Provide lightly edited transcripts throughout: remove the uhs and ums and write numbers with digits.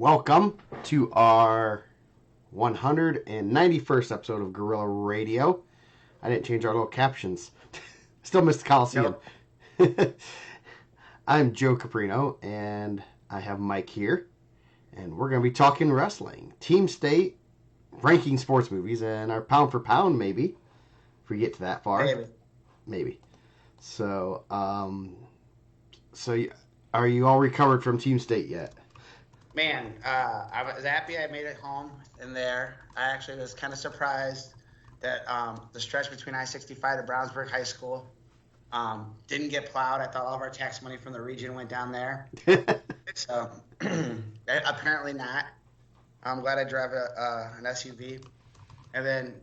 Welcome to our 191st episode of Gorilla Radio. I didn't change our little captions. Still missed the Coliseum. Nope. I'm Joe Caprino, and I have Mike here. And we're going to be talking wrestling, team state, ranking sports movies, and our pound for pound, maybe, if we get to that far. Maybe. So, are you all recovered from team state yet? Man, I was happy I made it home in there. I actually was kind of surprised that the stretch between I-65 to Brownsburg High School didn't get plowed. I thought all of our tax money from the region went down there. So, apparently not. I'm glad I drive an SUV. And then,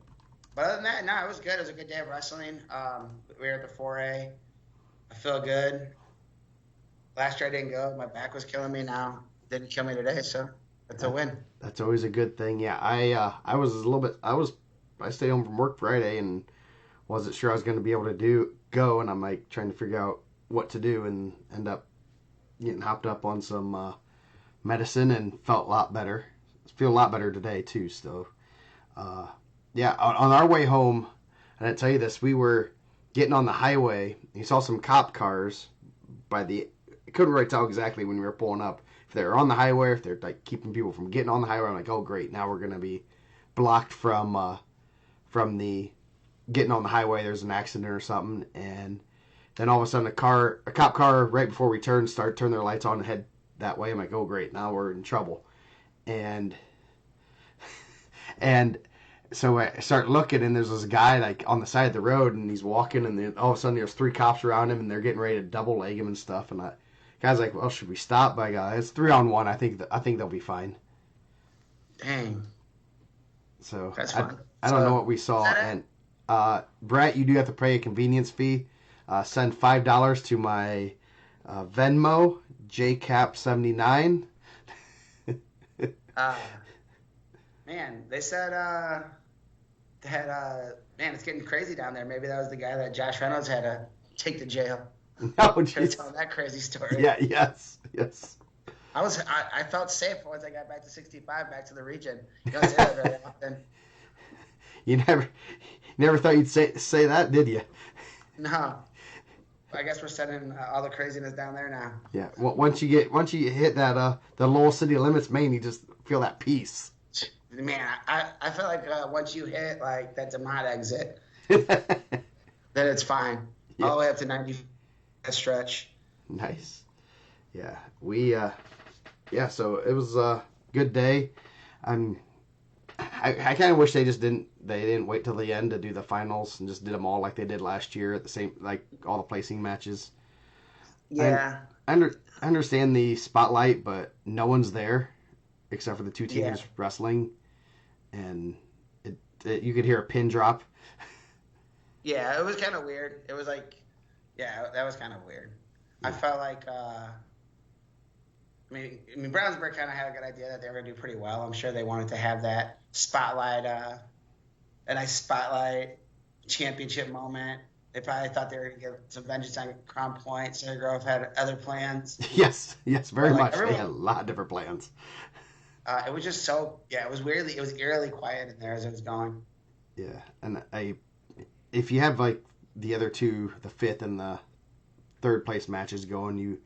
but other than that, no, it was good. It was a good day of wrestling. We were at the 4A. I feel good. Last year I didn't go. My back was killing me now. Didn't kill me today, so it's a win. That's always a good thing. Yeah, I stayed home from work Friday and wasn't sure I was going to be able to go, and I'm like trying to figure out what to do, and end up getting hopped up on some medicine and felt a lot better. Feel a lot better today too. So, yeah, on our way home, I didn't tell you this. We were getting on the highway. You saw some cop cars I couldn't really tell exactly when we were pulling up. If they're on the highway, or if they're like keeping people from getting on the highway. I'm like, oh great, now we're gonna be blocked from the getting on the highway. There's an accident or something, and then all of a sudden a cop car right before we turn their lights on and head that way. I'm like, oh great, now we're in trouble, and so I start looking, and there's this guy like on the side of the road, and he's walking, and then all of a sudden there's 3 cops around him, and they're getting ready to double leg him and stuff, and guy's like, well, should we stop? But it's 3-on-1. I think they'll be fine. Dang. So that's fun. I don't know what we saw. And Brett, you do have to pay a convenience fee. Send $5 to my Venmo, JCap79. Man, they said that man, it's getting crazy down there. Maybe that was the guy that Josh Reynolds had to take to jail. No, just tell that crazy story. Yeah, yes. I felt safe once I got back to 65, back to the region. You don't say that very often. You never thought you'd say that, did you? No. I guess we're sending all the craziness down there now. Yeah. Well, once you hit that the Lowell city limits, Maine, you just feel that peace. Man, I feel like once you hit like that DeMott exit, then it's fine. Yeah. All the way up to 90. Stretch. Nice. Yeah. So it was a good day. I kind of wish they didn't wait till the end to do the finals and just did them all like they did last year at the same, like all the placing matches. Yeah. I understand the spotlight, but no one's there except for the 2 teams wrestling, and you could hear a pin drop. Yeah, it was kind of weird. It was like, yeah, that was kind of weird. Yeah. I felt like, I mean, Brownsburg kind of had a good idea that they were going to do pretty well. I'm sure they wanted to have that spotlight, a nice spotlight championship moment. They probably thought they were going to get some vengeance on Crown Point. Sarah Grove had other plans. Yes, very much. They had a lot of different plans. It was just it was eerily quiet in there as it was going. Yeah, and if you have like the other 2, the 5th and the 3rd place matches going, you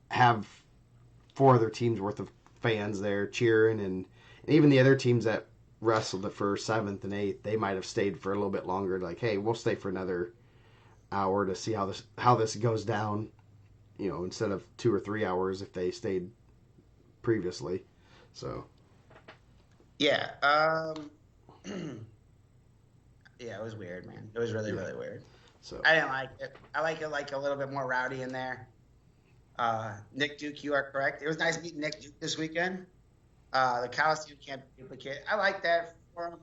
have 4 other teams worth of fans there cheering, and even the other teams that wrestled for 7th and 8th, they might have stayed for a little bit longer. Like, hey, we'll stay for another hour to see how this goes down, instead of 2 or 3 hours if they stayed previously. So. Yeah. Yeah, it was weird, man. It was really weird. So I didn't like it. I like it like a little bit more rowdy in there. Nick Duke, you are correct. It was nice meeting Nick Duke this weekend. The Coliseum can't be duplicated. I like that for him,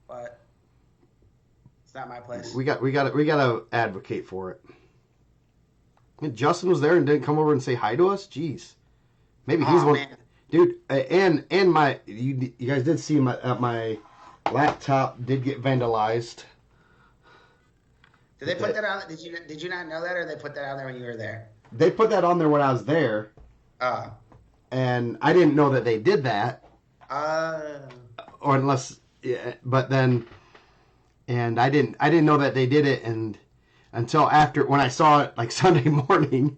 but it's not my place. We got to advocate for it. I mean, Justin was there and didn't come over and say hi to us. Jeez, maybe he's one. Man. Dude, and you guys did see my laptop did get vandalized. Did they put that on? Did you not know that, or they put that on there when you were there? They put that on there when I was there. and I didn't know that they did that, Uh, or unless, yeah, but then, and I didn't know that they did it, and until after when I saw it like Sunday morning,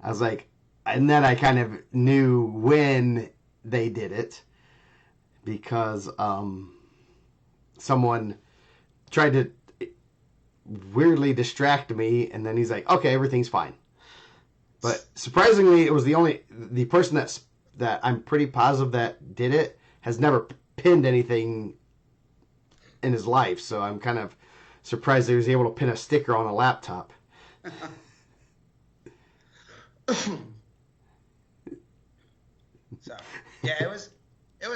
I was like, and then I kind of knew when they did it because someone tried to weirdly distract me, and then he's like, okay, everything's fine. But surprisingly, it was the person that I'm pretty positive that did it has never pinned anything in his life, so I'm kind of surprised he was able to pin a sticker on a laptop. So yeah, it was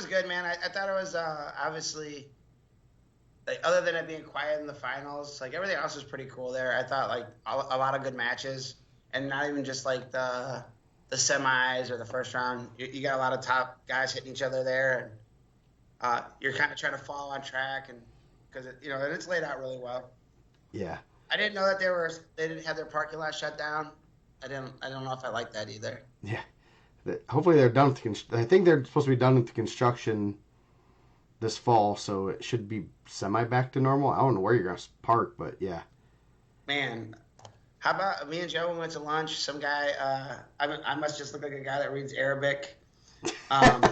good, man. I thought it was obviously, like, other than it being quiet in the finals, like everything else was pretty cool there. I thought like a lot of good matches, and not even just like the semis or the first round. You got a lot of top guys hitting each other there, and you're kind of trying to follow on track, and because and it's laid out really well. Yeah, I didn't know that they didn't have their parking lot shut down. I don't know if I like that either. yeah. Hopefully they're done with I think they're supposed to be done with the construction this fall, so it should be semi back to normal. I don't know where you're gonna park, but yeah. Man, how about me and Joe went to lunch? Some guy, I must just look like a guy that reads Arabic. Um,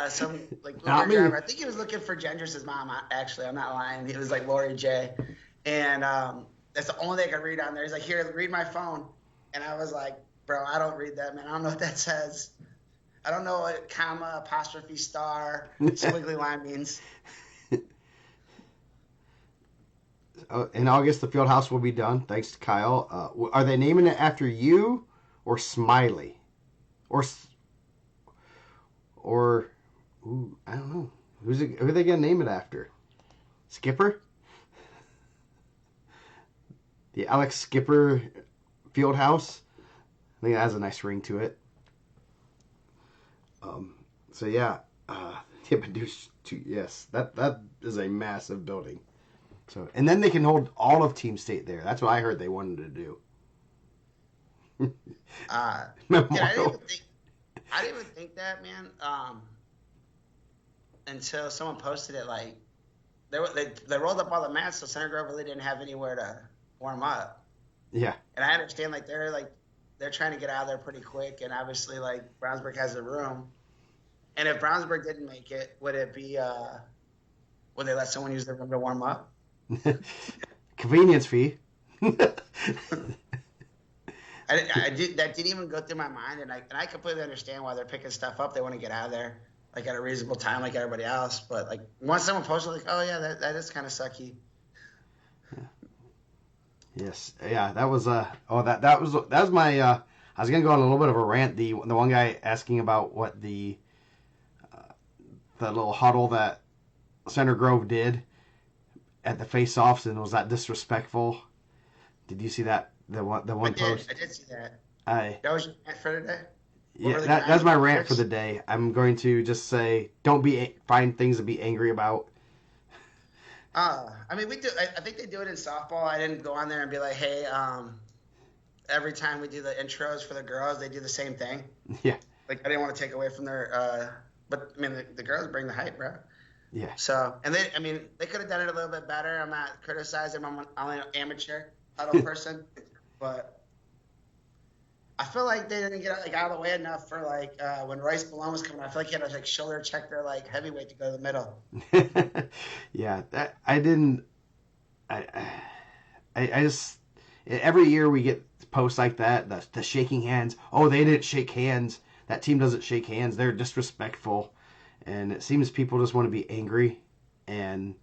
some like Not me. driver. I think he was looking for Gendris's mom. Actually, I'm not lying. He was like Lori J, and that's the only thing I could read on there. He's like, "Here, read my phone," and I was like, "Bro, I don't read that, man. I don't know what that says. I don't know what comma, apostrophe, star, squiggly line means." In August, the field house will be done, thanks to Kyle. Are they naming it after you or Smiley? Or ooh, I don't know. Who are they going to name it after? Skipper? The Alex Skipper field house? I think that has a nice ring to it. So yeah, yes, that is a massive building. So, and then they can hold all of Team State there. That's what I heard they wanted to do. Yeah, I didn't even think that, man. Until someone posted it, like they rolled up all the mats, so Center Grove really didn't have anywhere to warm up. Yeah. And I understand they're trying to get out of there pretty quick, and obviously like Brownsburg has the room. And if Brownsburg didn't make it, would they let someone use their room to warm up? Convenience fee. That didn't even go through my mind, and I completely understand why they're picking stuff up. They want to get out of there like at a reasonable time, like everybody else. But like once someone posted, like, oh yeah, that is kind of sucky. Yes, yeah, that was that was my. I was gonna go on a little bit of a rant. The one guy asking about what the little huddle that Center Grove did at the face-offs, and was that disrespectful? Did you see that? The one post? I did see that. That was your rant for today? Yeah, that's my rant for the day. I'm going to just say, don't find things to be angry about. I mean, we do. I think they do it in softball. I didn't go on there and be like, hey, every time we do the intros for the girls, they do the same thing. Yeah. Like, I didn't want to take away from their, but I mean, the girls bring the hype, bro. Yeah. So, and they could have done it a little bit better. I'm not criticizing. I'm only an amateur huddle person, but I feel like they didn't get like out of the way enough for like when Royce Malone was coming. I feel like he had to like shoulder check their like heavyweight to go to the middle. Yeah, that I didn't. I just every year we get posts like that. The shaking hands. Oh, they didn't shake hands. That team doesn't shake hands. They're disrespectful, and it seems people just want to be angry, and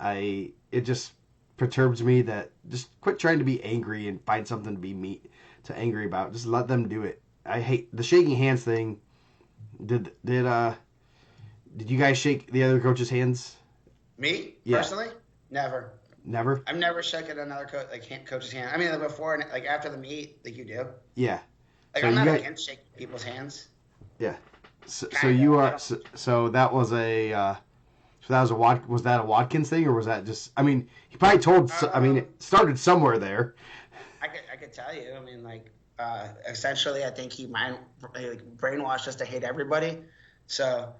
it just perturbs me that just quit trying to be angry and find something to be angry about. Just let them do it. I hate the shaking hands thing. Did you guys shake the other coach's hands? Me Yeah. personally, never. Never. I've never shaken another coach's hand. I mean, like before, like after the meet, like you do. Yeah. Like So I'm not you against shaking people's hands. Yeah. So you are. So that was a. So that was that a Watkins thing, or was that just? I mean, he probably told. I mean, it started somewhere there. I could tell you. I mean, like Essentially, I think he brainwashed us to hate everybody. So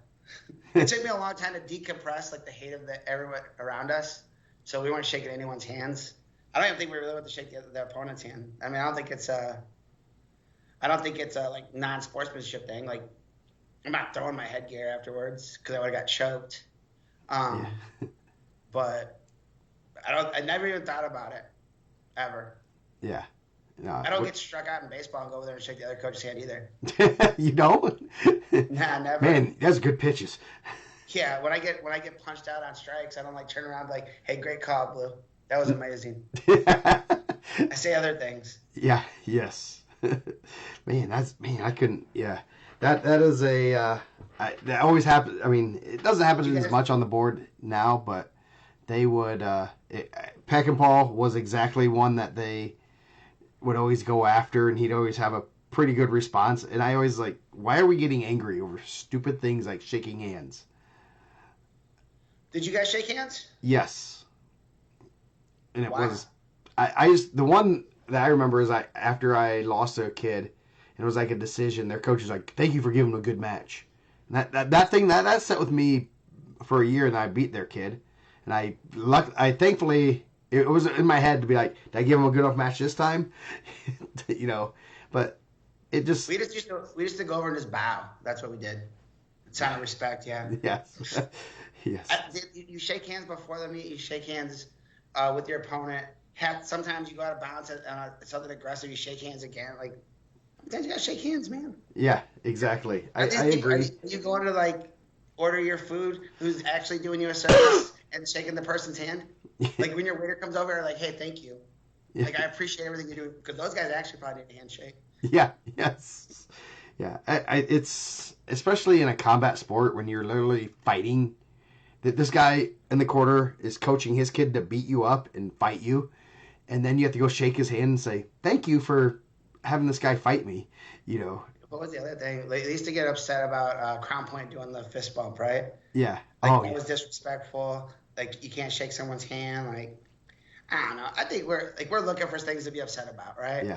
it took me a long time to decompress like the hate of everyone around us. So we weren't shaking anyone's hands. I don't even think we really want to shake the opponent's hand. I mean, I don't think it's a like non-sportsmanship thing. Like I'm not throwing my headgear afterwards because I would have got choked. Yeah. But I never even thought about it ever. Yeah. No, I don't get struck out in baseball and go over there and shake the other coach's hand either. You don't? Nah, never. Man, that's good pitches. Yeah, when I get punched out on strikes, I don't like turn around like, "Hey, great call, Blue. That was amazing." I say other things. Yeah. Yes. Man, I couldn't. Yeah. That is that always happens. I mean, it doesn't happen as much on the board now, but they would. Peck and Paul was exactly one that they would always go after, and he'd always have a pretty good response. And I always like, why are we getting angry over stupid things like shaking hands? Did you guys shake hands? Yes. And it Wow. was, I just, the one that I remember is after I lost to a kid, and it was like a decision, their coach was like, thank you for giving him a good match. And that set with me for a year, and I beat their kid. And I thankfully, it was in my head to be like, did I give him a good enough match this time? But it just. We used to go over and just bow. That's what we did. Sign of respect, yeah. Yes. Yes. You shake hands before the meet. You shake hands with your opponent. Sometimes you go out of bounds on something aggressive. You shake hands again. Like sometimes you gotta shake hands, man. Yeah, exactly. I agree. You going to like order your food? Who's actually doing you a service and shaking the person's hand? Like when your waiter comes over, like, hey, thank you. Yeah. Like I appreciate everything you do because those guys actually probably need a handshake. Yeah. Yes. Yeah. It's especially in a combat sport when you're literally fighting. That this guy in the corner is coaching his kid to beat you up and fight you, and then you have to go shake his hand and say thank you for having this guy fight me. What was the other thing? They used to get upset about Crown Point doing the fist bump, right? Yeah. Like that was disrespectful. Like you can't shake someone's hand. Like I don't know. I think we're looking for things to be upset about, right? Yeah.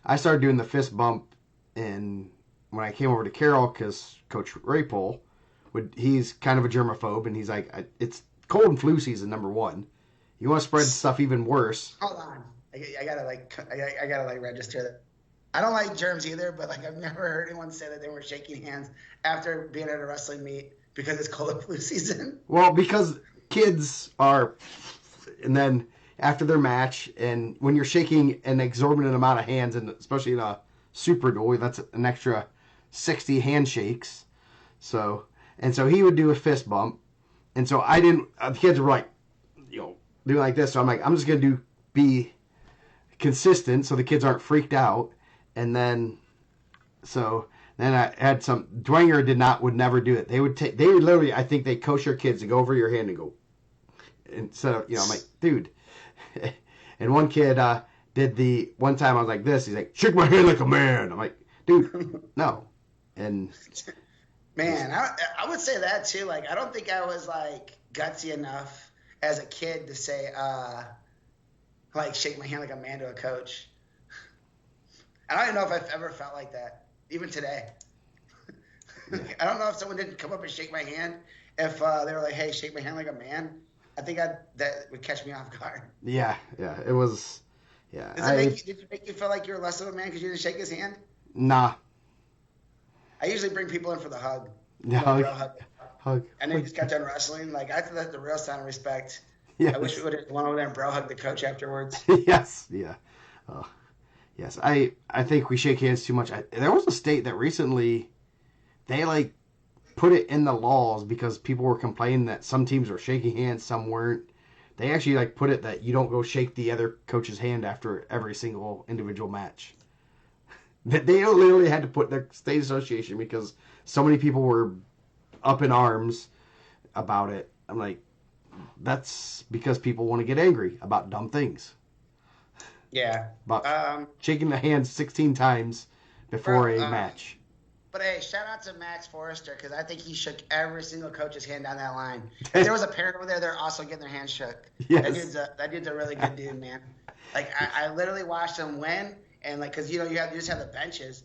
I started doing the fist bump when I came over to Carroll because Coach Raypole he's kind of a germaphobe, and he's like, it's cold and flu season, number one. You want to spread stuff even worse. Hold on. I gotta register that. I don't like germs either, but like I've never heard anyone say that they were shaking hands after being at a wrestling meet because it's cold and flu season. Well, because kids are, and then after their match, and when you're shaking an exorbitant amount of hands, and especially in a super duel, that's an extra 60 handshakes. So he would do a fist bump, and so I didn't. The kids were like, doing like this. So I'm like, I'm just gonna be consistent, so the kids aren't freaked out. And then I had some. Dwenger would never do it. They would literally. I think they coach their kids to go over your hand and go. Instead of I'm like, dude. And one kid did one time I was like this. He's like, shake my hand like a man. I'm like, dude, no. And man, I would say that too. Like, I don't think I was like gutsy enough as a kid to say, like, shake my hand like a man to a coach. I don't even know if I've ever felt like that, even today. I don't know if someone didn't come up and shake my hand. If they were like, hey, shake my hand like a man, I think that would catch me off guard. Yeah, it was. Yeah. Did it make you feel like you were less of a man because you didn't shake his hand? Nah. I usually bring people in for the hug. Yeah, hug. And then you just got done wrestling. Like, I think that's the real sign of respect. Yes. I wish we would have went over there and bro hug the coach afterwards. Yes. Yeah. Yes. I think we shake hands too much. There was a state that recently they like put it in the laws because people were complaining that some teams were shaking hands, some weren't. They actually like put it that you don't go shake the other coach's hand after every single individual match. That they literally had to put their state association because so many people were up in arms about it. I'm like, that's because people want to get angry about dumb things. Yeah. About shaking the hand 16 times before a match. But hey, shout out to Max Forrester because I think he shook every single coach's hand down that line. If there was a parent over there, they're also getting their hand shook. Yes. That dude's a really good dude, man. Like I literally watched him win and like because you just have the benches.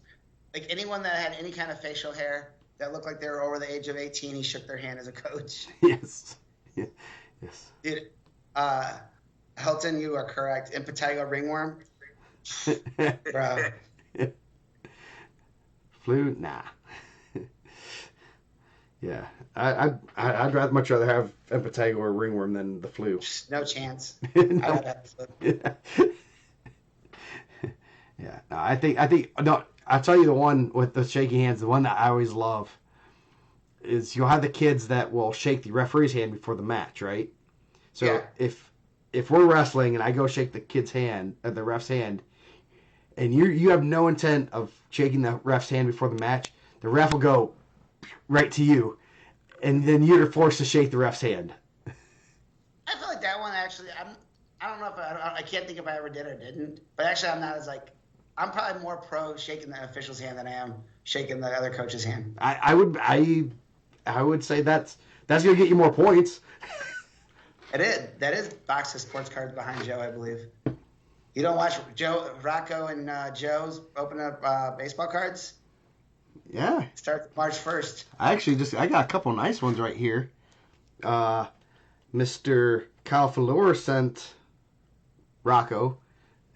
Like anyone that had any kind of facial hair that looked like they were over the age of 18, he shook their hand as a coach. Yes. Yeah. Yes. Dude, Hilton, you are correct. Impetigo ringworm, bro. Flu? Nah. Yeah. I'd much rather have impetigo or ringworm than the flu. No chance. No. Yeah. Yeah. No, I think no. I'll tell you the one with the shaking hands. The one that I always love is you'll have the kids that will shake the referee's hand before the match, right? So Yeah. if we're wrestling and I go shake the kid's hand, the ref's hand, and you have no intent of shaking the ref's hand before the match, the ref will go right to you, and then you're forced to shake the ref's hand. I feel like that one actually. I don't know if I can't think if I ever did or didn't. But actually, I'm not as like. I'm probably more pro shaking the official's hand than I am shaking the other coach's hand. I would say that's gonna get you more points. It is. That is box of sports cards behind Joe, I believe. You don't watch Rocco and Joe's open up baseball cards? Yeah. Starts March 1st. I got a couple nice ones right here. Mr. Kyle Falor sent Rocco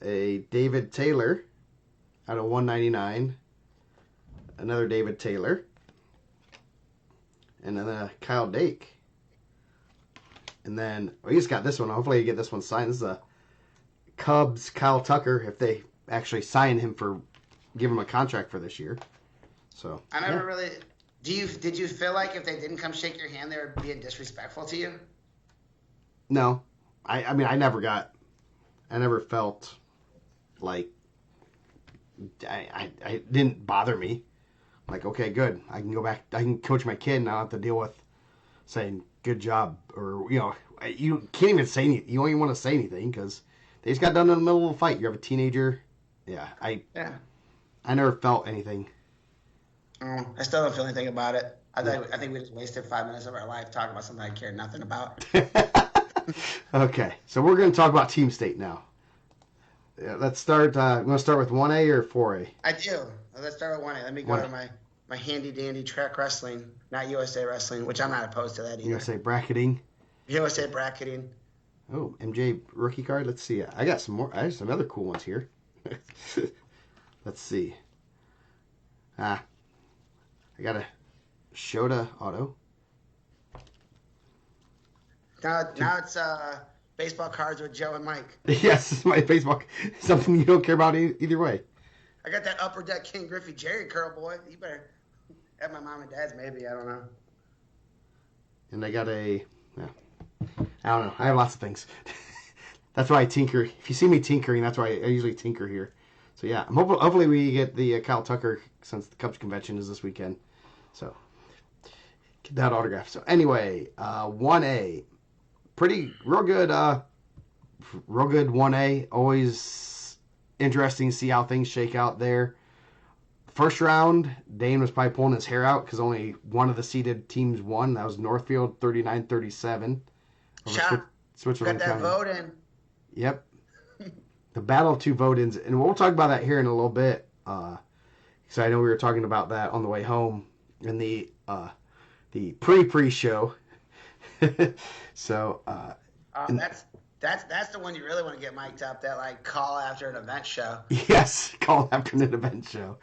a David Taylor out of 199. Another David Taylor. And then Kyle Dake. And then we just got this one. Hopefully you get this one signed. This is a Cubs Kyle Tucker if they actually sign him give him a contract for this year. So I never really. Did you feel like if they didn't come shake your hand, they were being disrespectful to you? No, I mean I never felt like I didn't bother me. Like, okay, good. I can go back. I can coach my kid, and I don't have to deal with saying good job or you can't even say anything. You don't even want to say anything because they just got done in the middle of a fight. You have a teenager. Yeah, I never felt anything. I still don't feel anything about it. I think we just wasted 5 minutes of our life talking about something I cared nothing about. Okay, so we're going to talk about Team State now. Yeah, let's start. You want to start with 1A or 4A? I do. Let's start with 1A. Let me go to my handy dandy track wrestling, not USA wrestling, which I'm not opposed to that either. USA bracketing. USA bracketing. Oh, MJ rookie card. Let's see. I got some more. I have some other cool ones here. Let's see. I got a Shota auto. Now it's baseball cards with Joe and Mike. Yes, it's my baseball. Something you don't care about either way. I got that Upper Deck King Griffey Jerry curl, boy. You better have my mom and dad's, maybe. I don't know. And I got I don't know. I have lots of things. That's why I tinker. If you see me tinkering, that's why I usually tinker here. So yeah, hopefully we get the Kyle Tucker since the Cubs convention is this weekend. So get that autograph. So anyway, 1A, real good 1A. Always interesting to see how things shake out there. First round, Dane was probably pulling his hair out because only one of the seeded teams won. That was Northfield, 39-37. Switzerland got that County. vote in. Yep. The battle of two vote-ins, and we'll talk about that here in a little bit. Because I know we were talking about that on the way home in the pre-show. So that's the one you really want to get mic'd up. That like call after an event show. Yes, call after an event show.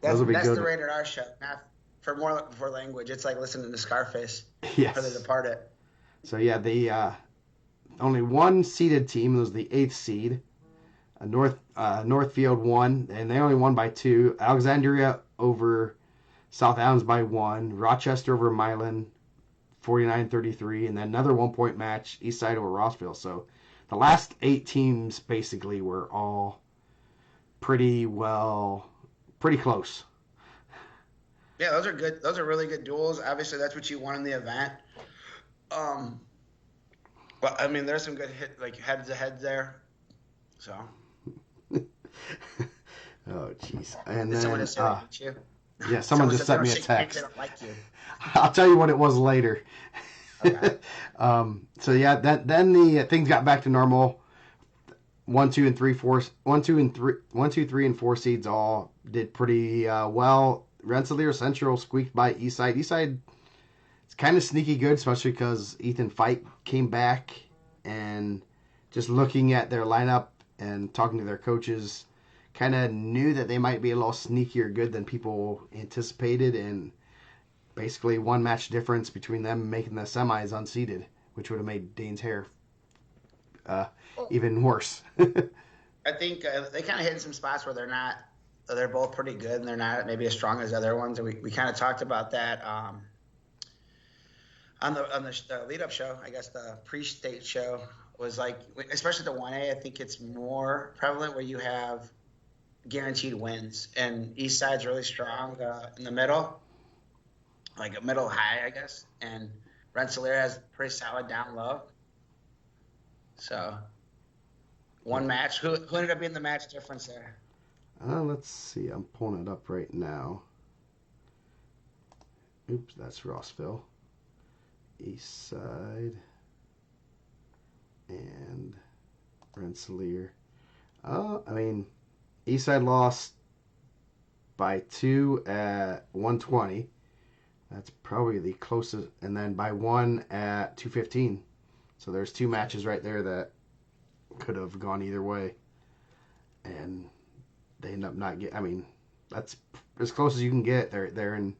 That's the rated R show. Not for language. It's like listening to Scarface. Yes. For The Departed. So yeah, the only one seeded team was the 8th seed. Northfield won, and they only won by 2. Alexandria over South Adams by 1. Rochester over Milan, 49-33, and then another 1-point match, Eastside over Rossville. So the last 8 teams basically were all pretty close. Yeah, those are good. Those are really good duels. Obviously, that's what you want in the event. But I mean, there's some good heads to heads there. So. Oh jeez! And Did then someone just say they hate you? Yeah, someone just sent me a They text. don't like you. I'll tell you what it was later. Okay. So yeah, then the things got back to normal. one, two, and three, four, one, two, and three, one, two, three, and four seeds all did pretty well. Rensselaer Central squeaked by Eastside. Eastside is kind of sneaky good, especially because Ethan Fike came back, and just looking at their lineup and talking to their coaches, kind of knew that they might be a little sneakier good than people anticipated, and basically one match difference between them making the semis unseeded, which would have made Dane's hair uh, Well, even worse. I think they kind of hit in some spots where they're both pretty good and they're not maybe as strong as other ones. And we kind of talked about that on the lead up show. I guess the pre-state show was like, especially the 1A, I think it's more prevalent where you have guaranteed wins, and East Side's really strong in the middle, like a middle high, I guess, and Rensselaer has pretty solid down low. So one match, who ended up being the match difference there? Let's see. I'm pulling it up right now. Oops, that's Rossville. East Side and Rensselaer. I mean, East Side lost by 2 at 120. That's probably the closest, and then by 1 at 215. So there's two matches right there that could have gone either way, and they end up not get. I mean, that's as close as you can get. They're in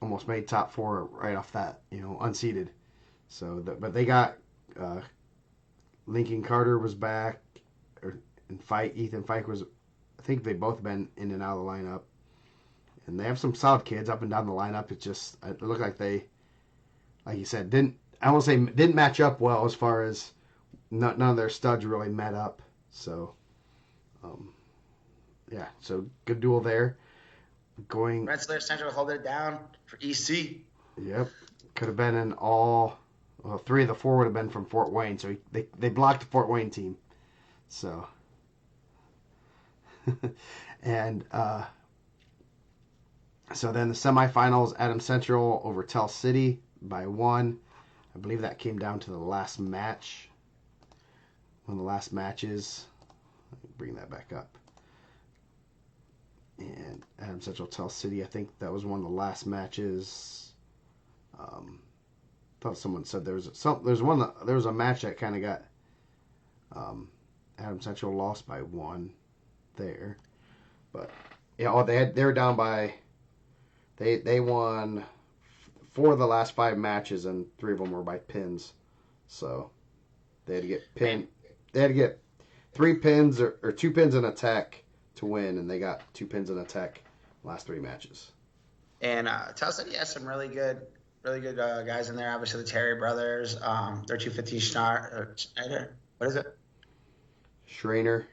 almost made top four right off that, unseeded. So, but they got Lincoln Carter was back, and Ethan Fike was. I think they both been in and out of the lineup, and they have some solid kids up and down the lineup. It looked like they, like you said, didn't match up well as far as none of their studs really met up. So, yeah, so good duel there. Rensselaer Central holding it down for EC. Yep, could have been in all. Well, 3 of the 4 would have been from Fort Wayne, so they blocked the Fort Wayne team. So, and so then the semifinals, Adams Central over Tell City by 1. I believe that came down to the last match. One of the last matches. Let me bring that back up. And Adams Central Tell City, I think that was one of the last matches. Thought someone said there was a match that kind of got Adams Central lost by 1 there, but yeah, they were down by they won 4 of the last 5 matches, and 3 of them were by pins. So they had to get pinned. They had to get 3 pins or 2 pins and a tech to win, and they got 2 pins and a tech last 3 matches. And Tell City has some really good guys in there. Obviously, the Terry brothers. They're 250 Schneider. What is it? Schrainer.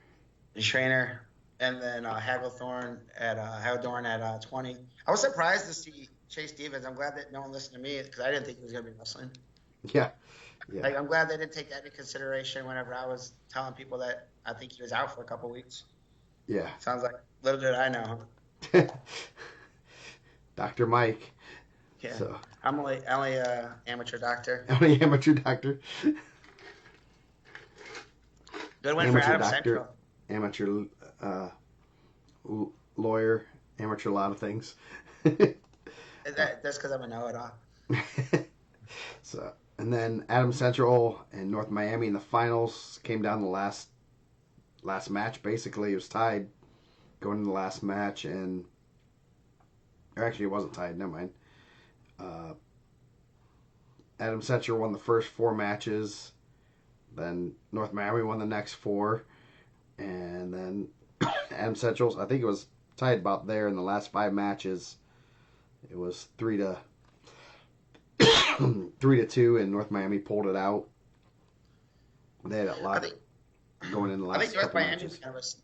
And then Hagglethorn at 20. I was surprised to see Chase Stevens. I'm glad that no one listened to me because I didn't think he was going to be wrestling. Yeah. Like, I'm glad they didn't take that into consideration whenever I was telling people that I think he was out for a couple weeks. Yeah. Sounds like little did I know. Huh? Dr. Mike. Yeah. So. I'm only amateur doctor. Only amateur doctor. Good win for Adams Central. Amateur lawyer, amateur a lot of things. That's because I'm a know-it-all. So, and then Adams Central and North Miami in the finals came down the last match. Basically, it was tied going into the last match, or actually, it wasn't tied. Never mind. Adams Central won the first 4 matches. Then North Miami won the next 4. And then Adams Central, I think it was tied about there in the last 5 matches. It was 3-2, and North Miami pulled it out. They had a lot going in the last couple matches. I think North Miami's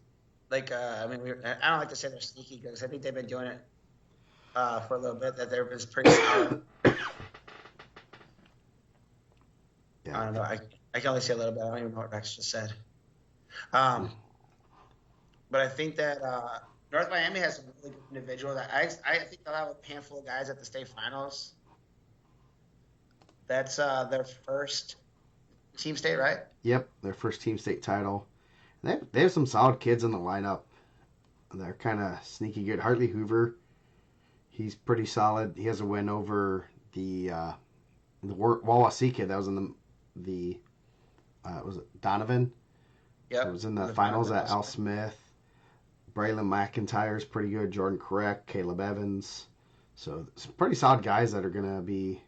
kind of I don't like to say they're sneaky because I think they've been doing it for a little bit. That they're just pretty solid. Yeah. I don't know. I can only say a little bit. I don't even know what Rex just said. But I think that North Miami has some really good individual. I think they'll have a handful of guys at the state finals. That's their first team state, right? Yep, their first team state title. They have some solid kids in the lineup. They're kind of sneaky good. Hartley Hoover, he's pretty solid. He has a win over the Wawasee kid that was in the was it Donovan? It Yep. was in the The finals Donovan at Al Wilson. Smith. Braylon McIntyre's pretty good. Jordan Correct, Caleb Evans. So some pretty solid guys that are going to be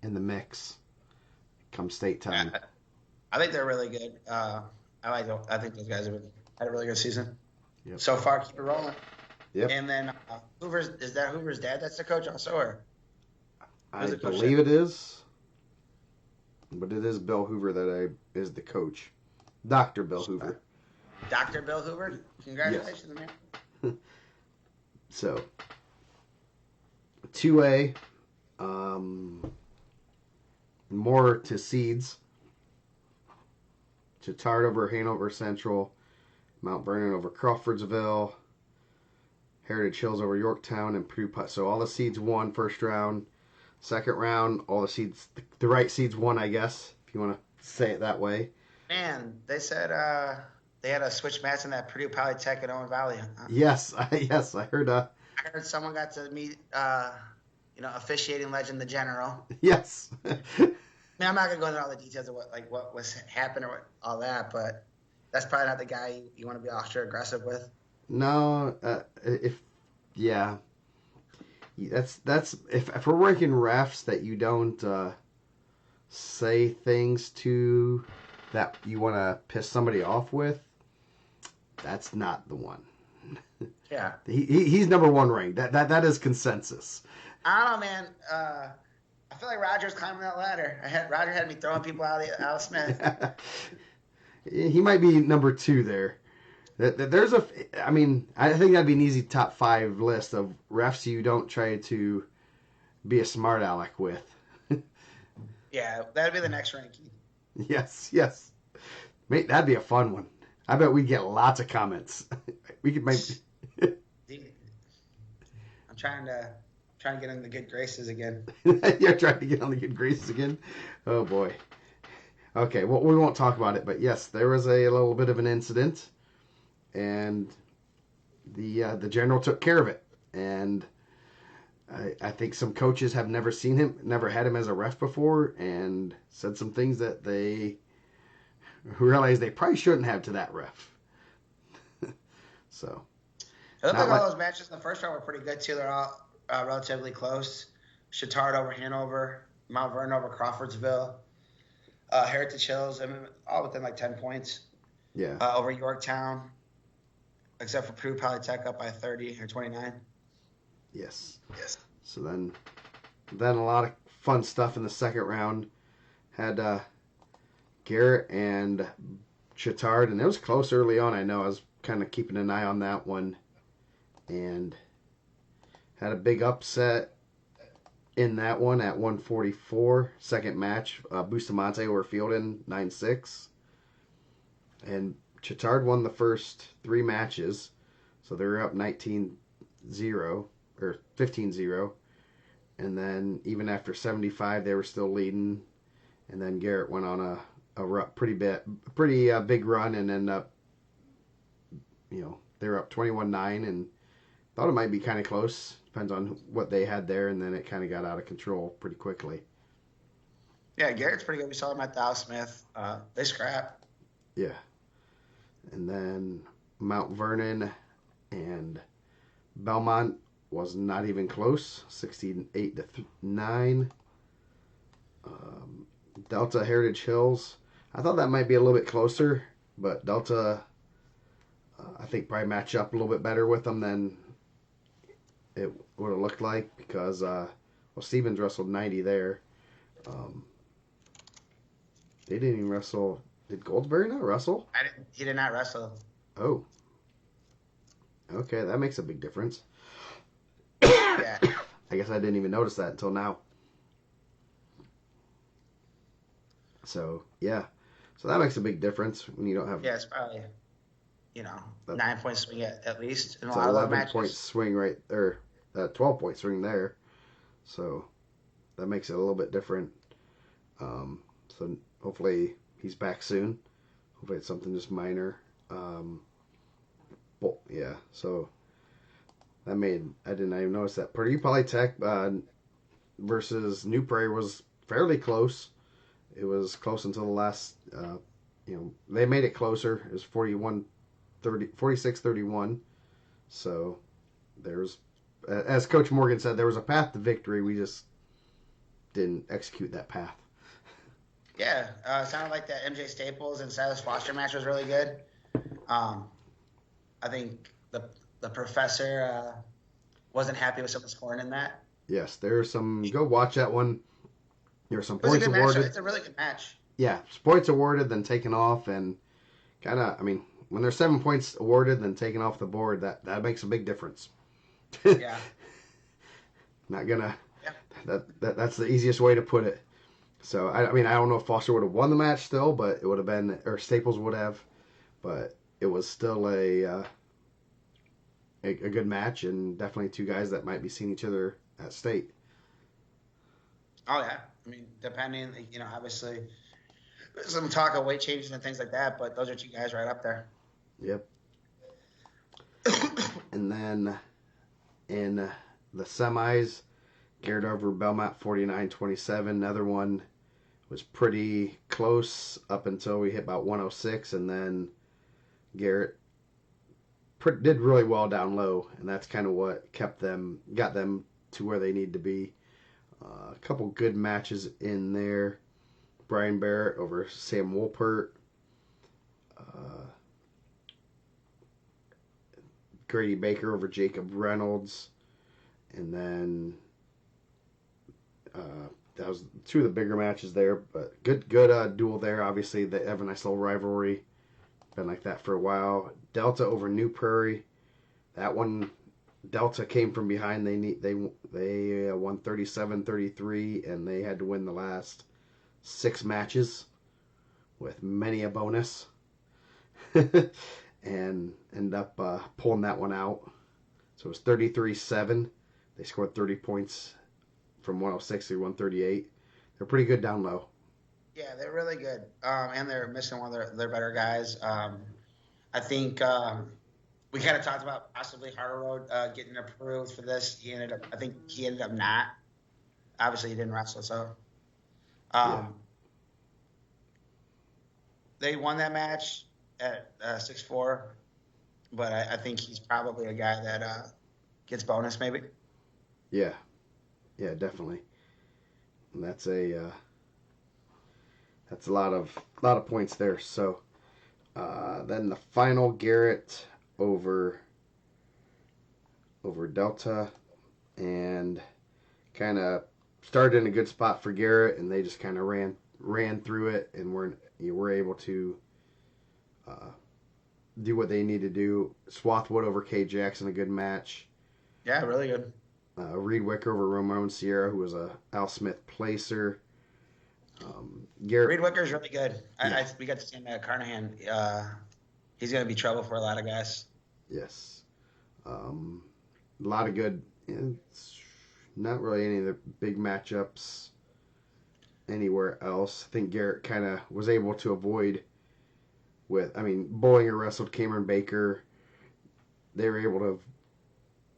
in the mix come state time. I think they're really good. I think those guys had a really good season Yep. so far. Keep it rolling. Yep. And then is that Hoover's dad? That's the coach also, or I who's the coach believe there? it is, but it is Bill Hoover that is the coach. Dr. Bill Hoover. Dr. Bill Hoover. Congratulations, man. So, 2A, more to seeds. Chittard over Hanover Central, Mount Vernon over Crawfordsville, Heritage Hills over Yorktown, and Purdue. So all the seeds won first round. Second round, all the seeds, the right seeds won, I guess, if you want to say it that way. Man, they said they had a switch match in that Purdue Polytech in Owen Valley. Huh? Yes, I heard. I heard someone got to meet, officiating legend, the general. Yes. I mean, I'm not gonna go into all the details of what was happened or all that, but that's probably not the guy you want to be extra aggressive with. No, if yeah, that's if we're working refs that you don't say things to that you want to piss somebody off with, that's not the one. Yeah, He's number one ranked. That is consensus. I don't know, man. I feel like Roger's climbing that ladder. Roger had me throwing people out of Smith. He might be number two there. There's I mean, I think that'd be an easy top 5 list of refs you don't try to be a smart aleck with. Yeah, that'd be the next ranking. Yes. Mate, that'd be a fun one. I bet we'd get lots of comments. We could maybe. I'm trying to get in the good graces again. You're trying to get on the good graces again? Oh, boy. Okay, well, we won't talk about it, but yes, there was a little bit of an incident, and the general took care of it. And I think some coaches have never seen him, never had him as a ref before, and said some things that they realized they probably shouldn't have to that ref. So. It looked Not like all like- those matches in the first round were pretty good too. They're all relatively close. Chittard over Hanover, Mount Vernon over Crawfordsville, Heritage Hills, I mean, all within like 10 points. Yeah. Over Yorktown, except for Purdue Polytech up by 30 or 29. Yes. So then a lot of fun stuff in the second round. Had Garrett and Chittard, and it was close early on. I know I was kind of keeping an eye on that one, and had a big upset in that one at 144. Second match, Bustamante over Fielden 9-6, and Chittard won the first 3 matches, so they were up 19-0 or 15-0, and then even after 75 they were still leading, and then Garrett went on a pretty big run and ended up, they were up 21-9 and thought it might be kind of close. Depends on what they had there, and then it kind of got out of control pretty quickly. Yeah, Garrett's pretty good. We saw him at the Al Smith. They scrap. Yeah. And then Mount Vernon and Belmont was not even close, 68-9. Delta Heritage Hills, I thought that might be a little bit closer, but Delta, I think probably match up a little bit better with them than it would have looked like because, Stevens wrestled 90 there. They didn't even wrestle. Did Goldsberry not wrestle? He did not wrestle. Oh. Okay, that makes a big difference. Yeah. I guess I didn't even notice that until now. So, yeah. So that makes a big difference when you don't have... Yeah, it's probably, 9-point swing at least in a It's lot an of those 11-point matches. swing right there, 12-point swing there. So that makes it a little bit different. So hopefully he's back soon. Hopefully it's something just minor. Well, yeah, so I didn't even notice that. Purdue Polytech versus New Prairie was fairly close. It was close until the last, they made it closer. It was 46-31. So there's, as Coach Morgan said, there was a path to victory. We just didn't execute that path. Yeah, sounded like that MJ Staples and Silas Foster match was really good. I think the professor wasn't happy with some of the scoring in that. Yes, there's some. Go watch that one. There's some It was a points good match. awarded. It's a really good match. Yeah, points awarded, then taken off, and kind of. I mean, when there's 7 points awarded, then taken off the board, that makes a big difference. Yeah. Not gonna. Yeah. That's the easiest way to put it. So I mean, I don't know if Foster would have won the match still, but it would have been, or Staples would have, but it was still a good match, and definitely two guys that might be seeing each other at state. Oh yeah. I mean, depending, obviously, some talk of weight changes and things like that, but those are two guys right up there. Yep. And then in the semis, Garrett over Belmont 49-27. Another one was pretty close up until we hit about 106, and then Garrett did really well down low, and that's kind of what got them to where they need to be. A couple good matches in there. Brian Barrett over Sam Wolpert. Grady Baker over Jacob Reynolds. And then that was two of the bigger matches there, but good duel there. Obviously, they have a nice little rivalry. Been like that for a while. Delta over New Prairie. That one, Delta came from behind. They won 37-33, and they had to win the last 6 matches with many a bonus, and end up pulling that one out. So it was 33-7. They scored 30 points from 106 to 138. They're pretty good down low. Yeah, they're really good, and they're missing one of their better guys. I think we kind of talked about possibly Harder Road getting approved for this. I think he ended up not. Obviously, he didn't wrestle, so. They won that match at 6-4, but I think he's probably a guy that gets bonus maybe. Yeah, definitely. And that's a lot of points there. So then the final, Garrett over Delta, and kind of started in a good spot for Garrett, and they just kind of ran through it, and were able to do what they need to do. Swathwood over Kay Jackson, a good match. Yeah, really good. Reed Wicker over Ramon Sierra, who was a Al Smith placer. Reed Wicker's really good. Yeah. We got to see him at Carnahan. He's going to be trouble for a lot of guys. Yes. A lot of good. It's not really any of the big matchups anywhere else. I think Garrett kind of was able to avoid Bollinger wrestled Cameron Baker. They were able to,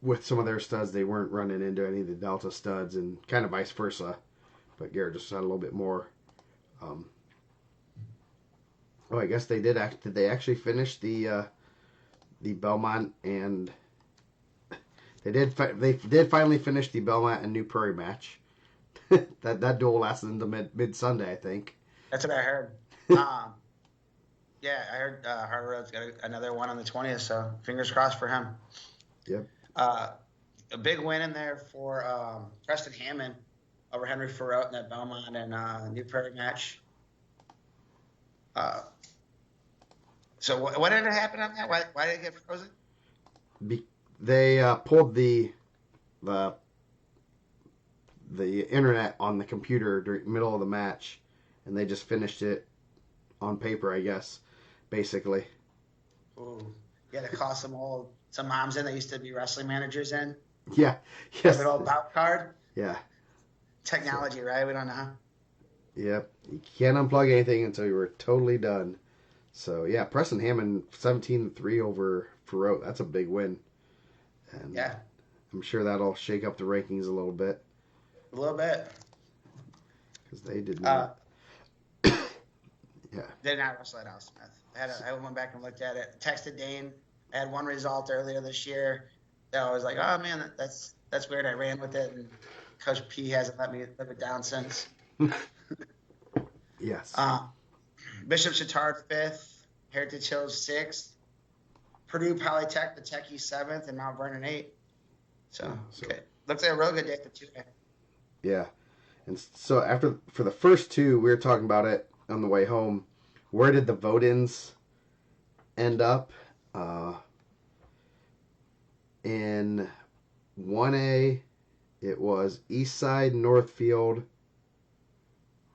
with some of their studs, they weren't running into any of the Delta studs, and kind of vice versa. But Garrett just had a little bit more. I guess they did. Did they actually finish the Belmont and they did finally finish the Belmont and New Prairie match. that duel lasted into mid Sunday, I think. That's what I heard. Yeah, I heard Harder Road's got another one on the 20th, so fingers crossed for him. Yep. A big win in there for Preston Hammond over Henry Farrote in that Belmont and New Prairie match. So what did it happen on that? Why did it get frozen? They pulled the internet on the computer during the middle of the match, and they just finished it on paper, I guess, basically. Ooh. Yeah, to call some moms in that used to be wrestling managers in. Yeah. Yes. An old bout card. Yeah. Technology, right? We don't know. Yep. You can't unplug anything until you were totally done. So yeah, Preston Hammond 17-3 over Farote. That's a big win, and Yeah, I'm sure that'll shake up the rankings a little bit a little bit. because they did Uh, not. Yeah. did not wrestle at Al Smith. I went back and looked at it. Texted Dane. I had one result earlier this year that I was like, oh man, that's weird. I ran with it, and Coach P hasn't let me live it down since. Yes. Uh, Bishop Chatard 5th, Heritage Hills 6th, Purdue Polytech, the Techie 7th, and Mount Vernon 8th. So, okay. Looks like a real good day for 2A. Yeah. And so for the first two, we were talking about it on the way home. Where did the vote-ins end up? In 1A, it was Eastside, Northfield,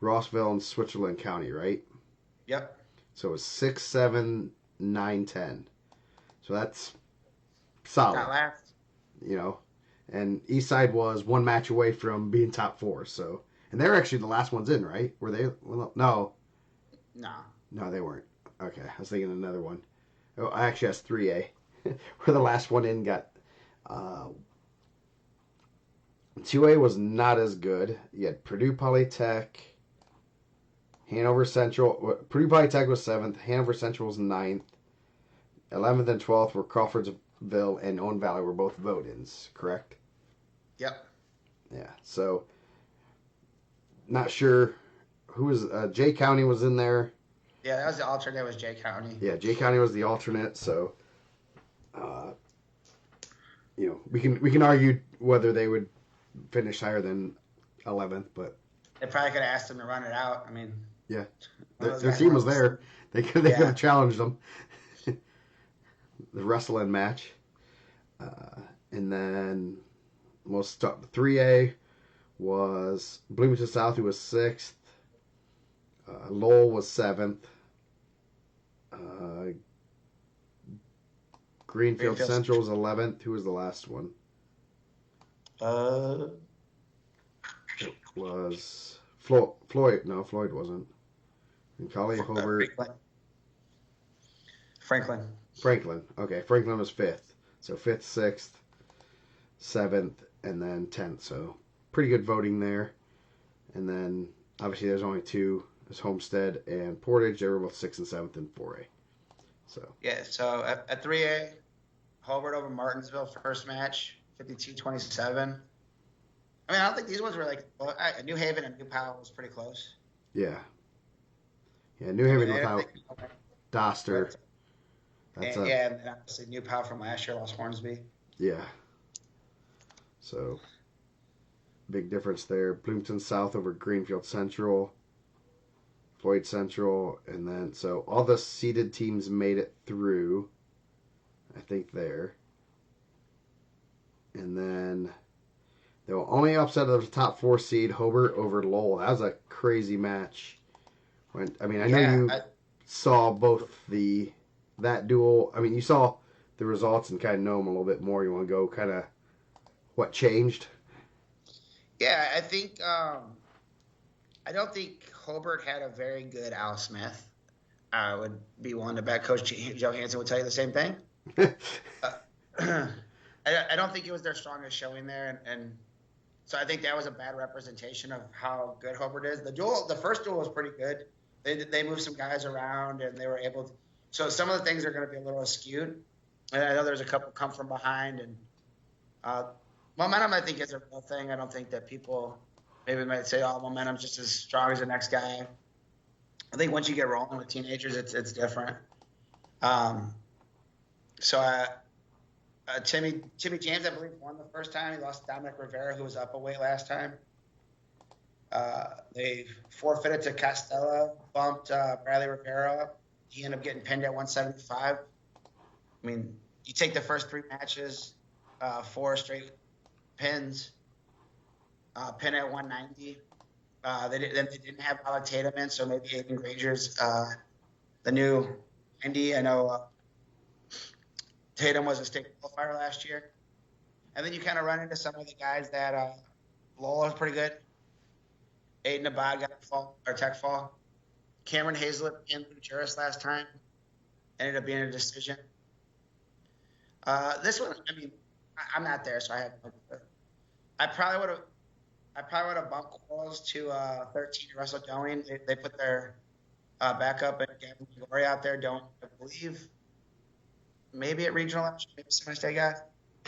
Rossville, and Switzerland County, right? Yep. So it was 6, 7, 9, 10. So that's solid. Not last. And Eastside was one match away from being top 4. So, and they're actually the last ones in, right? Were they? Well, no. No, they weren't. Okay, I was thinking another one. Oh, actually, that's 3A. Where the last one in got. 2A was not as good. You had Purdue Polytech, Hanover Central. Purdue Polytech was 7th. Hanover Central was 9th. 11th and 12th were Crawfordsville and Owen Valley were both vote-ins, correct? Yep. Yeah, so not sure who was. Jay County was in there. Yeah, that was the alternate. Was Jay County. Yeah, Jay County was the alternate. So, we can argue whether they would finish higher than 11th, but they probably could have asked them to run it out. I mean, yeah, their team was there. They could have challenged them. The wrestling match, and then we'll start. 3A was Bloomington South, who was 6th. Lowell was 7th. Greenfield Central was 11th. Who was the last one? It was Floyd. No, Floyd wasn't. And Collie, Hobart. Franklin. Okay, Franklin was 5th. So 5th, 6th, 7th, and then 10th. So pretty good voting there. And then obviously there's only 2. There's Homestead and Portage. They were both 6th and 7th in 4A. So yeah. So at 3A, Hobart over Martinsville first match, 52-27. I mean, I don't think these ones were like New Haven and New Powell was pretty close. Yeah. Yeah, New Haven without Doster. And obviously New Powell from last year lost Hornsby. Yeah. So big difference there. Bloomington South over Greenfield Central, Floyd Central, and then so all the seeded teams made it through. I think there. And then they will only upset of the top 4 seed Hobart over Lowell. That was a crazy match. I know you saw both that duel. I mean, you saw the results and kind of know them a little bit more. You want to go kind of what changed? Yeah, I think I don't think Hobart had a very good Al Smith. I would be willing to bet Coach Joe Hansen would tell you the same thing. I don't think it was their strongest showing there, and so I think that was a bad representation of how good Hobart is. The first duel was pretty good. They moved some guys around, and they were able to. So some of the things are going to be a little skewed. And I know there's a couple come from behind, and momentum I think is a real thing. I don't think that people maybe might say, "Oh, momentum's just as strong as the next guy." I think once you get rolling with teenagers, it's different. Timmy James, I believe, won the first time. He lost to Dominic Rivera, who was up a weight last time. They forfeited to Costello, bumped Bradley Rivera. He ended up getting pinned at 175. I mean, you take the first 3 matches, 4 straight pins, pin at 190. They didn't have Alec Tatum in, so maybe Aiden Granger's the new Indy. I know Tatum was a state qualifier last year. And then you kind of run into some of the guys that Lowell is pretty good. Aiden Abad got a tech fall. Cameron Hazlett and Luke Juris last time. Ended up being a decision. This one, I mean, I'm not there, so I have. I probably would have. I probably would have bumped Quarles to 13 Russell Doing. They put their backup and Gavin Glory out there. Don't I believe maybe at regional, maybe semi-state guy.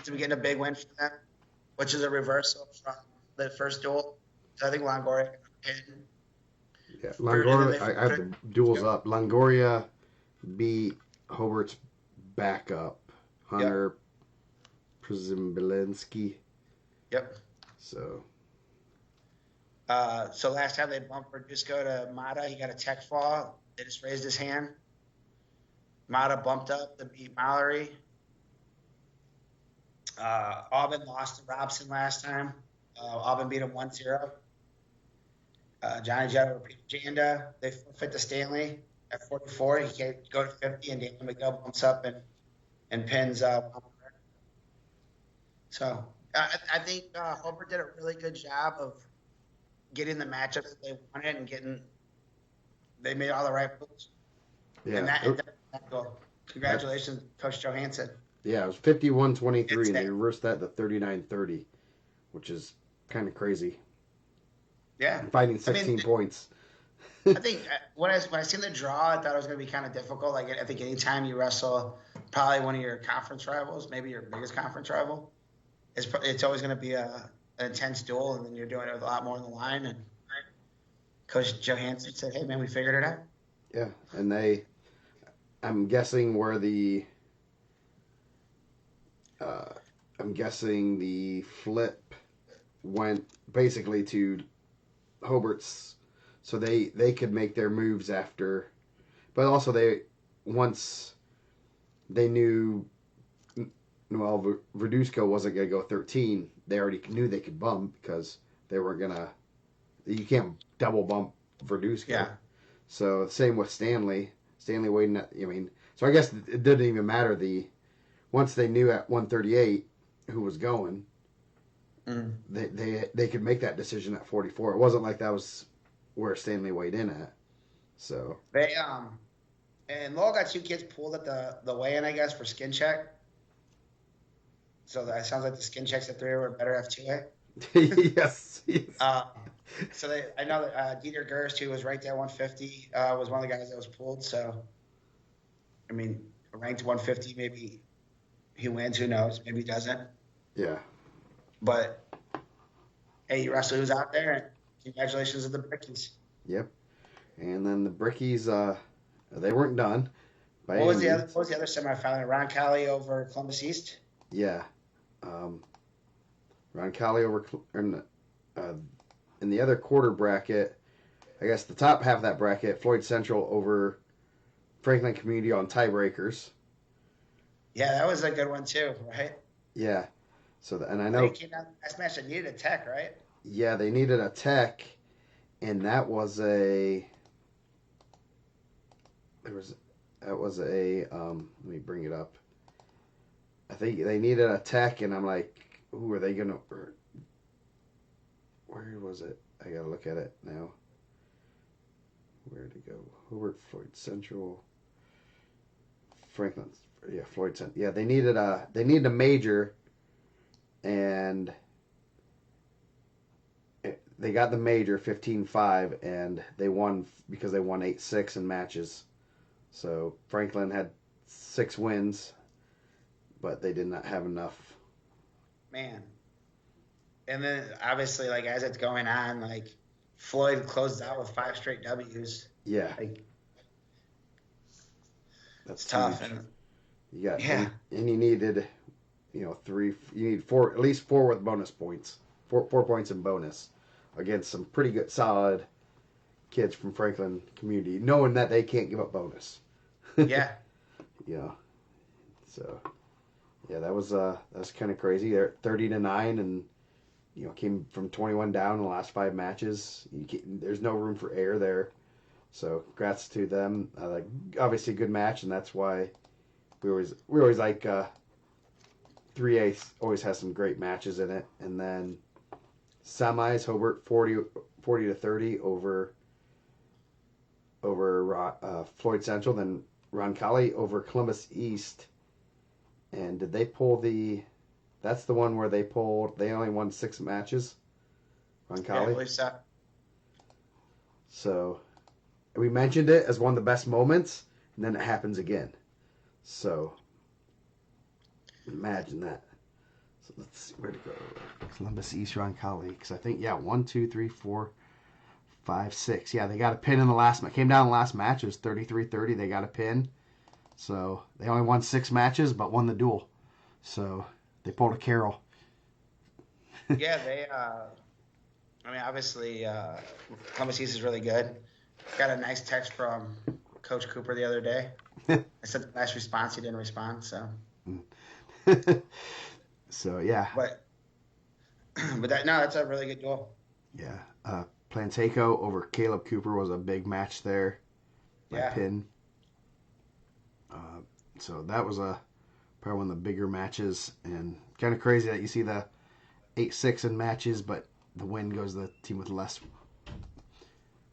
To be getting a big win for them, which is a reversal from the first duel. So I think Longoria got pinned. Yeah, And then Longoria. they I have put the duels up. Longoria beat Hobart's backup, Yep. Hunter Przymbilinski. Yep. So So last time they bumped Verduzco to Mata, he got a tech fall. They just raised his hand. Mata bumped up to beat Mallory. Aubin lost to Robson last time. Aubin beat him 1-0. Johnny Jetta repeated Janda. They forfeit to Stanley at 44. He can't go to 50, and Daniel McGill bumps up and pins. So I think Hobart did a really good job of getting the matchups that they wanted and they made all the right moves. yeah, And that goal. Congratulations, Coach Johansson. yeah, it was 51-23, It's and they that. reversed that to 39-30, which is kind of crazy. Yeah. Fighting I mean, 16 points. I think when I seen the draw, I thought it was going to be kind of difficult. Like I think anytime you wrestle probably one of your conference rivals, maybe your biggest conference rival, it's always going to be an intense duel, and then you're doing it with a lot more on the line. And Coach Johansson said, "Hey, man, we figured it out." Yeah, and I'm guessing where uh, I'm guessing the flip went basically to Hobart's, so they could make their moves after, but also they once they knew Noel Verduzco wasn't gonna go 13, they already knew they could bump because they weren't gonna. You can't double bump Verduzco. Yeah. So same with Stanley. Stanley waiting. I mean, so I guess it didn't even matter once they knew at 138 who was going, Mm. they could make that decision at 44. It wasn't like that was where Stanley weighed in at. So They and Lowell got two kids pulled at the weigh-in, I guess, for skin check. So that sounds like the skin checks at 3 were better F2A. yes, yes. I know that Dieter Gerst, who was ranked at 150, was one of the guys that was pulled. So, I mean, ranked 150, maybe he wins. Who knows? Maybe he doesn't. Yeah. But hey, you wrestle who's out there, and congratulations to the Brickies. Yep. And then the Brickies, they weren't done. What was the other semifinal? Ron Cali over Columbus East. Yeah. Ron Cali over in the other quarter bracket. I guess the top half of that bracket, Floyd Central over Franklin Community on tiebreakers. Yeah, that was a good one too, right? Yeah. So and I know. They came out last match. They needed a tech, right? Yeah, they needed a tech, and that was a. Let me bring it up. I think they needed a tech, and I'm like, who are they gonna? Where was it? I gotta look at it now. Where'd it go? Hobart, Floyd Central, Franklin. Yeah, Floyd Central. Yeah, they needed a major, and they got the major 15-5, and they won because they won 8-6 in matches. So Franklin had 6 wins, but they did not have enough. Man. And then obviously, like as it's going on, like Floyd closed out with 5 straight W's. Yeah, Like that's it's tough. huge. And You got yeah, and you needed, 3. You need 4, at least 4 with bonus points. 4 points in bonus against some pretty good, solid kids from Franklin Community, knowing that they can't give up bonus. yeah. Yeah. So, yeah, that's kind of crazy. They're 30-9, and came from 21 down in the last 5 matches. There's no room for error there. So, congrats to them. Obviously, a good match, and that's why we always like 3A always has some great matches in it. And then semis, Hobart 40-30 over Floyd Central. Then Roncalli over Columbus East. And did they pull the? That's the one where they pulled. They only won 6 matches. Yeah, I Roncalli. believe so. So we mentioned it as one of the best moments, and then it happens again. So imagine that. So let's see where to go. Columbus East Roncalli, because I think 1, 2, 3, 4, 5, 6. Yeah, they got a pin in the last match. Came down in the last match. It was 33-30. They got a pin. So they only won 6 matches, but won the duel. So they pulled a Carroll. Yeah, they. I mean, obviously, Columbus East is really good. Got a nice text from Coach Cooper the other day. I sent the last response. He didn't respond. So. So yeah. But that's a really good duel. Yeah. Planteco over Caleb Cooper was a big match there. By pin. So that was probably one of the bigger matches, and kind of crazy that you see the 8-6 in matches, but the win goes to the team with less.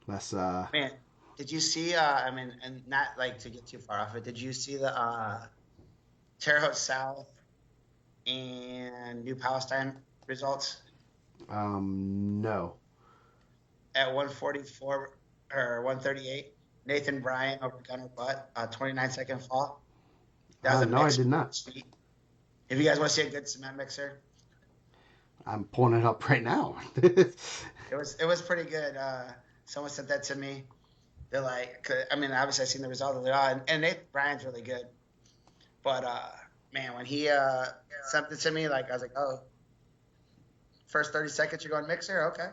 Man, did you see? I mean, and not like to get too far off it. Did you see the Terre Haute South and New Palestine results? No. At 144 or 138, Nathan Bryan over Gunnar Butt, 29-second fall. That was a no, I did not. Sweet. If you guys want to see a good cement mixer, I'm pulling it up right now. it was pretty good. Someone sent that to me. They're like, I mean, obviously I seen the result of it all, and Nathan Bryan's really good. But man, when he sent it to me, like I was like, oh, first 30 seconds you're going mixer, okay.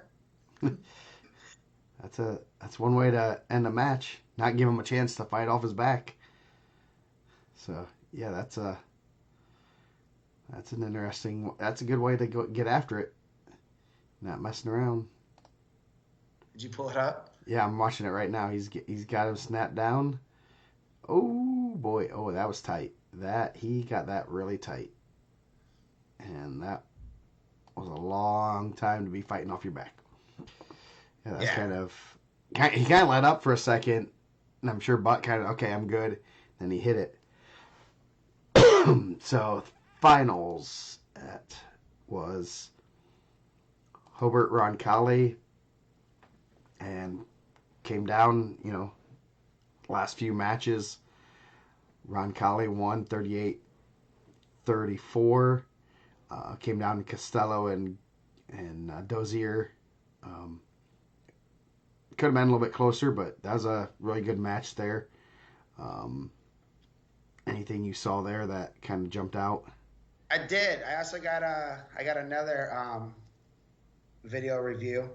That's one way to end a match. Not give him a chance to fight off his back. So yeah, that's an interesting. That's a good way to get after it. Not messing around. Did you pull it up? Yeah, I'm watching it right now. He's got him snapped down. Oh boy! Oh, that was tight. He got that really tight, and that was a long time to be fighting off your back. Yeah, that's kind of. He kind of let up for a second, and I'm sure Butt kind of okay, I'm good. Then he hit it. So finals was Hobart Roncalli, and came down. Last few matches, Roncalli won 38-34. Came down to Costello and Dozier. Could have been a little bit closer, but that was a really good match there. Anything you saw there that kind of jumped out? I did. I also got another video review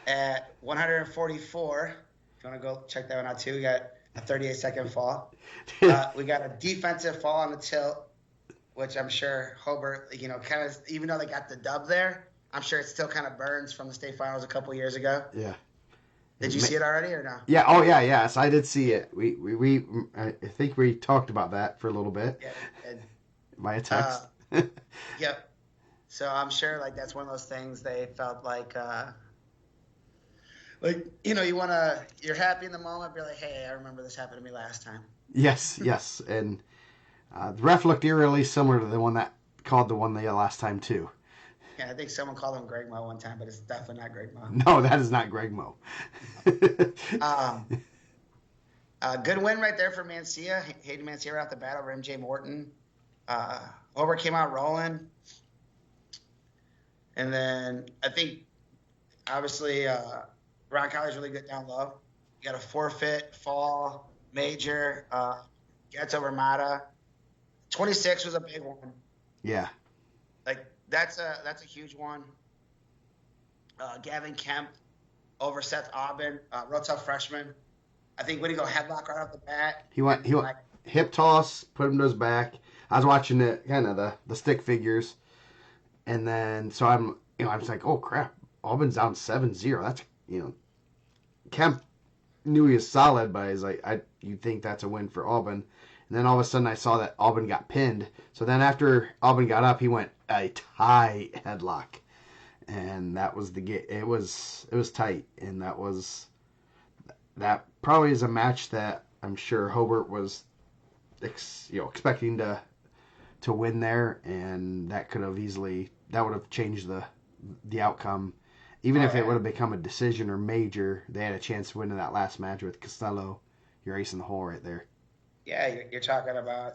at 144. If you want to go check that one out too, we got a 38-second fall. We got a defensive fall on the tilt, which I'm sure Hobart, kind of, even though they got the dub there, I'm sure it still kind of burns from the state finals a couple years ago. Yeah. Did you see it already or no? Yeah. Oh yeah. Yes, I did see it. We I think we talked about that for a little bit. Yeah. And, via text. Yep. So I'm sure that's one of those things they felt like you're happy in the moment, but you're like, hey, I remember this happened to me last time. Yes. And the ref looked eerily similar to the one that called the one the last time too. Yeah, I think someone called him Greg Mo one time, but it's definitely not Greg Mo. No, that is not Greg Mo. Good win right there for Mancia. Hayden Mancia out the bat over MJ Morton. Hobart came out rolling. And then I think, obviously, Roncalli's really good down low. You got a forfeit, fall, major, gets over Mata. 26 was a big one. Yeah. That's a huge one. Gavin Kemp over Seth Aubin, real tough freshman. I think when he go headlock right off the bat. He went hip toss, put him to his back. I was watching it, kind of the stick figures, and then so I was like, oh crap, Aubin's down 7-0. That's Kemp knew he was solid, but he's like, you think that's a win for Aubin. And then all of a sudden I saw that Aubin got pinned. So then after Aubin got up, he went a tie headlock. And that was it was tight. And that was that probably is a match that I'm sure Hobart was expecting to win there, and that would have changed the outcome. Even Oh if it would yeah, have become a decision or major, they had a chance to win in that last match with Costello. You're ace in the hole right there. yeah. You're talking about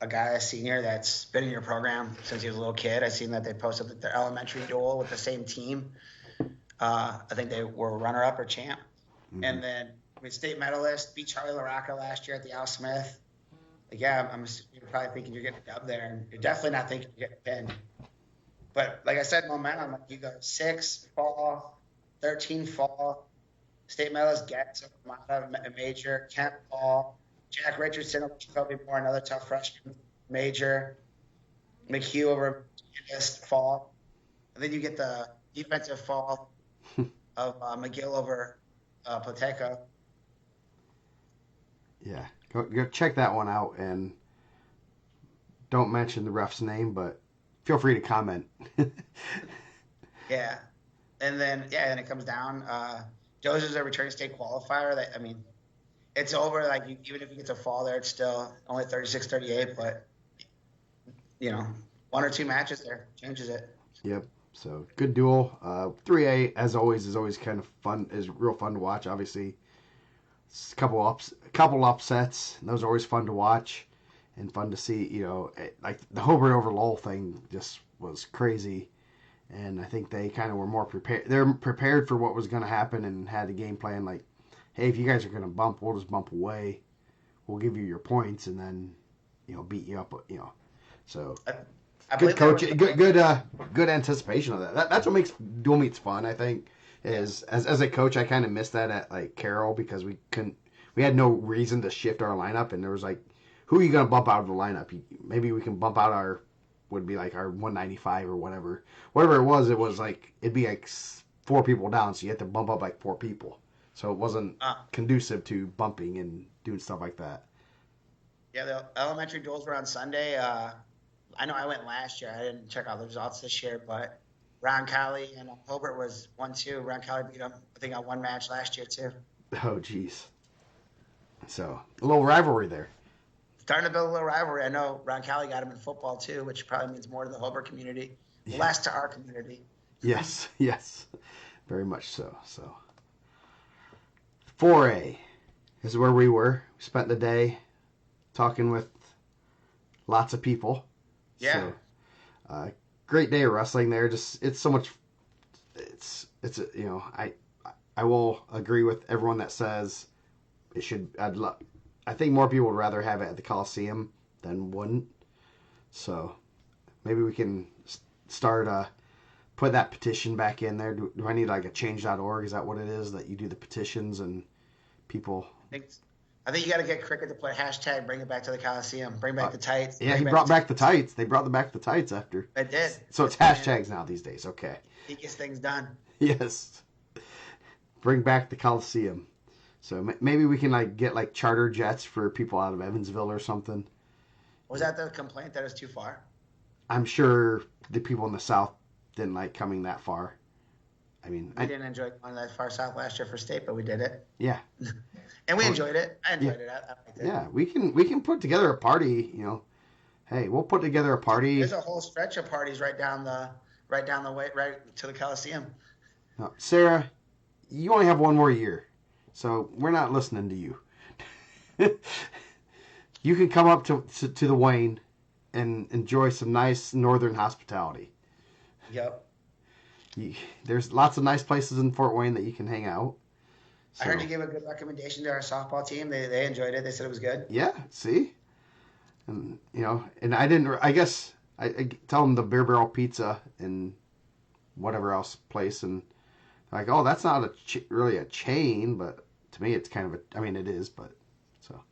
a guy, a senior that's been in your program since he was a little kid. I seen that they posted their elementary duel with the same team. I think they were runner up or champ. Hmm. And then I mean, state medalist, beat Charlie LaRocca last year at the Al Smith. Like, yeah, you're probably thinking you're getting dubbed there, and you're definitely not thinking you're getting pinned. But like I said, momentum. Like you go 6 fall, 13 fall. State medalist gets a major. Kent fall. Jack Richardson will probably more another tough freshman major. McHugh over just fall. And then you get the defensive fall of McGill over Plateco. Yeah, go check that one out, and don't mention the ref's name, but feel free to comment. Yeah. And then then it comes down. Dozer's a returning state qualifier. That I mean, it's over. Like even if you get to fall there, it's still only 36-38. But one or two matches there changes it. Yep. So good duel. 3A as always is always kind of fun. Is real fun to watch. Obviously, a couple upsets. Those are always fun to watch and fun to see. Like the Hobart over Lowell thing just was crazy, and I think they kind of were more prepared. They're prepared for what was going to happen and had a game plan like, hey, if you guys are going to bump, we'll just bump away. We'll give you your points and then beat you up. So I, I good believe there coach, was good anticipation of that. That's what makes dual meets fun. I think yeah. is as a coach, I kind of missed that at like Carroll because we had no reason to shift our lineup, and there was like, who are you gonna bump out of the lineup? Maybe we can bump out would be like our 195 or whatever it was. It was like it'd be like 4 people down, so you had to bump up like 4 people. So it wasn't uh, conducive to bumping and doing stuff like that. yeah. The elementary duels were on Sunday. I know I went last year. I didn't check out the results this year, but Ron Colley and Hobart was 1-2. Ron Colley beat him, I think, on one match last year too. Oh, geez. So a little rivalry there. Starting to build a little rivalry. I know Ron Colley got him in football too, which probably means more to the Hobart community, Yeah. less to our community. Yes. Yes. Very much so. So 4A is where we were. We spent the day talking with lots of people. Yeah. So great day of wrestling there. Just it's so much. I will agree with everyone that says it should. I think more people would rather have it at the Coliseum than wouldn't. So maybe we can start put that petition back in there. Do I need like a change.org? Is that what it is that you do the petitions and people? I think you got to get Cricket to put hashtag bring it back to the Coliseum, bring back the tights. Yeah, he brought back the tights. They brought back the tights after. I did. So it's hashtags now these days. Okay. He gets things done. Yes. Bring back the Coliseum. So maybe we can like get like charter jets for people out of Evansville or something. Was that the complaint that it's too far? I'm sure the people in the South didn't like coming that far. I mean, We didn't enjoy going that far south last year for state, but we did it. Yeah. And we enjoyed it. I enjoyed it. I liked it. Yeah, we can put together a party. Hey, we'll put together a party. There's a whole stretch of parties right down the way, right to the Coliseum. Now, Sarah, you only have one more year, so we're not listening to you. You can come up to the Wayne and enjoy some nice northern hospitality. Yep. There's lots of nice places in Fort Wayne that you can hang out. I heard you gave a good recommendation to our softball team. They enjoyed it. They said it was good. Yeah, see? And, and I didn't, I guess, I tell them the Beer Barrel Pizza and whatever else place, and they're like, oh, that's not really a chain, but to me it's kind of it is, but, so.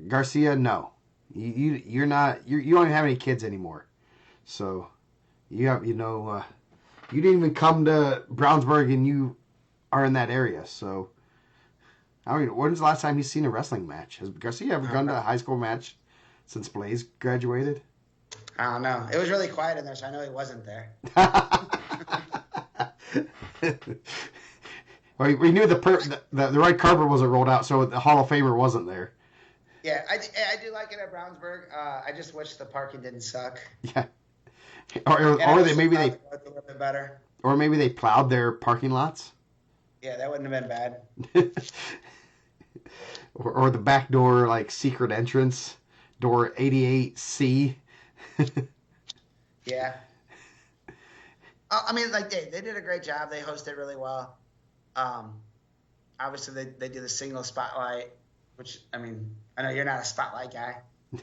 Garcia, no. You're not, you don't have any kids anymore. So, you didn't even come to Brownsburg and you are in that area, so. I mean, when's the last time he's seen a wrestling match? Has Garcia ever gone to a high school match since Blaze graduated? I don't know. It was really quiet in there, so I know he wasn't there. Well, we knew the red carpet wasn't rolled out, so the Hall of Famer wasn't there. Yeah, I do like it at Brownsburg. I just wish the parking didn't suck, Yeah, or, and I or wish they the maybe crowd they was a little bit better. or maybe they plowed their parking lots, Yeah, that wouldn't have been bad. or the back door like secret entrance, door 88C. Yeah. I mean, like they did a great job. They hosted really well. Um, Obviously they do the single spotlight, which I mean, I know you're not a spotlight guy.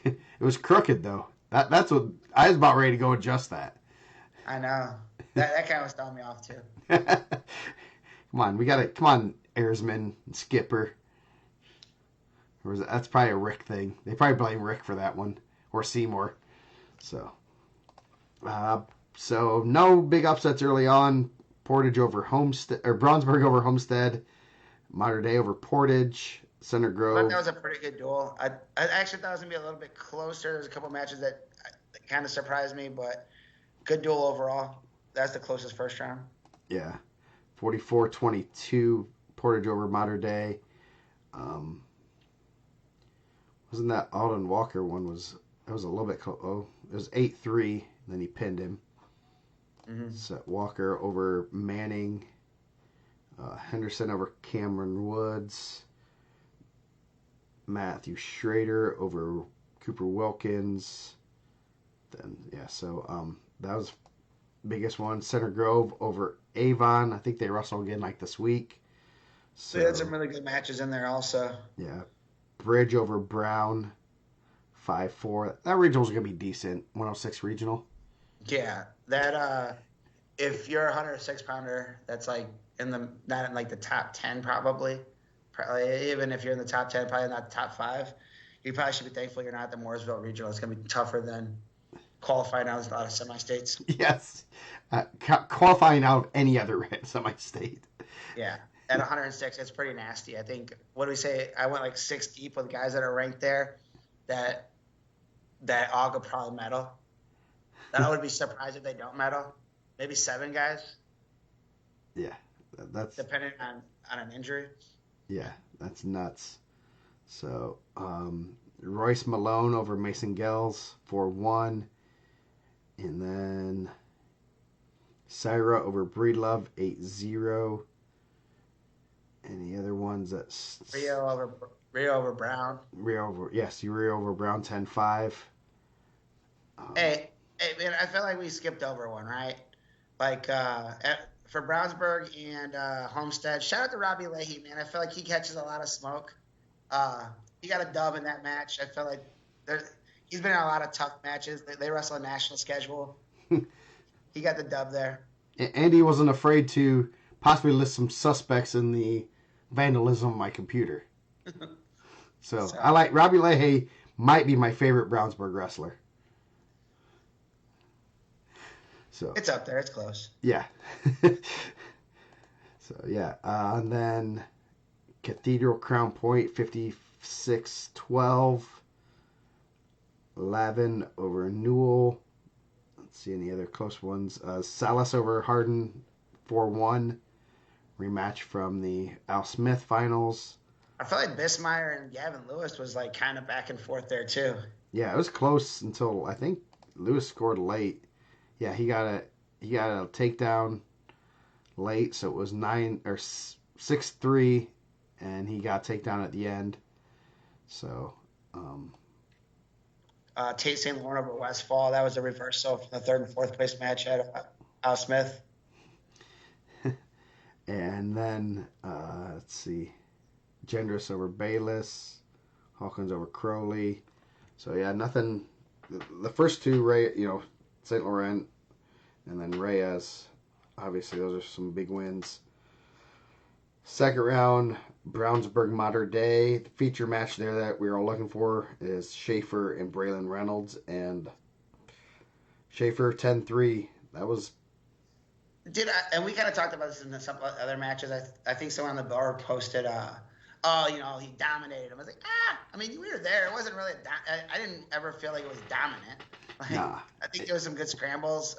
It was crooked though. That's what I was about ready to go adjust that. I know that kind of was throwing me off too. Come on, we got to come on, Airsman, Skipper. That's probably a Rick thing. They probably blame Rick for that one or Seymour. So, uh, so no big upsets early on. Portage over Homestead or Brownsburg over Homestead. Modern Day over Portage. Center I thought that Grove. was a pretty good duel. I actually thought it was gonna be a little bit closer. There's a couple matches that kind of surprised me, but good duel overall. That's the closest first round. Yeah, 44-22. Portage over Modern Day. Um, wasn't that Alden Walker one was? It was a little bit close. Oh, it was 8-3. Then he pinned him. Mm-hmm. Set Walker over Manning. Henderson over Cameron Woods. Matthew Schrader over Cooper Wilkins. Then yeah, so that was biggest one. Center Grove over Avon. I think they wrestle again like this week. So they had So some really good matches in there also. yeah, Bridge over Brown. 5-4. That regional's gonna be decent. 106 regional. Yeah, that if you're a 106 pounder, that's like in the not in like the top 10 probably. Probably even if you're in the top 10, probably not the top 5. You probably should be thankful you're not at the Mooresville regional. It's gonna be tougher than qualifying out of a lot of semi-states. Yes, qualifying out of any other semi-state. Yeah, at 106, it's pretty nasty. I think what do we say? I went like 6 deep with guys that are ranked there that all could probably medal. That I would be surprised if they don't medal. Maybe 7 guys, Yeah, that's depending on an injury. yeah, that's nuts. So Royce Malone over Mason Gels 4-1, and then Syra over Breedlove 8-0. Any other ones that Rio over Brown. Rio over Brown 10-5. Hey, man, I feel like we skipped over one, right? Like for Brownsburg and Homestead. Shout out to Robbie Leahy, man. I feel like he catches a lot of smoke. He got a dub in that match. I feel like he's been in a lot of tough matches. They wrestle a national schedule. He got the dub there. Andy wasn't afraid to possibly list some suspects in the vandalism of my computer. So I like Robbie Leahy. Might be my favorite Brownsburg wrestler. So It's up there. It's close. yeah. So yeah, and then Cathedral Crown Point 56-12. Lavin over Newell. Let's see any other close ones. Salas over Hardin 4-1. Rematch from the Al Smith finals. I feel like Bismeyer and Gavin Lewis was like kind of back and forth there too. Yeah, it was close until I think Lewis scored late. Yeah, he got a takedown late, so it was 6-3, and he got takedown at the end. So, Tate St. Laurent over Westfall. That was a reversal from the 3rd and 4th place match at Al Smith. and then let's see, Gendris over Bayless, Hawkins over Crowley. So yeah, nothing. The first two, St. Laurent, and then Reyes. Obviously, those are some big wins. Second round, Brownsburg Modern Day. The feature match there that we were all looking for is Schaefer and Braylon Reynolds. And Schaefer 10-3. That was... And we kind of talked about this in some other matches. I think someone on the board posted, he dominated him. I was like, I mean, we were there. It wasn't really, I didn't ever feel like it was dominant. Like, Nah. I think there was some good scrambles.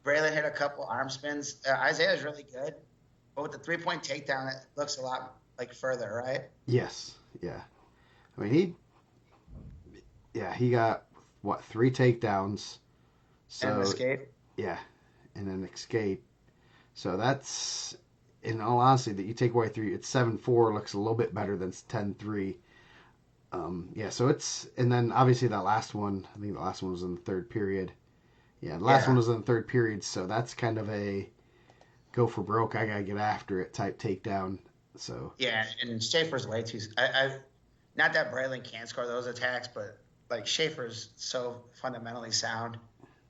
Braylon hit a couple arm spins. Isaiah is really good. But with the 3-point takedown, it looks a lot like further, right? Yes, yeah. I mean, he got what, 3 takedowns. And an So escape. yeah, and an escape. So that's, in all honesty, that you take away 3, it's 7-4, looks a little bit better than 10-3. Yeah, so it's, and then obviously that last one, I think the last one was in the third period. Yeah, the last one Yeah. was in the third period, so that's kind of a go for broke, I gotta get after it type takedown. So Yeah, and Schaefer's way too. Not that Braylon can't score those attacks, but like Schaefer's so fundamentally sound.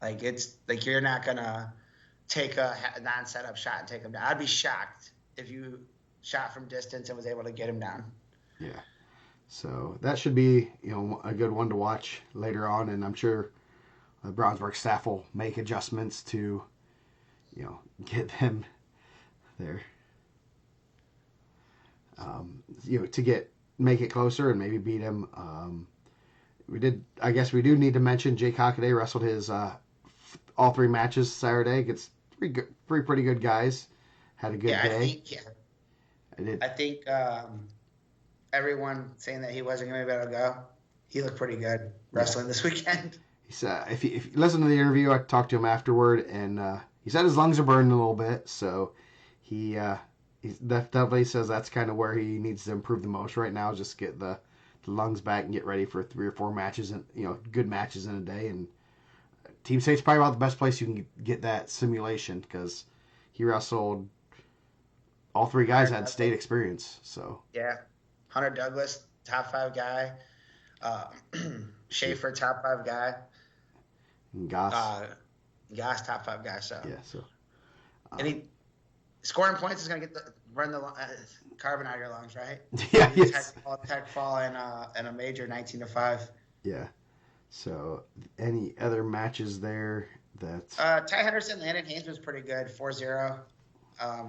Like it's like you're not gonna take a non-setup shot and take him down. I'd be shocked if you shot from distance and was able to get him down. yeah, so that should be, a good one to watch later on, and I'm sure the Brownsburg staff will make adjustments to, get them there. To make it closer and maybe beat him. We did. I guess we do need to mention Jake Hockaday wrestled his all 3 matches Saturday against three pretty good guys. Had a good Yeah, I day. think yeah, I did. I think everyone saying that he wasn't going to be able to go, he looked pretty good Yeah. wrestling this weekend. He's, if you listen to the interview, I talked to him afterward, and he said his lungs are burning a little bit. So he definitely says that's kind of where he needs to improve the most right now. Just get the lungs back and get ready for 3 or 4 matches and good matches in a day. And Team State's probably about the best place you can get that simulation because he wrestled all 3 guys Hunter had state Douglas, experience. So yeah, Hunter Douglas, top 5 guy. Uh, yeah, Schaefer, top 5 guy. and Goss, Uh, Goss, top 5 guy. So yeah. So um, any scoring points is going to get burn the carbon out of your lungs, right? yeah, Maybe yes, tech fall and a major 19-5. yeah. So any other matches there that Ty Henderson, Landon Haynes was pretty good, 4-0.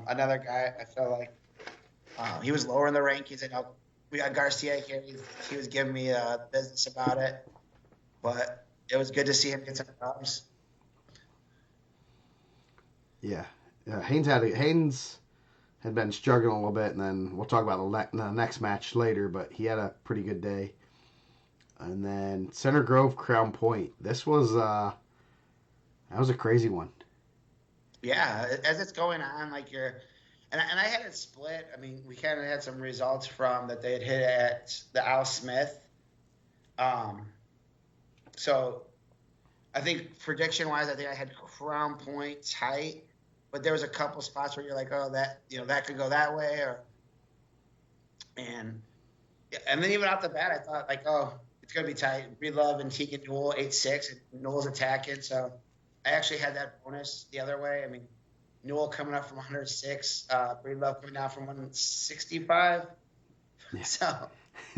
Another guy, I feel like he was lower in the rankings. I know we got Garcia here. He was giving me business about it, but it was good to see him get some dubs. yeah, Haynes had been struggling a little bit, and then we'll talk about the next match later. But he had a pretty good day. And then Center Grove Crown Point. This was that was a crazy one. Yeah, as it's going on, like and I had it split. I mean, we kind of had some results from that they had hit at the Al Smith. Um, so I think prediction wise, I think I had Crown Point tight, but there was a couple spots where you're like, oh, that could go that way, and then even off the bat, I thought like, oh, it's gonna be tight. Breedlove and Tegan Newell 8-6, and Newell's attacking, so I actually had that bonus the other way. I mean, Newell coming up from 106, Breedlove coming down from 165, Yeah. so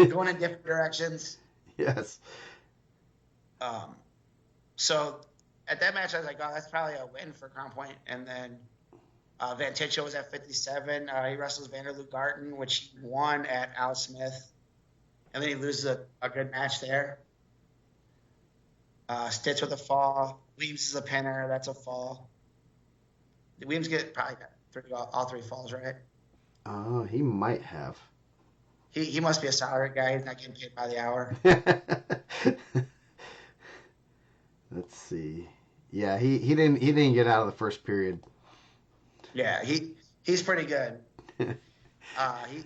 going in different directions. Yes. So at that match, I was like, oh, that's probably a win for Crown Point. And then Van Ticho was at 57. He wrestles Vanderloo Garten, which he won at Al Smith. And then he loses a good match there. Stitch with a fall. Weems is a pinner. That's a fall. Did Weems probably got all 3 falls, right? He might have. He must be a salary guy. He's not getting paid by the hour. Let's see. Yeah, he didn't get out of the first period. Yeah, he's pretty good. He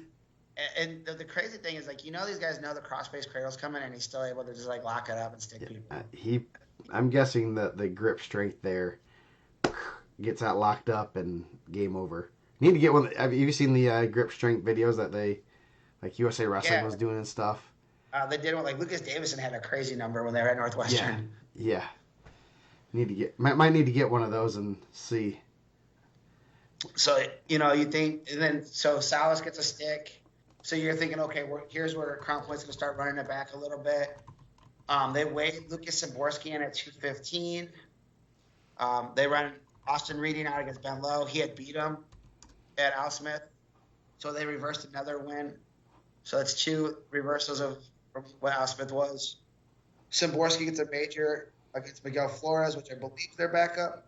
and the crazy thing is like these guys know the cross-face cradle's coming and he's still able to just like lock it up and stick people. I'm guessing that the grip strength there gets that locked up and game over. Need to get one. Have you seen the grip strength videos that they like USA Wrestling was doing and stuff? They did one like Lucas Davison had a crazy number when they were at Northwestern. Yeah. Might need to get one of those and see. So you think, and then so Salas gets a stick. So you're thinking, okay, here's where Crown Point's going to start running it back a little bit. They weighed Lucas Samborski in at 215. They run Austin Reading out against Ben Lowe. He had beat him at Al Smith, so they reversed another win. So it's 2 reversals of what Al Smith was. Samborski gets a major against Miguel Flores, which I believe their backup.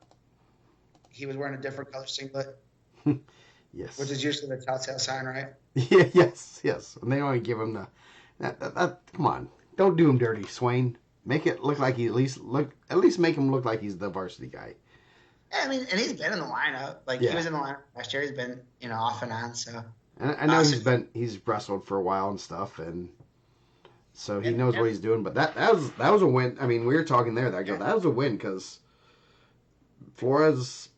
He was wearing a different color singlet. which Yes. is usually the telltale sign, right? Yeah, yes, yes. And they only give him the come on. Don't do him dirty, Swain. Make it look like he at least make him look like he's the varsity guy. Yeah, I mean, and he's been in the lineup. Like he Yeah. was in the lineup last year. He's been, off and on. So, And I know so he's wrestled for a while and stuff, and so he knows and what he's doing. But that was a win. I mean, we were talking there. yeah, That was a win because Flores,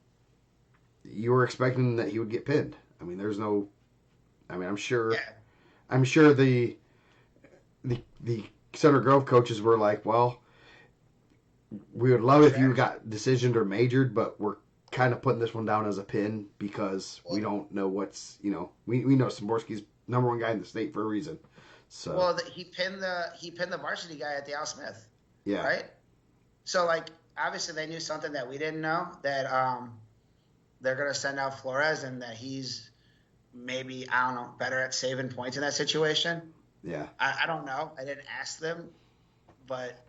you were expecting that he would get pinned. I mean, there's no. I mean, yeah, I'm sure the Center Grove coaches were like, well, we would love if you trash. got decisioned or majored, but we're kind of putting this one down as a pin because we Well, don't know what's we know Samborski's number one guy in the state for a reason. So he pinned the varsity guy at the Al Smith, yeah, right? So like obviously they knew something that we didn't know, that they're gonna send out Flores and that he's maybe, I don't know, better at saving points in that situation. yeah, I don't know. I didn't ask them, but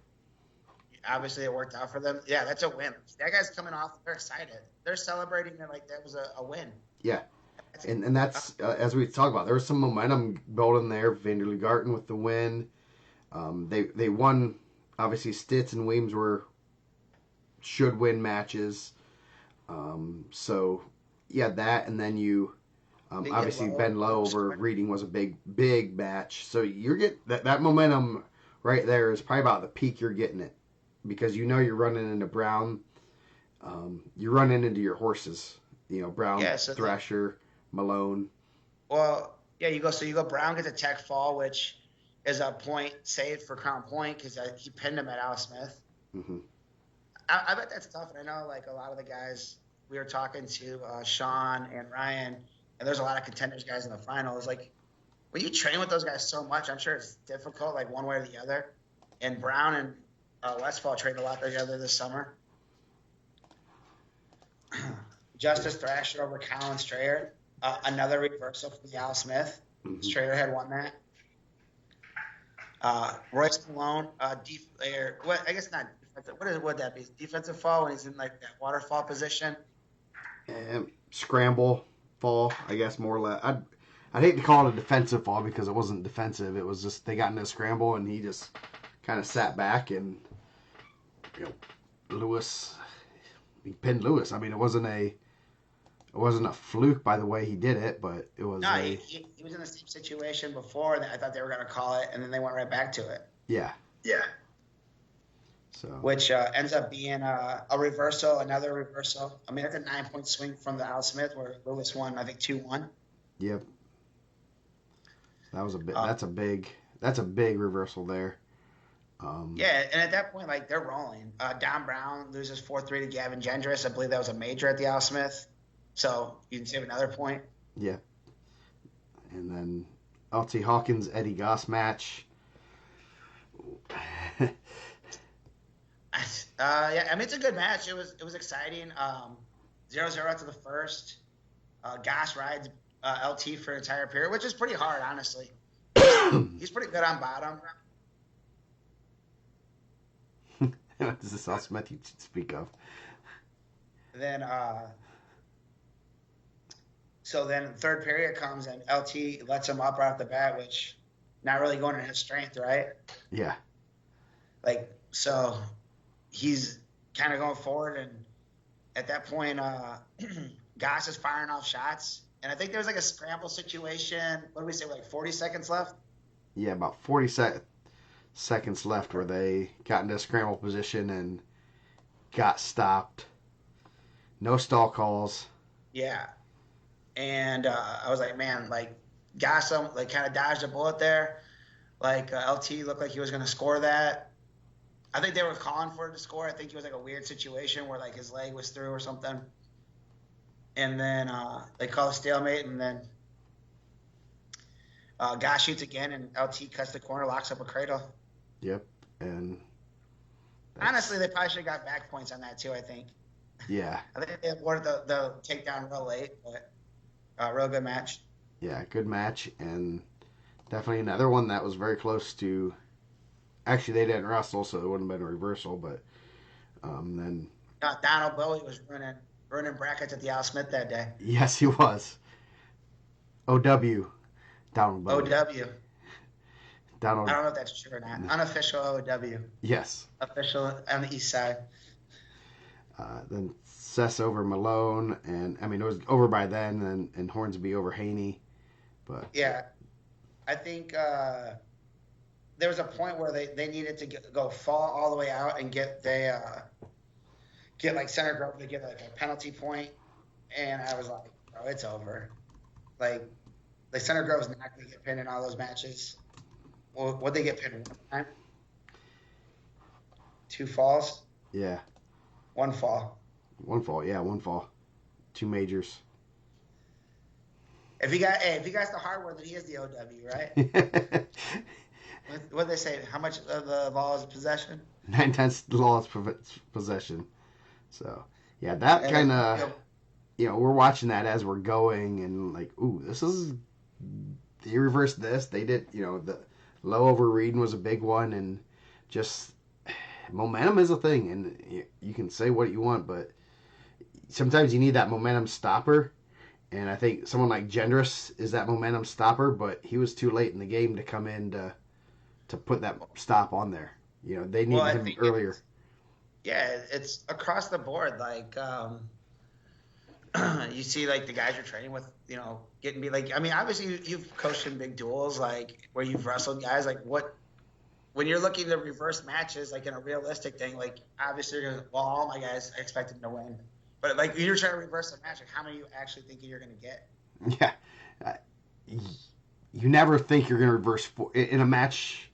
obviously it worked out for them. Yeah, that's a win. That guy's coming off. They're excited. They're celebrating it like that was a win. yeah. That's, And that's as we talk about. There was some momentum building there. Vanderlee Garten with the win. They won. Obviously, Stitz and Weems were should win matches. So yeah, that and then you they get obviously Ben low. Lowe over Reading was a big match. So you're get that momentum right there is probably about the peak you're getting it because you're running into Brown. You're running into your horses. Brown, Yeah. So Thrasher, Malone. well, yeah, you go. Brown gets a tech fall, which is a point saved for Crown Point because he pinned him at Al Smith. Hmm. I bet that's tough, and I know like a lot of the guys we were talking to, Sean and Ryan, and there's a lot of contenders guys in the finals. Like when you train with those guys so much, I'm sure it's difficult, like one way or the other. And Brown and Westfall trained a lot together this summer. Justice Thrasher over Colin Strayer, another reversal from the Al Smith. Hmm. Strayer had won that. Royce Malone, what? I guess not defensive. Would that be? Defensive fall when he's in like that waterfall position. And scramble fall, I guess more or less. I'd hate to call it a defensive fall because it wasn't defensive. It was just they got in a scramble and he just kind of sat back and you know Lewis he pinned Lewis. I mean it wasn't a fluke by the way he did it, but it was No, he was in the same situation before, and I thought they were going to call it, and then they went right back to it. yeah. Yeah. So Which ends up being a reversal, another reversal. I mean, that's a 9-point swing from the Al Smith where Lewis won, I think 2-1. yep, that was a bit. Uh, That's a big reversal there. yeah, and at that point, like they're rolling. Don Brown loses 4-3 to Gavin Gendris. I believe that was a major at the Al Smith. So you can save another point. Yeah, and then LT Hawkins Eddie Goss match. Yeah, I mean it's a good match. It was exciting. 0-0 after the first. Goss rides LT for an entire period, which is pretty hard, honestly. He's pretty good on bottom. This is Al Smith you speak of. Then so then third period comes and LT lets him up right off the bat, which not really going in his strength, right? Yeah, Like so he's kind of going forward, and at that point, Goss is firing off shots, and I think there was like a scramble situation. What do we say, like 40 seconds left? yeah, about 40 seconds left where they got into a scramble position and got stopped. No stall calls. Yeah, and I was like, man, like Goss like kind of dodged a bullet there. Like LT looked like he was going to score that. I think they were calling for it to score. I think it was like a weird situation where like his leg was through or something. And then they call a stalemate, and then Goss shoots again, and LT cuts the corner, locks up a cradle. Yep, and Honestly, they probably should have got back points on that too, I think. yeah, I think they awarded the takedown real late, but real good match. yeah, good match and definitely another one that was very close to. Actually, they didn't wrestle, so it wouldn't have been a reversal. But then Donald Bowie was running brackets at the Al Smith that day. yes, he was. OW, Donald Bowie. OW. I Donald, don't know if that's true or not. Unofficial OW. yes. Official on the east side. Then Cess over Malone, and I mean it was over by then, and Hornsby over Haney, but Yeah, I think there was a point where they needed to go fall all the way out and get like center Grove to get like a penalty point, and I was like, bro, it's over. Like center Grove's not going to get pinned in all those matches. Well, would they get pinned one time? Two falls, yeah, one fall. one fall, two majors. If he got the hardware, then he is the OW, right? What they say? How much of the law is possession? 9 tenths the law's possession. So yeah, that kind of we're watching that as we're going, and like, ooh, this is they reversed this. They did, the low over Reading was a big one, and just momentum is a thing, and you can say what you want, but sometimes you need that momentum stopper. And I think someone like Gendris is that momentum stopper, but he was too late in the game to come in to put that stop on there. They needed him earlier. It's across the board. Like, you see, like the guys you're training with, getting me like. I mean, obviously you've coached in big duels, like where you've wrestled guys. Like, when you're looking to reverse matches, like in a realistic thing, like obviously you're gonna. Well, all my guys expected to win, but like you're trying to reverse a match. Like, how many you actually think you're gonna get? Yeah, you never think you're gonna reverse in a match,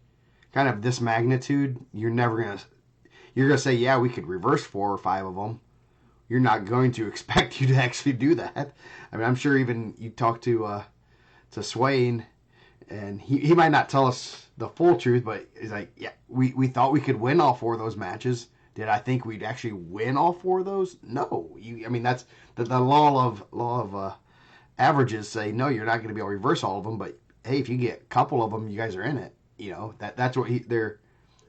kind of this magnitude. You're gonna say, yeah, we could reverse 4 or 5 of them. You're not going to expect you to actually do that. I mean, I'm sure even you talk to Swain, and he might not tell us the full truth, but he's like, yeah, we thought we could win all 4 of those matches. Did I think we'd actually win all 4 of those? No. I mean, that's the law of averages say, no, you're not going to be able to reverse all of them, but hey, if you get a couple of them, you guys are in it. That's what they're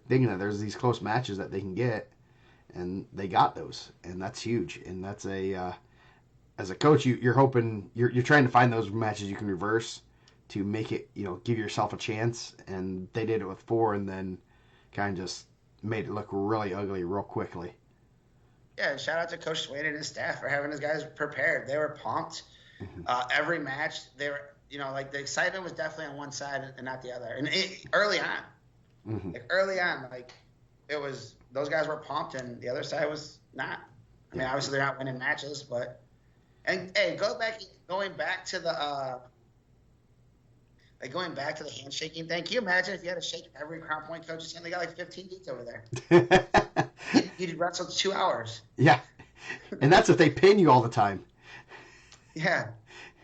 thinking of. There's these close matches that they can get, and they got those, and that's huge. And that's as a coach, you're hoping you're trying to find those matches you can reverse to make it, give yourself a chance. And they did it with 4, and then kind of just made it look really ugly real quickly. Yeah, shout out to Coach Swain and his staff for having his guys prepared. They were pumped. Every match, they were, like the excitement was definitely on one side and not the other. And early on, like it was, those guys were pumped and the other side was not. I mean, obviously they're not winning matches, but and hey, going back to the handshaking thing. Can you imagine if you had to shake every Crown Point coach's hand? They got like 15 dudes over there. You'd wrestle 2 hours. Yeah, and that's if they pin you all the time. Yeah,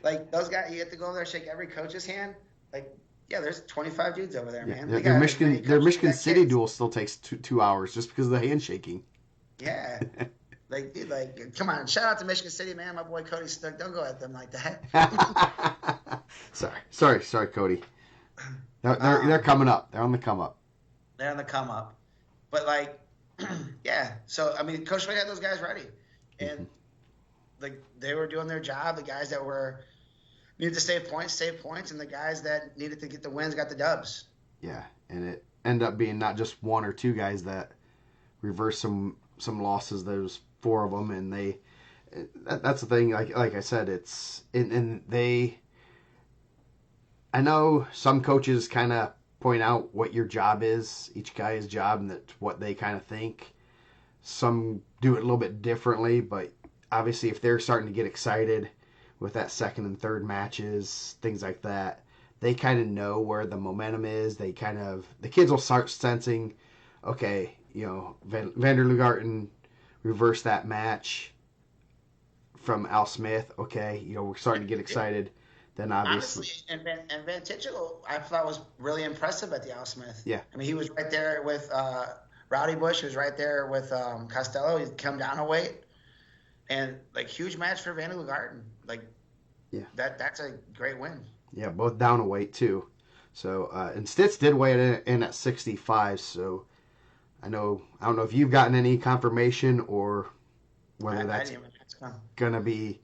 like those guys, you have to go over there and shake every coach's hand. Like, yeah, there's 25 dudes over there, man. Their Michigan City duel still takes 2 hours just because of the handshaking. Yeah. Like, dude, come on. Shout out to Michigan City, man. My boy Cody Stuck. Don't go at them like that. Sorry, Cody. They're coming up. They're on the come up. They're on the come up. But, like, yeah. So, I mean, Coach Wade had those guys ready. And, like, they were doing their job. The guys that needed to save points, and the guys that needed to get the wins got the dubs. Yeah, and it ended up being not just 1 or 2 guys that reversed some losses. There's 4 of them, and that's the thing. Like I said, it's and they. I know some coaches kind of point out what your job is, each guy's job, and that's what they kind of think. Some do it a little bit differently, but obviously, if they're starting to get excited with that second and third matches, things like that, they kind of know where the momentum is. The kids will start sensing, okay, Vander Lugarten reversed that match from Al Smith. Okay, we're starting to get excited. Then obviously, honestly, and Van Tichel, I thought was really impressive at the Al Smith. Yeah, I mean, he was right there with Rowdy Bush. He was right there with Costello. He'd come down a weight, and like huge match for Vander Lugarten. Like, yeah, that's a great win. Yeah, both down a weight too. So and Stitz did weigh it in at 65. So I don't know if you've gotten any confirmation or whether that's gonna be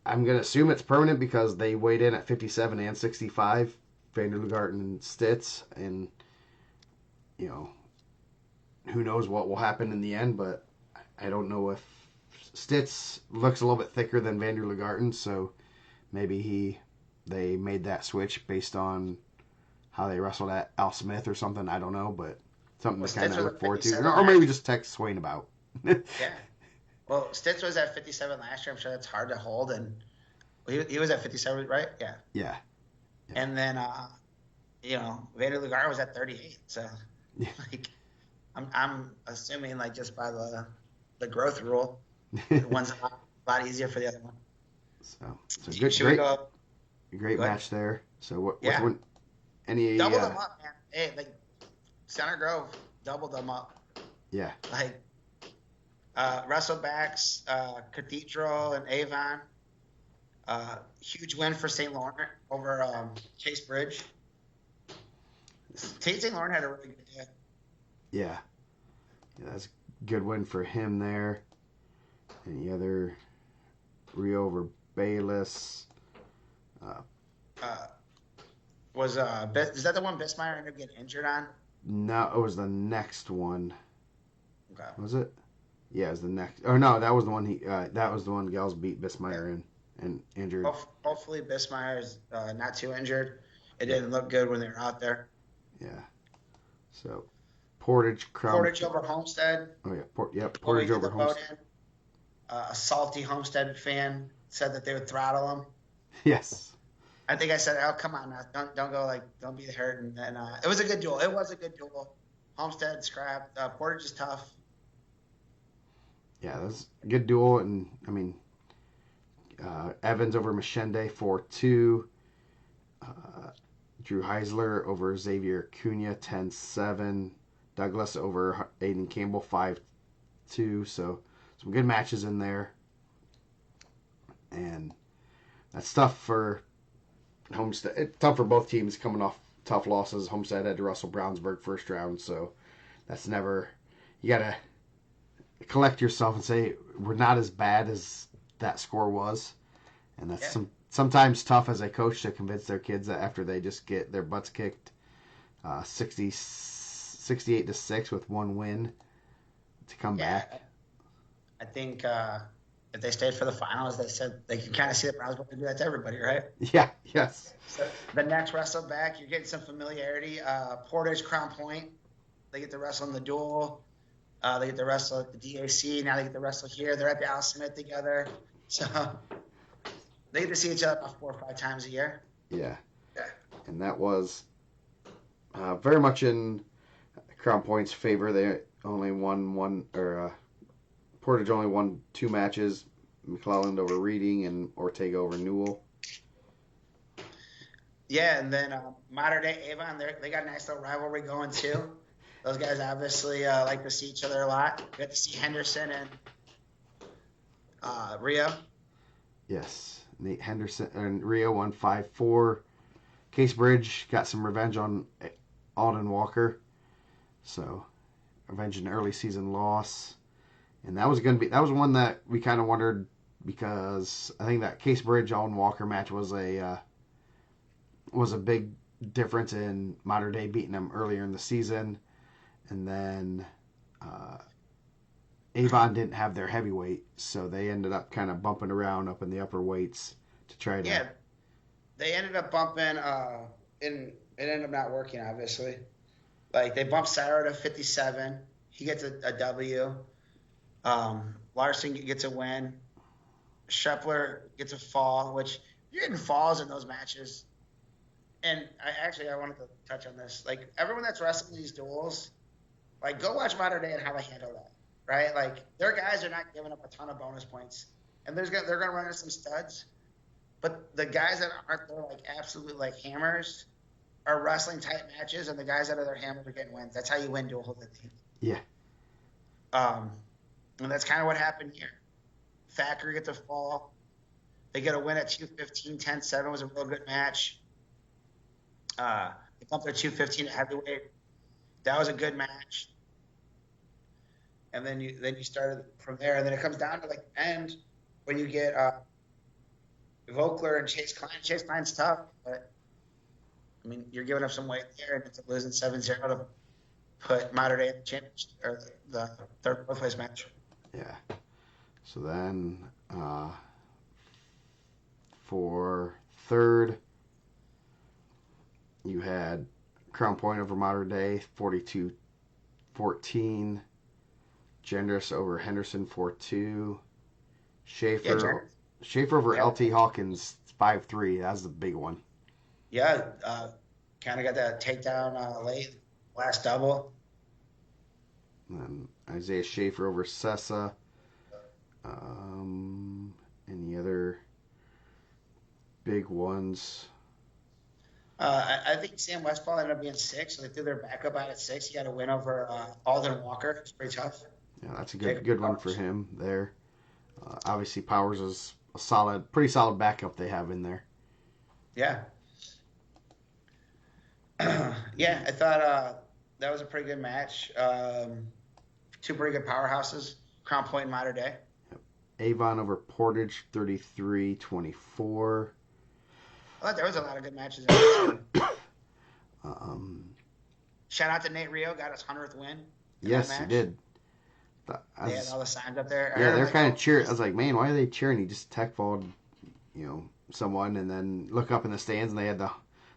I'm gonna assume it's permanent because they weighed in at 57 and 65, Vanderlugart and Stitz, and you know who knows what will happen in the end, but I don't know if Stitz looks a little bit thicker than Vanderlugart, so maybe they made that switch based on how they wrestled at Al Smith or something. I don't know, but something Well, to kind Stitz of was look at forward to, 57 or maybe last. just text Swain about. Yeah. Well, Stitz was at 57 last year. I'm sure that's hard to hold, and he was at 57, right? Yeah. Yeah, yeah, And then Vader Lugar was at 38. So yeah. like I'm assuming like just by the growth rule, one's a lot easier for the other one. So good, Should we great, go? great Go ahead. match there. So what's Yeah. one? Any? Double them up, man. Hey, like Center Grove doubled them up. Yeah, Like Wrestlebacks, Cathedral, and Avon. Huge win for St. Laurent over Chase Bridge. St. Laurent had a really good day. yeah, yeah. That's a good win for him there. Any other Rio over Bayless? Uh, Uh, is that the one Bismeyer ended up getting injured on? no, it was the next one. Okay. Was it? Yeah, it was the next. Oh no, that was the one he. That was the one Gals beat Bismeyer in and injured. Hopefully Bismeyer is not too injured. It Yeah, didn't look good when they were out there. yeah. So Portage Crown. Portage over Homestead. Oh yeah, yep. Before we Portage get over the vote Homestead. in, a salty Homestead fan said that they would throttle him. Yes. I think I said, "Oh, come on now, don't go don't be hurt." And then it was a good duel. It was a good duel. Homestead scrapped. Portage is tough. Yeah, that was a good duel, and I mean, Evans over Machende 4-2. Drew Heisler over Xavier Cunha 10-7. Douglas over Aiden Campbell 5-2. So some good matches in there, and that's tough for Homestead. It's tough for both teams coming off tough losses. Homestead had to wrestle Brownsburg first round, so that's never. You gotta collect yourself and say we're not as bad as that score was, and that's Yeah, sometimes tough as a coach to convince their kids that after they just get their butts kicked 68-6 with one win to come yeah. back. I think if they stayed for the finals, they said they can kind of see the Browns want to do that to everybody, right? Yeah, yes. So the next wrestle back, you're getting some familiarity. Portage, Crown Point, they get to wrestle in the duel. They get to wrestle at the DAC. Now they get to wrestle here. They're at the Al Smith together. So they get to see each other about 4 or 5 times a year. Yeah. Yeah. And that was very much in Crown Point's favor. They only won Portage only won 2 matches. McClelland over Reading and Ortega over Newell. Yeah, and then Modern Day Avon, they got a nice little rivalry going too. Those guys obviously like to see each other a lot. We got to see Henderson and Rio. Yes. Nate Henderson and Rio won 5-4. Case Bridge got some revenge on Alden Walker. So, revenge an early season loss. And that was one that we kind of wondered because I think that Case Bridge Alden Walker match was a big difference in Modern Day beating them earlier in the season. And then Avon didn't have their heavyweight, so they ended up kind of bumping around up in the upper weights to try to. Yeah, they ended up bumping, and it ended up not working, obviously. Like, they bumped Sarah to 57. He gets a W. Larson gets a win. Schepler gets a fall, which you're getting falls in those matches. And I wanted to touch on this. Like, everyone that's wrestling these duels, like, go watch Modern Day and how they handle that, right? Like, their guys are not giving up a ton of bonus points. And they're going to run into some studs. But the guys that aren't there, like, absolute, like, hammers are wrestling tight matches, and the guys that are their hammers are getting wins. That's how you win duels. Yeah. And that's kind of what happened here. Thacker gets a fall. They get a win at 215. 10-7 was a real good match. They bumped their 215 at heavyweight. That was a good match. And then you started from there. And then it comes down to like the end when you get Vogler and Chase Klein. Chase Klein's tough, but I mean, you're giving up some weight there, and it's losing 7-0 to put Mater Dei in the championship or the third place match. Yeah. So then for third, you had Crown Point over Mater Dei, 42-14. Genders over Henderson, 4-2. Schaefer over LT Hawkins, 5-3. That's the big one. Yeah, kind of got that takedown late, last double. And then Isaiah Schaefer over Sessa. Any other big ones? I think Sam Westfall ended up being 6, so they threw their backup out at 6. He got a win over Alden Walker. It's pretty tough. Yeah, that's a good one for him there. Obviously, Powers is a pretty solid backup they have in there. Yeah. Yeah, I thought that was a pretty good match. Two pretty good powerhouses, Crown Point and Mater Dei. Yep. Avon over Portage, 33-24. I thought there was a lot of good matches. Shout out to Nate Rio, got his 100th win. Yes, he did. They had all the signs up there. Yeah, they're kind of cheering. I was like, man, why are they cheering? He just tech followed, someone, and then look up in the stands, and they had the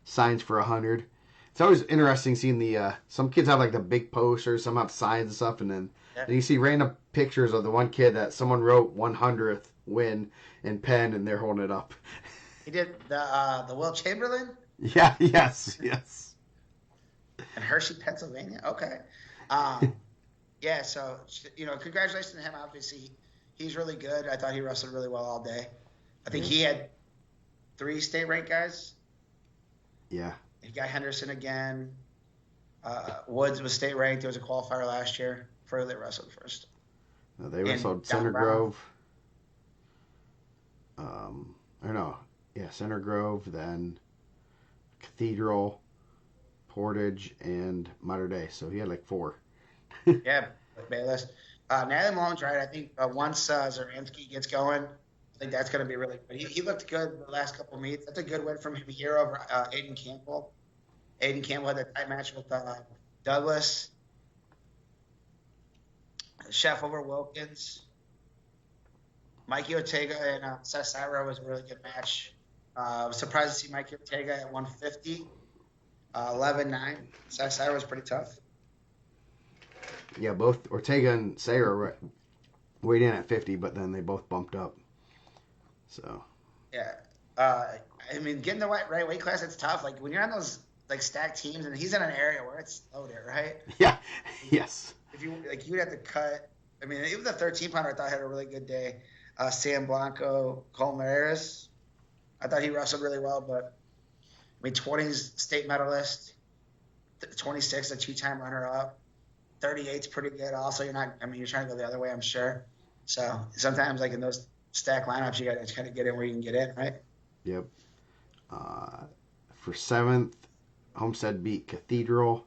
signs for 100. It's always interesting seeing the some kids have like the big posters, some have signs and stuff, and then you see random pictures of the one kid that someone wrote 100th win in pen, and they're holding it up. He did the Will Chamberlain. Yeah. Yes. In Hershey, Pennsylvania. Okay. Yeah. So congratulations to him. Obviously, he's really good. I thought he wrestled really well all day. I think he had 3 state ranked guys. Yeah. He got Henderson again. Woods was state ranked. There was a qualifier last year for they wrestled first. No, they wrestled Center Grove. Center Grove, then Cathedral, Portage, and Mater Dei. So he had like 4. Yeah, Bayless. Natalie Malone's right. I think once Zaransky gets going, I think that's going to be really good. He looked good the last couple of meets. That's a good win from him here over Aiden Campbell. Aiden Campbell had a tight match with Douglas. Chef over Wilkins. Mikey Ortega and Seth Syra was a really good match. I was surprised to see Mikey Ortega at 150. 11-9. Seth Syra was pretty tough. Yeah, both Ortega and Syra weighed in at 50, but then they both bumped up. So. Yeah. Getting the right weight class, it's tough. Like, when you're on those, like, stacked teams, and he's in an area where it's loaded, right? Yeah. Yes. If you would have to cut. Even the 13-pounder I thought had a really good day. Sam Blanco, Colmenares. I thought he wrestled really well, but 20's state medalist, 26 a 2-time runner-up, 38's pretty good. Also, you're trying to go the other way, I'm sure. So sometimes, like in those stack lineups, you got to kind of get in where you can get in, right? Yep. For 7th, Homestead beat Cathedral.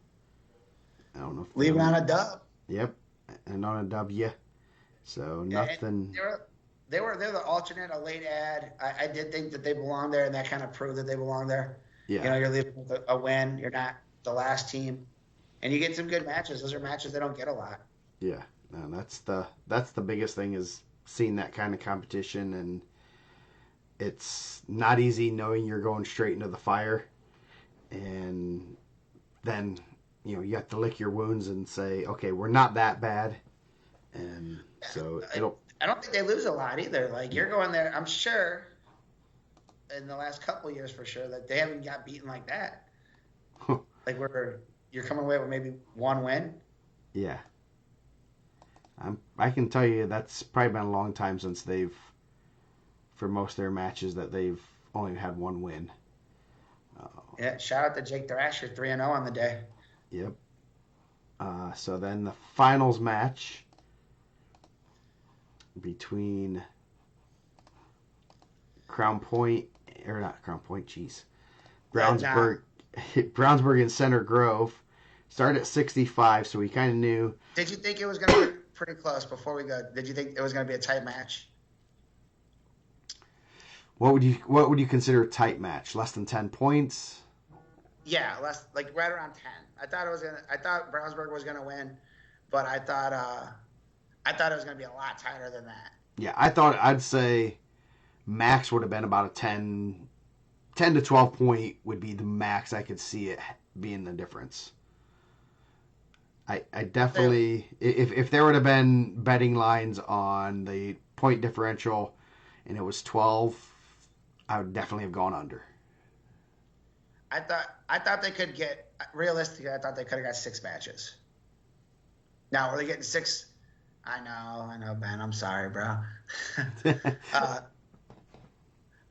I don't know if leaving on a dub. Yep, and on a W. So nothing. They're the alternate, a late ad. I did think that they belong there, and that kind of proved that they belong there. Yeah. You're leaving with a win. You're not the last team, and you get some good matches. Those are matches they don't get a lot. Yeah, no, that's the biggest thing is seeing that kind of competition, and it's not easy knowing you're going straight into the fire, and then you have to lick your wounds and say, okay, we're not that bad, and so I don't think they lose a lot either. Like, you're going there, I'm sure, in the last couple of years for sure, that they haven't got beaten like that. Like, you're coming away with maybe 1 win. Yeah. I can tell you that's probably been a long time since for most of their matches, that they've only had 1 win. Yeah, shout out to Jake Thrasher, 3-0 on the day. Yep. So then the finals match between Brownsburg and Center Grove started at 65, so we kind of knew. Did you think it was going to be pretty close before we go? Did you think it was going to be a tight match? What would you consider a tight match? Less than 10 points? Yeah, less like right around 10. I thought Brownsburg was gonna win, but I thought it was gonna be a lot tighter than that. Yeah, I'd say max would have been about a 10 to 12 point would be the max I could see it being the difference. I So, definitely, if there would have been betting lines on the point differential and it was 12, I would definitely have gone under. I thought they could get realistically. I thought they could have got 6 matches. Now were they getting six? I know, Ben. I'm sorry, bro. uh,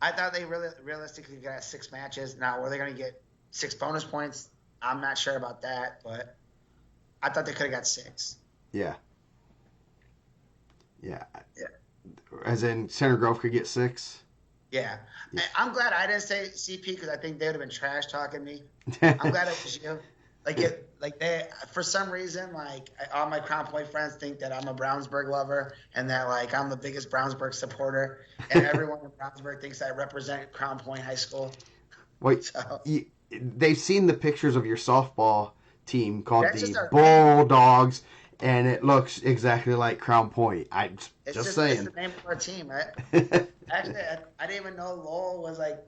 I thought they really realistically got 6 matches. Now were they going to get 6 bonus points? I'm not sure about that, but I thought they could have got 6. Yeah, yeah. Yeah. As in Center Grove could get 6. Yeah. Yeah. I'm glad I didn't say CP because I think they would have been trash talking me. I'm glad it was you. Like they, for some reason, all my Crown Point friends think that I'm a Brownsburg lover and that like I'm the biggest Brownsburg supporter, and everyone in Brownsburg thinks I represent Crown Point High School. Wait, So they've seen the pictures of your softball team called that's just the our name. Bulldogs, and it looks exactly like Crown Point. I'm just It's saying. the name of our team, right? Actually, I didn't even know Lowell was like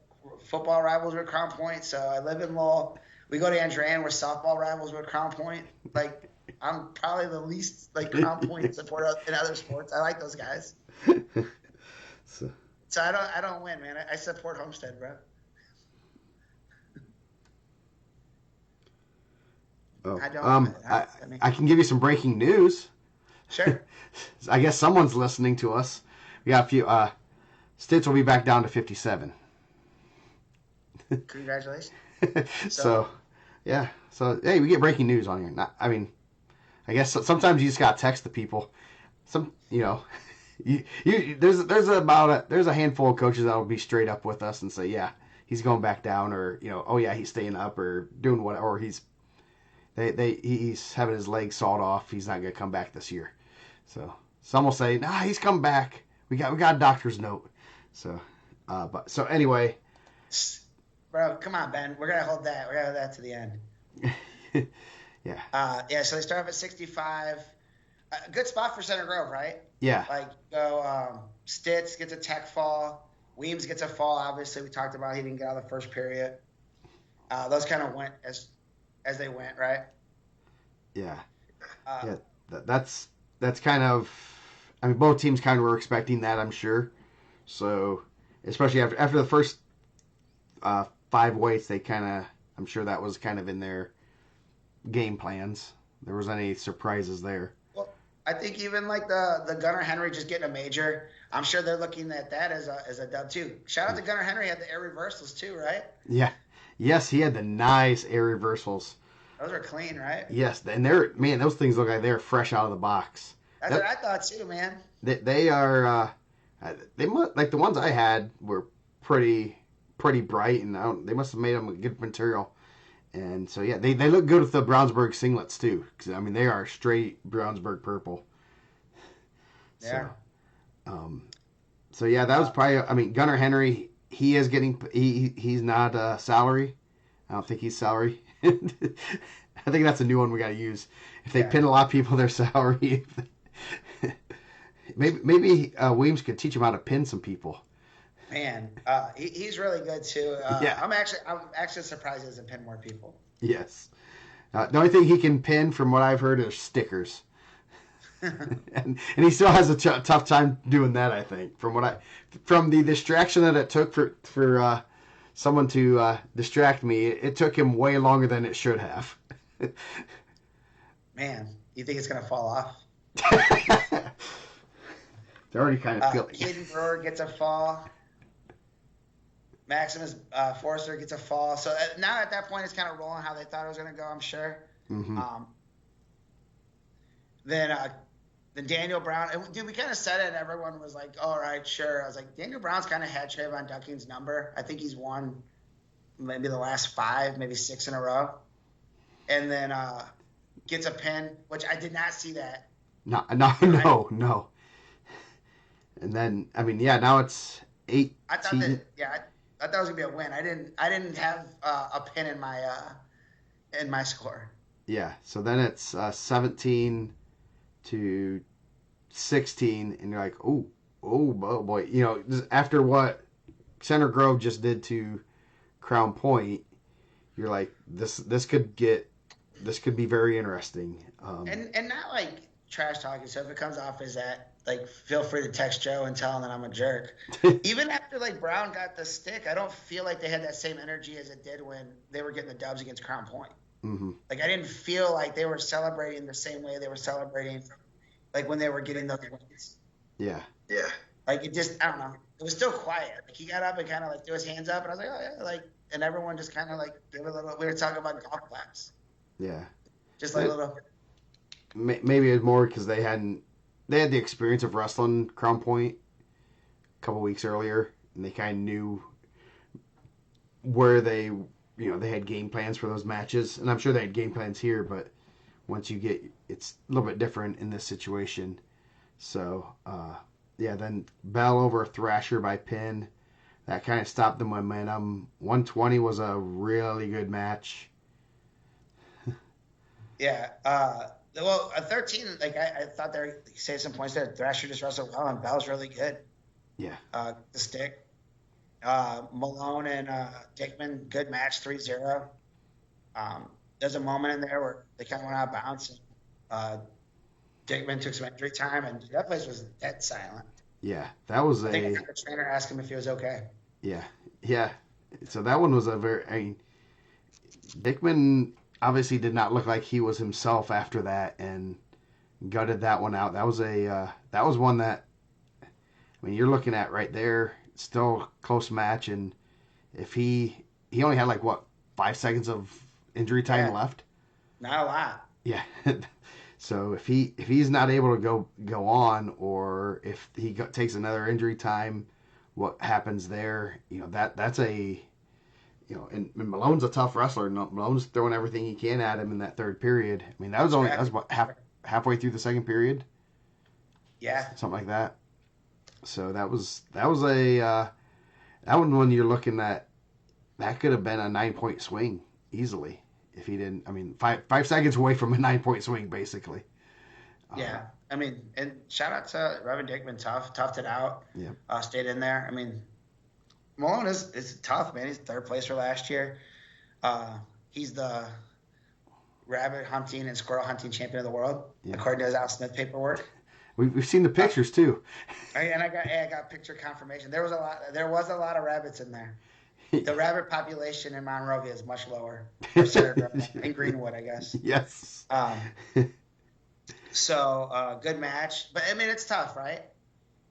football rivals with Crown Point. So I live in Lowell. We go to Andrean. We're softball rivals with Crown Point. Like I'm probably the least like Crown Point supporter in other sports. I like those guys. So, So I don't win, man. I support Homestead, bro. oh, I don't. I mean, I can give you some breaking news. sure. I guess someone's listening to us. We got a few. Stitz will be back down to 57. Congratulations. So, yeah. So, hey, we get breaking news on here. I mean, I guess sometimes you just gotta text the people. There's a handful of coaches that will be straight up with us and say, yeah, he's going back down, or oh yeah, he's staying up, or doing what, or he's having his legs sawed off. He's not gonna come back this year. So some will say, nah, he's come back. We got a doctor's note. So, but so anyway, Bro, come on, Ben. We're gonna hold that. We're gonna hold that to the end. yeah, Yeah. So they start off at 65. Good spot for Center Grove, right? yeah, Like go. Stitz gets a tech fall. Weems gets a fall. Obviously, we talked about he didn't get out of the first period. Those kind of went as they went, right? yeah, Uh, yeah. That's kind of. I mean, both teams kind of were expecting that, I'm sure. So, especially after the first 5 weights, they kind of. I'm sure that was kind of in their game plans. There was any surprises there. Well, I think even like the Gunnar Henry just getting a major, I'm sure they're looking at that as a dub too. Shout out to Gunnar Henry, had the air reversals too, right? Yeah. Yes, he had the nice air reversusals. Those are clean, right? Yes, and those things look like they're fresh out of the box. That's what I thought too, man. They are like the ones I had were pretty bright, and they must have made them a good material. And so yeah, they look good with the Brownsburg singlets too, because I mean they are straight Brownsburg purple. Yeah. So, so yeah, that was probably. I mean, Gunnar Henry, he's not salary. I don't think he's salary. I think that's a new one we got to use. If they pin a lot of people their salary, maybe Weems could teach him how to pin some people. Man, he's really good too. Yeah. I'm actually surprised he doesn't pin more people. Yes. The only thing he can pin, from what I've heard, is stickers. and he still has a tough time doing that. I think from the distraction that it took for someone to distract me, it took him way longer than it should have. Man, you think it's gonna fall off? They're already kind of feeling. Caden Brewer gets a fall. Maximus Forrester gets a fall. So now at that point, it's kind of rolling how they thought it was gonna go. I'm sure. Mm-hmm. Then Daniel Brown, and dude, we kind of said it, and everyone was like, "All right, sure." I was like, Daniel Brown's kind of had Trayvon Ducking's number. I think he's won maybe the last 5, maybe 6 in a row, and then gets a pin, which I did not see that. No. And then I mean, yeah, now it's I thought that 18. yeah, I thought that was gonna be a win. I didn't have a pin in my score. Yeah. So then it's 17 to 16, and you're like, oh boy, just after what Center Grove just did to Crown Point, you're like, this could be very interesting. And not like trash talking. So if it comes off as that, like feel free to text Joe and tell him that I'm a jerk. Even after like Brown got the stick, I don't feel like they had that same energy as it did when they were getting the dubs against Crown Point. hmm Like I didn't feel like they were celebrating the same way they were celebrating like when they were getting those wins. Yeah, Yeah. Like it just I don't know. It was still quiet. Like he got up and kind of like threw his hands up, and I was like, oh yeah, like, and everyone just kind of like gave a little. We were talking about golf claps, yeah. just like a little. Maybe it's more because they had the experience of wrestling Crown Point a couple weeks earlier, and they kind of knew where they had game plans for those matches, and I'm sure they had game plans here, but once you get, it's a little bit different in this situation. So, yeah, then Bell over Thrasher by pin. That kind of stopped the momentum. 120 was a really good match. Yeah. Well, a 13. Like I thought they saved some points there. Thrasher just wrestled well, and Bell's really good. Yeah. The stick. Malone and Dickman, good match, 3-0. There's a moment in there where they kind of went out of bounds. And, Dickman took some injury time, and that place was dead silent. Yeah, that was I think the trainer asked him if he was okay. Yeah, yeah. So that one was Dickman obviously did not look like he was himself after that, and gutted that one out. That was one that, I mean, you're looking at right there, still close match, and if he only had like what 5 seconds of injury time left. Not a lot. Yeah. So if he's not able to go on, or if he takes another injury time, what happens there? That's and Malone's a tough wrestler. Malone's throwing everything he can at him in that third period. I mean, that was what halfway through the second period. Yeah, something like that. So that was that one when you're looking at, that could have been a 9-point swing easily if he didn't. I mean, 5 seconds away from a 9-point swing, basically. Yeah. I mean, and shout out to Reverend Dickman, toughed it out. Yeah. Stayed in there. I mean, Malone is tough, man. He's third place for last year. He's the rabbit hunting and squirrel hunting champion of the world, according to his Al Smith paperwork. We've seen the pictures too. And I got picture confirmation. There was a lot of rabbits in there. The rabbit population in Monrovia is much lower. In Greenwood, I guess. Yes. So good match, but I mean it's tough, right?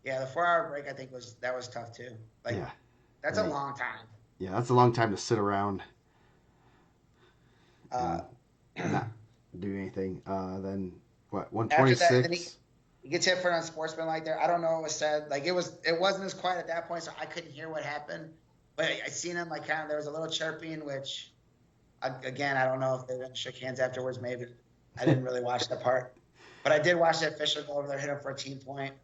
Yeah, the 4-hour break I think was tough too. Like that's a long time. Yeah, that's a long time to sit around and not do anything. Then what? 126. He gets hit for an unsportsmanlike there. I don't know what was said. Like it wasn't as quiet at that point, so I couldn't hear what happened. But I seen him like kind of there was a little chirping, which again I don't know if they went and shook hands afterwards. Maybe I didn't really watch that part. But I did watch that Fisher go over there, hit him for a team point.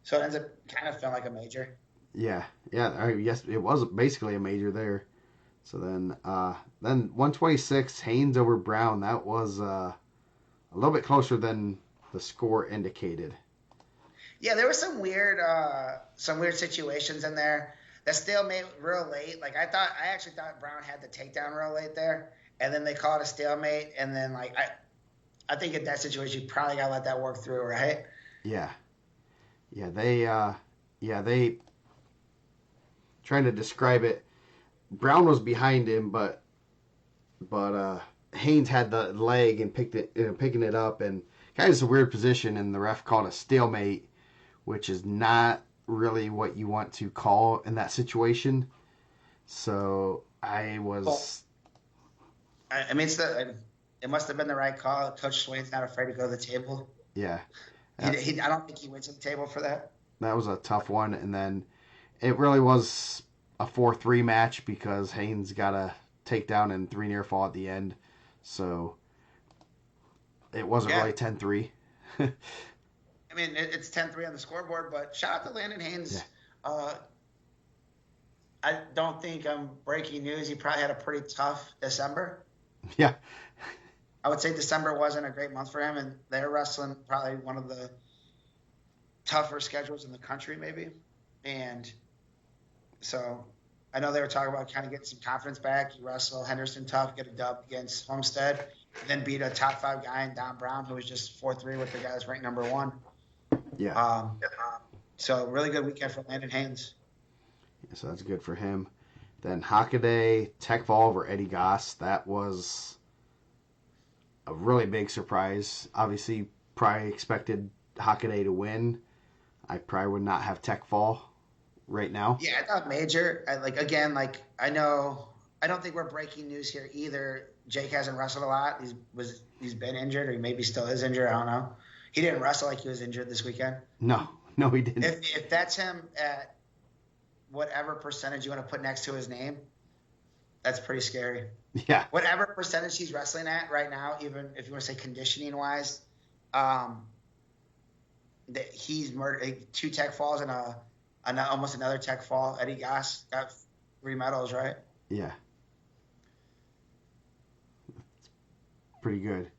So it ends up kind of feeling like a major. Yeah. Yes, it was basically a major there. So then 126 Haynes over Brown. That was a little bit closer than the score indicated. Yeah, there were some weird situations in there. That stalemate real late. Like I actually thought Brown had the takedown real late there, and then they called a stalemate, and then like I think in that situation you probably gotta let that work through, right? Yeah. They trying to describe it. Brown was behind him, but Haynes had the leg and picking it up, and kind of a weird position, and the ref called a stalemate, which is not really what you want to call in that situation. So I was. I mean, it must have been the right call. Coach Swain's not afraid to go to the table. Yeah. I don't think he went to the table for that. That was a tough one, and then it really was a 4-3 match because Haynes got a takedown and 3 near fall at the end, so it wasn't really 10-3. I mean, it's 10-3 on the scoreboard, but shout out to Landon Yeah. Haynes. Uh, I don't think I'm breaking news. He probably had a pretty tough December. Yeah. I would say December wasn't a great month for him, and they're wrestling probably one of the tougher schedules in the country, maybe. And so I know they were talking about kind of getting some confidence back. You wrestle Henderson tough, get a dub against Homestead, and then beat a top 5 guy in Don Brown, who was just 4-3 with the guy that's ranked number 1. Yeah. So really good weekend for Landon Haynes. So that's good for him. Then Hockaday, Tech Fall over Eddie Goss. That was a really big surprise. Obviously, probably expected Hockaday to win. I probably would not have Tech Fall right now. Yeah, I thought Major. I know. I don't think we're breaking news here either. Jake hasn't wrestled a lot. He's been injured, or he maybe still is injured. I don't know. He didn't wrestle like he was injured this weekend. No, he didn't. If that's him at whatever percentage you want to put next to his name, that's pretty scary. Yeah. Whatever percentage he's wrestling at right now, even if you want to say conditioning wise, that he's murdered 2 Tech Falls and almost another Tech Fall. Eddie Goss got 3 medals, right? Yeah. Pretty good.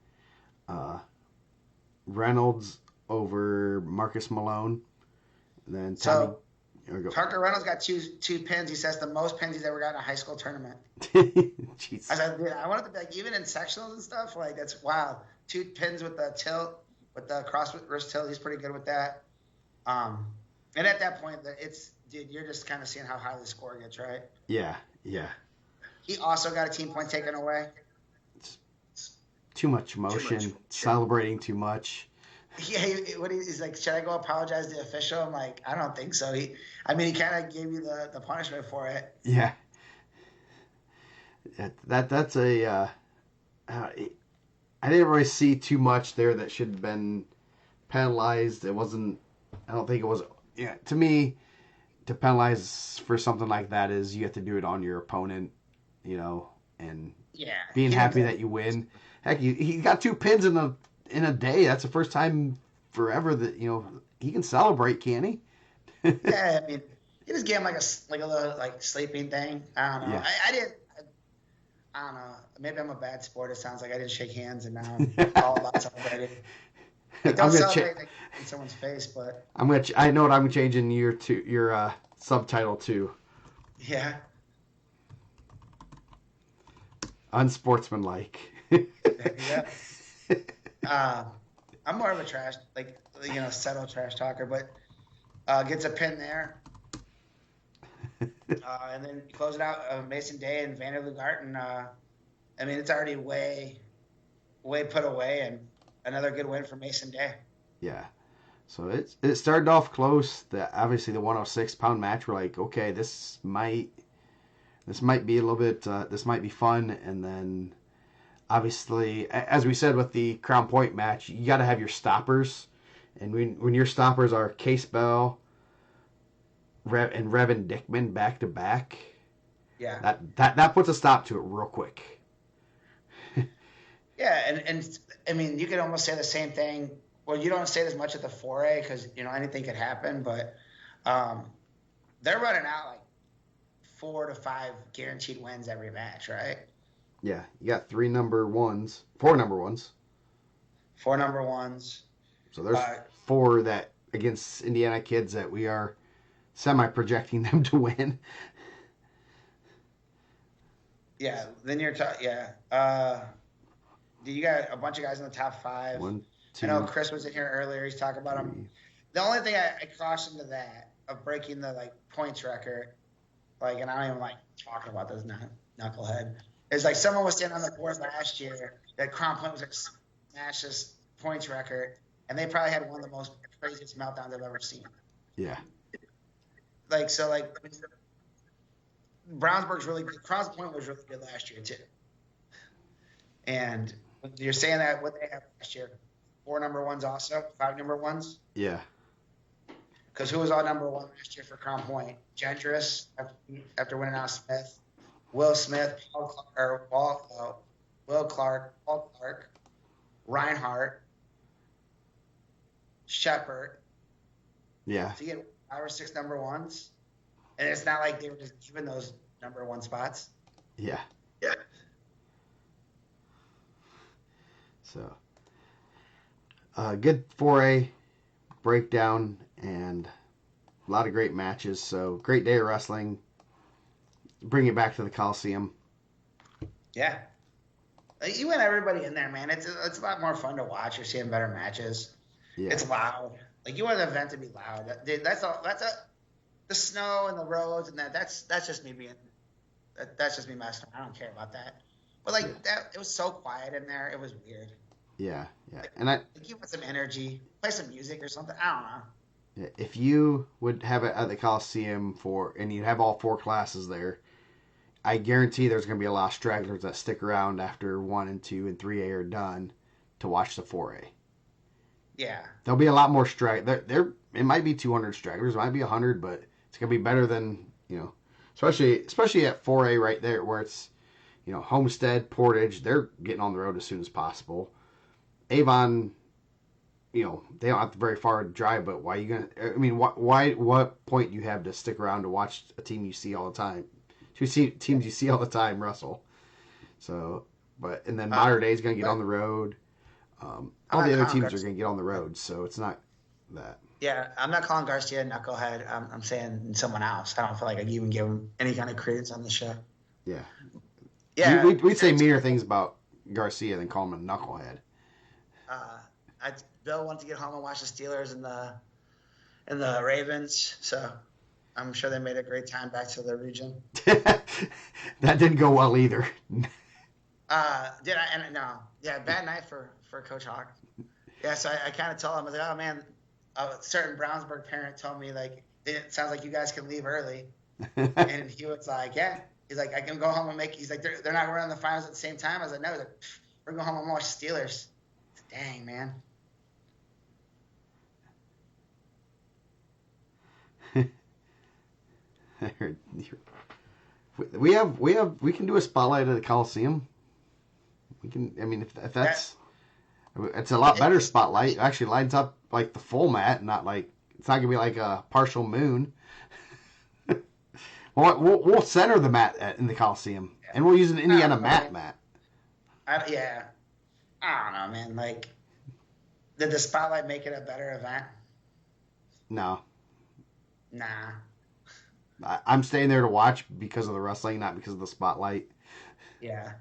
Reynolds over Marcus Malone. And then Tommy. Parker Reynolds got two pins. He says the most pins he's ever got in a high school tournament. Jeez. I said, dude, I wanted to be like, even in sectionals and stuff, like that's wow. 2 pins with the tilt, with the cross wrist tilt. He's pretty good with that. And at that point, dude, you're just kind of seeing how high the score gets, right? Yeah. He also got a team point taken away. Too much emotion, celebrating too much. Yeah, he's like, should I go apologize to the official? I'm like, I don't think so. He kind of gave you the punishment for it. Yeah. That's a. I didn't really see too much there that should have been penalized. It wasn't. I don't think it was. Yeah, to me, to penalize for something like that is you have to do it on your opponent, and being happy that you win. Heck, he got 2 pins in a day. That's the first time forever that he can celebrate, can't he? Yeah, I mean, he just gave him like a little like sleeping thing. I don't know. Yeah. I don't know. Maybe I'm a bad sport. It sounds like I didn't shake hands, and now I'm all about celebrating. Like, don't celebrate in someone's face, but I know what I'm changing your subtitle to. Yeah. Unsportsmanlike. Yeah. I'm more of a trash, subtle trash talker, but gets a pin there. And then close it out, Mason Day and Vander Lugarten. I mean, it's already way put away, and another good win for Mason Day. Yeah. So it started off close. Obviously the 106-pound match. We're like, okay, this might be a little bit. This might be fun, and then obviously, as we said with the Crown Point match, you got to have your stoppers, and when your stoppers are Case Bell, and Revin Dickman back to back, yeah, that puts a stop to it real quick. Yeah, and I mean, you could almost say the same thing. Well, you don't say it as much at the 4A because anything could happen, but they're running out like 4 to 5 guaranteed wins every match, right? Yeah, you got 4 number ones. 4 number ones. So there's 4 that against Indiana kids that we are semi-projecting them to win. Yeah, then you're you got a bunch of guys in the top 5. 1, 2. I know Chris was in here earlier. He's talking about them. The only thing I caution to that of breaking the points record, and I don't even like talking about this knucklehead. It's like someone was standing on the board last year that Crown Point was going to smash this points record, and they probably had one of the most craziest meltdowns I've ever seen. Yeah. Brownsburg's really good. Crown Point was really good last year too. And you're saying that what they have last year, 4 number ones also, 5 number ones. Yeah. Because who was all number 1 last year for Crown Point? Gentris after winning out Smith. Will Smith, Will Clark, Paul Clark, Reinhardt, Shepard Yeah. to get 5 or 6 number ones, and it's not like they were just given those number one spots. Yeah. Yeah. So, good 4A breakdown and a lot of great matches. So, great day of wrestling. Bring it back to the Coliseum. Yeah. Like, you want everybody in there, man. It's a lot more fun to watch. You're seeing better matches. Yeah. It's loud. Like, you want the event to be loud. That's all. The snow and the roads and that's just me being that's just me messing around. I don't care about that. But like that, it was so quiet in there. It was weird. Yeah. Yeah. Like, And I, like you want some energy, play some music or something. I don't know. if you would have it at the Coliseum and you'd have all 4 classes there, I guarantee there's going to be a lot of stragglers that stick around after 1 and 2 and 3A are done to watch the 4A. Yeah. There'll be a lot more there. It might be 200 stragglers, it might be 100, but it's going to be better than, especially at 4A right there where it's, Homestead, Portage, they're getting on the road as soon as possible. Avon, they don't have to very far to drive, but why are you going to, I mean, what point do you have to stick around to watch a team you see all the time? Teams you see all the time wrestle. So, and then Modern Day is going to get on the road. All the other teams are going to get on the road, so it's not that. Yeah, I'm not calling Garcia a knucklehead. I'm saying someone else. I don't feel like I can even give him any kind of credence on the show. Yeah. Yeah. We'd say meaner things about Garcia than call him a knucklehead. Bill wanted to get home and watch the Steelers and the Ravens, so I'm sure they made a great time back to their region. That didn't go well either. Did I? And no. Yeah, bad night for Coach Hawk. Yeah, so I kind of told him, I was like, oh man, a certain Brownsburg parent told me like, it sounds like you guys can leave early, and he was like, yeah. He's like, I can go home and he's like, they're not running the finals at the same time. I was like, no. He's like, we're going home and watch Steelers. Dang, man. we can do a spotlight at the Coliseum. We can. I mean, if that's, it's a lot better spotlight. It actually lights up like the full mat, not like it's not gonna be like a partial moon. We'll center the mat in the Coliseum, and we'll use an IndianaMat mat. Yeah, I don't know, man. Like, did the spotlight make it a better event? No. Nah. I'm staying there to watch because of the wrestling, not because of the spotlight. Yeah.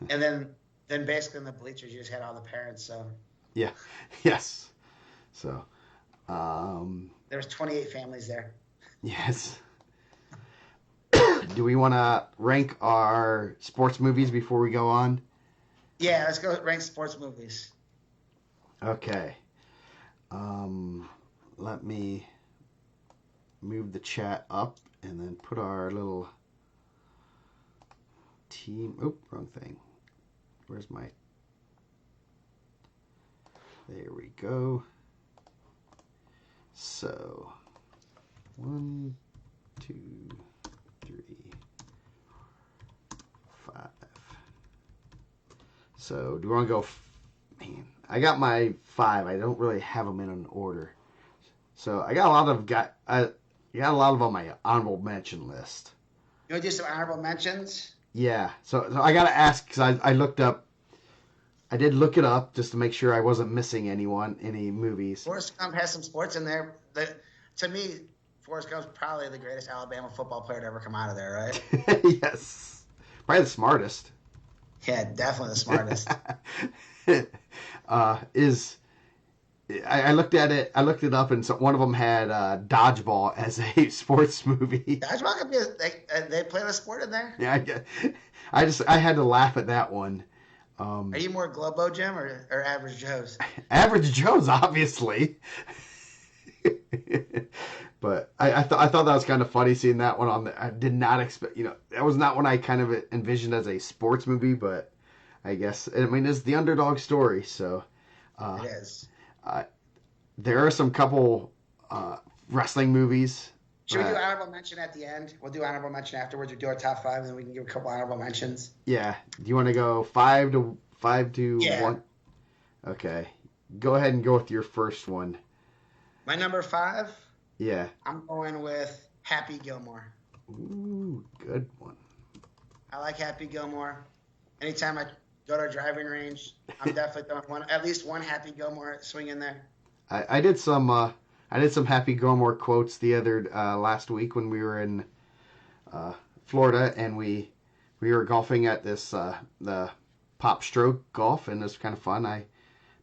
And then basically in the bleachers, you just had all the parents. So. Yeah. Yes. So. There was 28 families there. Yes. Do we want to rank our sports movies before we go on? Yeah, let's go rank sports movies. Okay. Let me move the chat up and then put our little team. Oop, wrong thing. Where's my? There we go. So, 1, 2, 3, 5. So, do you want to go? Man, I got my 5. I don't really have them in an order. So I got a lot of on my honorable mention list. You want to do some honorable mentions? Yeah. So I got to ask because I did look it up just to make sure I wasn't missing any movies. Forrest Gump has some sports in there. To me, Forrest Gump's probably the greatest Alabama football player to ever come out of there, right? Yes. Probably the smartest. Yeah, definitely the smartest. I looked at it. I looked it up, and so one of them had Dodgeball as a sports movie. Dodgeball could be they play the sport in there. Yeah, I had to laugh at that one. Are you more Globo Jim or Average Joe's? Average Joe's, obviously. But I thought that was kind of funny seeing that one on there. I did not expect, that was not one I kind of envisioned as a sports movie, but I guess, it's the underdog story, so. It is. There are some couple wrestling movies. Should we do honorable mention at the end? We'll do honorable mention afterwards. We do our top 5, and then we can give a couple honorable mentions. Yeah. Do you want to go 5 to 1? Okay. Go ahead and go with your first one. My number five, Yeah. I'm going with Happy Gilmore. Ooh, good one. I like Happy Gilmore. Anytime I go to a driving range, I'm definitely throwing at least one Happy Gilmore swing in there. I did some Happy Gilmore quotes the other last week when we were in uh, Florida, and we were golfing at this the Pop Stroke Golf, and it was kind of fun. I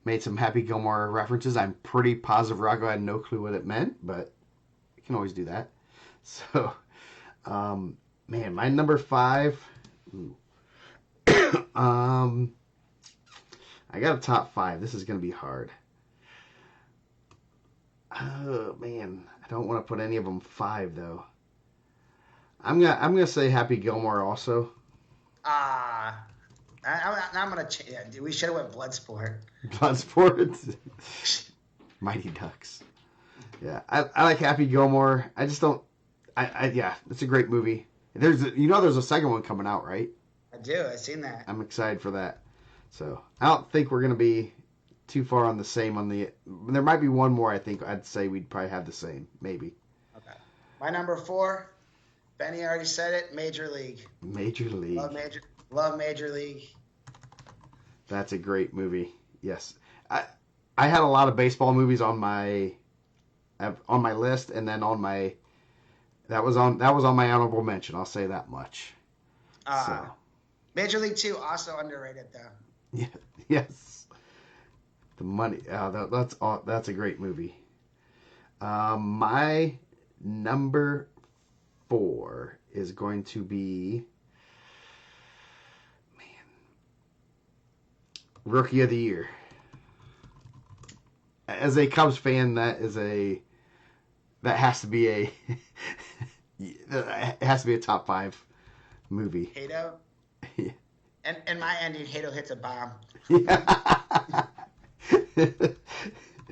made some Happy Gilmore references. I'm pretty positive Rocco had no clue what it meant, but you can always do that. So, man, my number five. um, I got a top five. This is gonna be hard. Oh man, I don't want to put any of them five though. I'm gonna say Happy Gilmore also. Ah, I'm gonna. Yeah, dude, we should have went Bloodsport. Bloodsport, Mighty Ducks. Yeah, I like Happy Gilmore. I just don't. Yeah, it's a great movie. There's a second one coming out, right? I do. I've seen that. I'm excited for that. So I don't think we're gonna be too far on the same on the. There might be one more. I think I'd say we'd probably have the same, maybe. Okay. My number four, Benny already said it. Major League. Major League. Love Major League. That's a great movie. Yes, I had a lot of baseball movies on my list, and then that was on my honorable mention. I'll say that much. So Major League 2 also underrated though. yeah, yes, the money. That's a great movie. My number four is going to be Rookie of the Year. As a Cubs fan, that has to be a it has to be a top five movie. Hato. Yeah. And my ending, Hato hits a bomb. Yeah.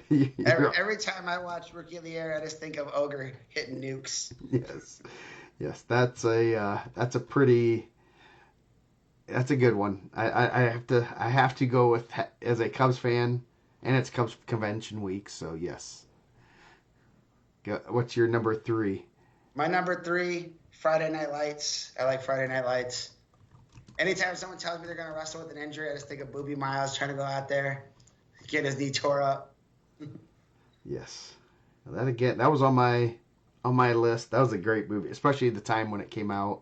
Every time I watch Rookie of the Year, I just think of Ogre hitting nukes. Yes, that's a good one. I have to go with, as a Cubs fan, and it's Cubs convention week, so yes. What's your number three? My number three, Friday Night Lights. I like Friday Night Lights. Anytime someone tells me they're going to wrestle with an injury, I just think of Boobie Miles trying to go out there, get his knee tore up. Yes, that was on my list. That was a great movie, especially at the time when it came out,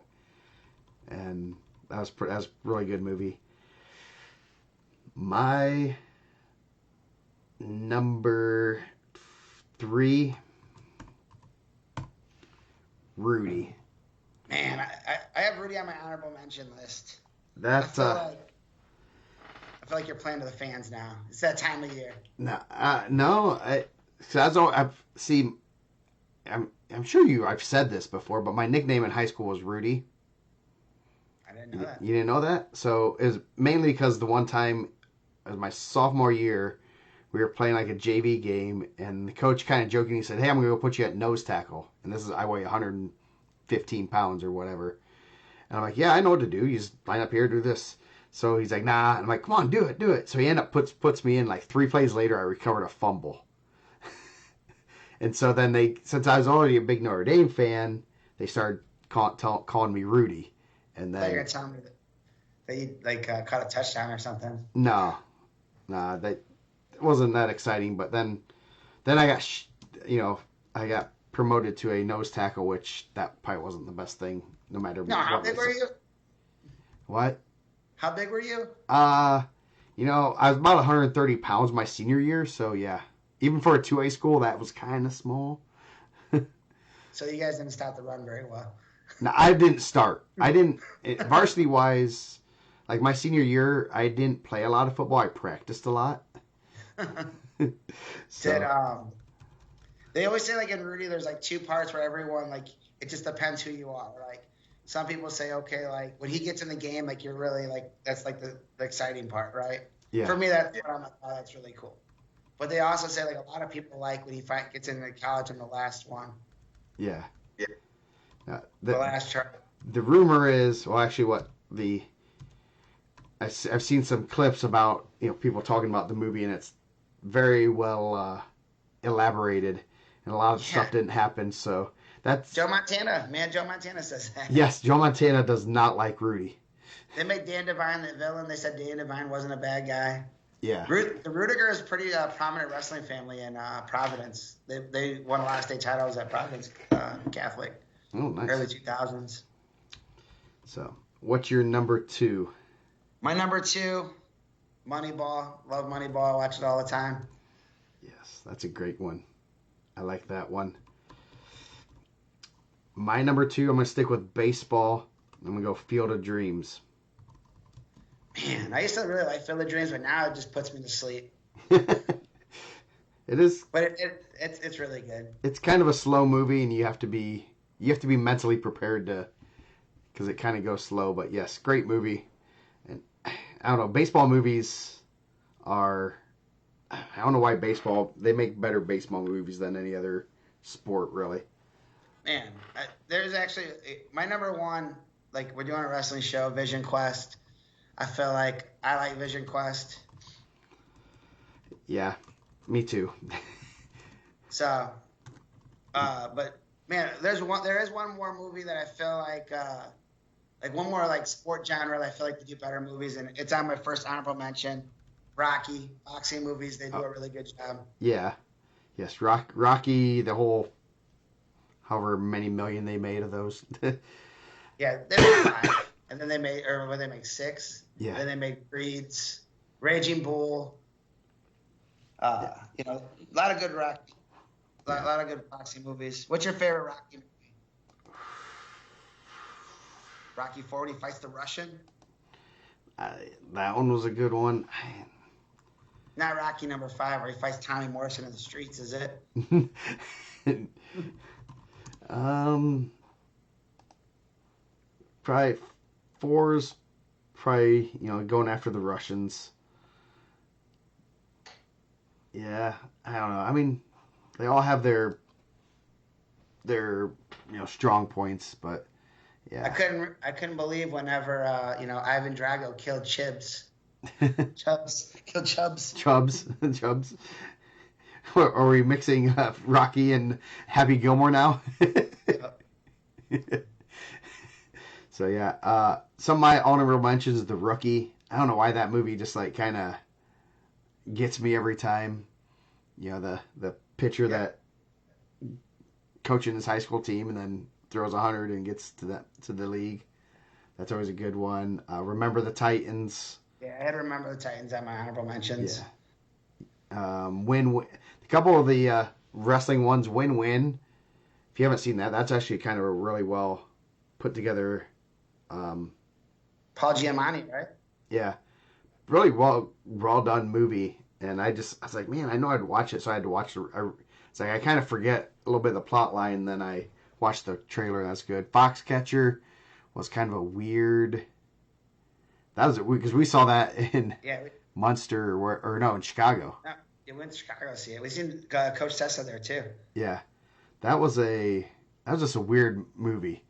and that was a really good movie. My number three, Rudy. Man, I have Rudy on my honorable mention list. That's I feel like you're playing to the fans now. It's that time of year. No. I'm sure I've said this before, but my nickname in high school was Rudy. I didn't know that. You didn't know that? So it was mainly because the one time, it was my sophomore year, we were playing like a JV game, and the coach kind of jokingly said, "Hey, I'm gonna go put you at nose tackle." And I weigh 115 pounds or whatever. And I'm like, "Yeah, I know what to do. You just line up here, do this." So he's like, "Nah." And I'm like, "Come on, do it." So he puts me in. Like 3 plays later, I recovered a fumble. And so then since I was already a big Notre Dame fan, they started calling me Rudy. And then you're gonna tell me that you caught a touchdown or something. No, that wasn't that exciting. But then I got I got promoted to a nose tackle, which that probably wasn't the best thing. No matter No, how big were you? What? How big were you? I was about 130 pounds my senior year, so yeah. Even for a 2A school, that was kind of small. So you guys didn't stop the run very well. No, I didn't start. Varsity wise, like my senior year, I didn't play a lot of football. I practiced a lot. So. They always say like in Rudy, there's like two parts where everyone it just depends who you are. Like some people say, okay, like when he gets in the game, like you're really like that's like the exciting part, right? Yeah. For me, that's what I'm like, oh, that's really cool. But they also say like a lot of people like when he gets into college in the last one. Yeah. The last chart. The rumor is, well, actually, I've seen some clips about people talking about the movie, and it's very well elaborated. and a lot of Yeah. stuff didn't happen. So that's Joe Montana, man, Joe Montana says that. yes, Joe Montana does not like Rudy. They made Dan Devine the villain. They said Dan Devine wasn't a bad guy. Yeah. The Rudiger is a pretty prominent wrestling family in Providence. They won a lot of state titles at Providence Catholic, Oh, nice. early 2000s. So, what's your number 2? My number 2, Moneyball. Love Moneyball. Watch it all the time. Yes, that's a great one. I like that one. My number 2, I'm going to stick with baseball. I'm going to go Field of Dreams. Man, I used to really like Field of Dreams, but now it just puts me to sleep. It is. But it's really good. It's kind of a slow movie, and you have to be mentally prepared to, because it kind of goes slow. But yes, great movie. And I don't know, baseball movies are. I don't know why they make better baseball movies than any other sport, really. Man, there's actually my number 1. Like, we're doing a wrestling show, Vision Quest. I feel like I like Vision Quest. Yeah, me too. So, but man, there is one more movie that I feel like one more like sport genre that I feel like they do better movies, and it's on my first honorable mention. Rocky, boxing movies, they do a really good job. Yeah, yes, Rocky, the whole, however many million they made of those. Yeah, they made 5, and then they make 6. Yeah. Then they make Creeds, Raging Bull. A lot of good Rocky, a lot of good boxing movies. What's your favorite Rocky movie? Rocky 4 when he fights the Russian. That one was a good one. Not Rocky number 5 where he fights Tommy Morrison in the streets, is it? Probably 4's probably, going after the Russians. Yeah, I don't know. I mean, they all have their strong points, but yeah. I couldn't believe whenever Ivan Drago killed Chibs. Killed Chubbs. Chubbs. Are we mixing Rocky and Happy Gilmore now? So yeah, some of my honorable mentions, The Rookie. I don't know why that movie just like kind of gets me every time. The pitcher that coaching his high school team and then throws 100 and gets to the league. That's always a good one. Remember the Titans. Yeah, I had to Remember the Titans at my honorable mentions. Yeah. A couple of the wrestling ones, Win-Win. If you haven't seen that, that's actually kind of a really well put together. Paul Giamatti, right? Yeah, really well done movie. And I was like, man, I know I'd watch it, so I had to watch it. It's like I kind of forget a little bit of the plot line, and then I watched the trailer. That's good. Foxcatcher was kind of a weird. That was because we saw that in Munster in Chicago. No, we went to Chicago to see it. We seen Coach Tessa there too. Yeah, that was just a weird movie.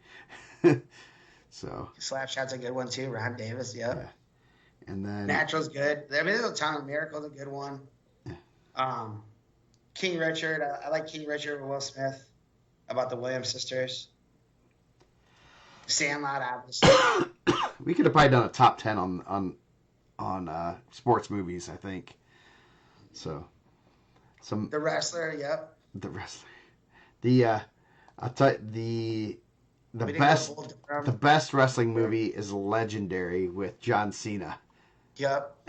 So Slapshot's a good one too. Ron Davis, yep. Yeah. And then Natural's good. I mean, there's a ton of Miracle's a good one. King Richard, I like King Richard with Will Smith about the Williams sisters. Sandlot, obviously. We could have probably done a top 10 on sports movies, I think. So The Wrestler, yep. The Wrestler. I'll tell you, the best wrestling movie is Legendary with John Cena. Yep.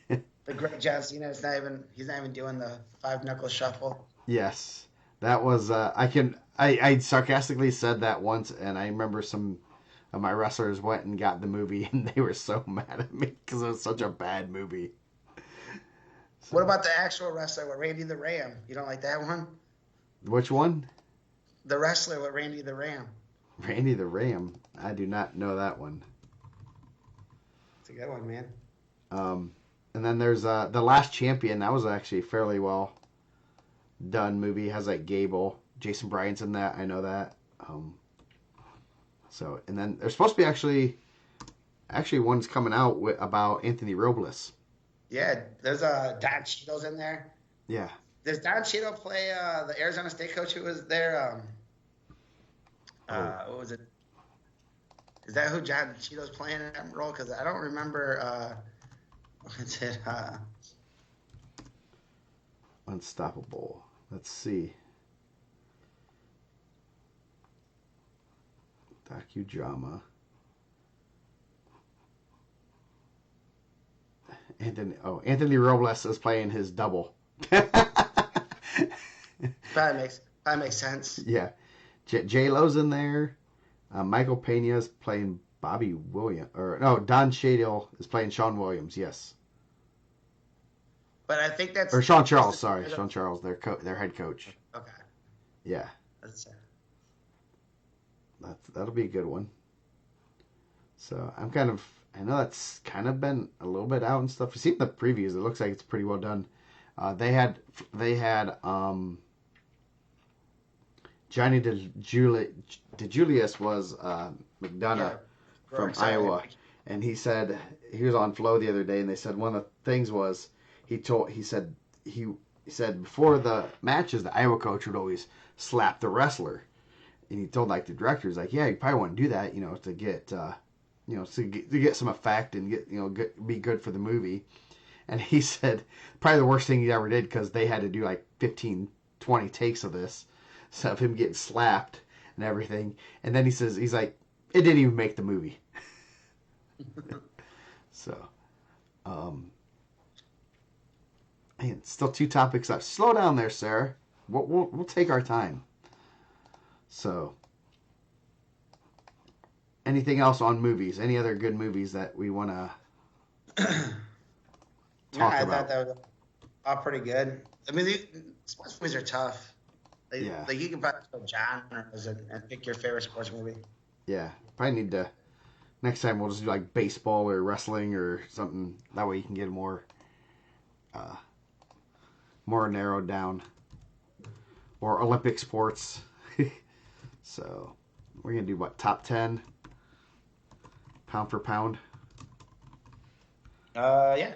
The great John Cena he's not even doing the 5-knuckle shuffle. Yes. That was I sarcastically said that once, and I remember some of my wrestlers went and got the movie and they were so mad at me because it was such a bad movie. So, what about the actual wrestler with Randy the Ram? You don't like that one? Which one? The Wrestler with Randy the Ram. Randy the Ram. I do not know that one. It's a good one, man. And then there's The Last Champion. That was actually a fairly well done movie. It has like Gable, Jason Bryan's in that. I know that. And then there's supposed to be actually one's coming out about Anthony Robles. Yeah, there's Don Cheadle's in there. Yeah. Does Don Cheadle play the Arizona State coach who was there? Oh, What was it? Is that who John Cheadle's playing in that role? Because I don't remember. What's it? Unstoppable. Let's see. Docudrama. Anthony Robles is playing his double. Probably makes sense. Yeah. J Lo's in there. Michael Pena's playing Bobby Williams. Or no, Don Cheadle is playing Sean Williams. Yes. But I think that's Or Sean that's Charles. Sorry, the, Sean Charles, their head coach. okay. Yeah, That's, that'll be a good one. So I know that's kind of been a little bit out and stuff. You see the previews, it looks like it's pretty well done. They had Johnny DeJulius was McDonough yeah, from sorry. Iowa, and he said he was on Flow the other day, and they said one of the things was he said before the matches the Iowa coach would always slap the wrestler, and he told like the directors like, yeah, you probably want to do that, to get to get some effect and be good for the movie. And he said probably the worst thing he ever did because they had to do like 15, 20 takes of this, so of him getting slapped and everything. And then he's like, it didn't even make the movie. So, man, still two topics left. Slow down there, Sarah. We'll take our time. So, anything else on movies? Any other good movies that we want to No, talk I about? thought that was all pretty good. I mean, sports movies are tough. Yeah. Like you can probably go genres and pick your favorite sports movie. Yeah, probably need to. Next time we'll just do like baseball or wrestling or something. That way you can get uh, more narrowed down. Or Olympic sports. So we're gonna do what, top 10, pound for pound. Yeah.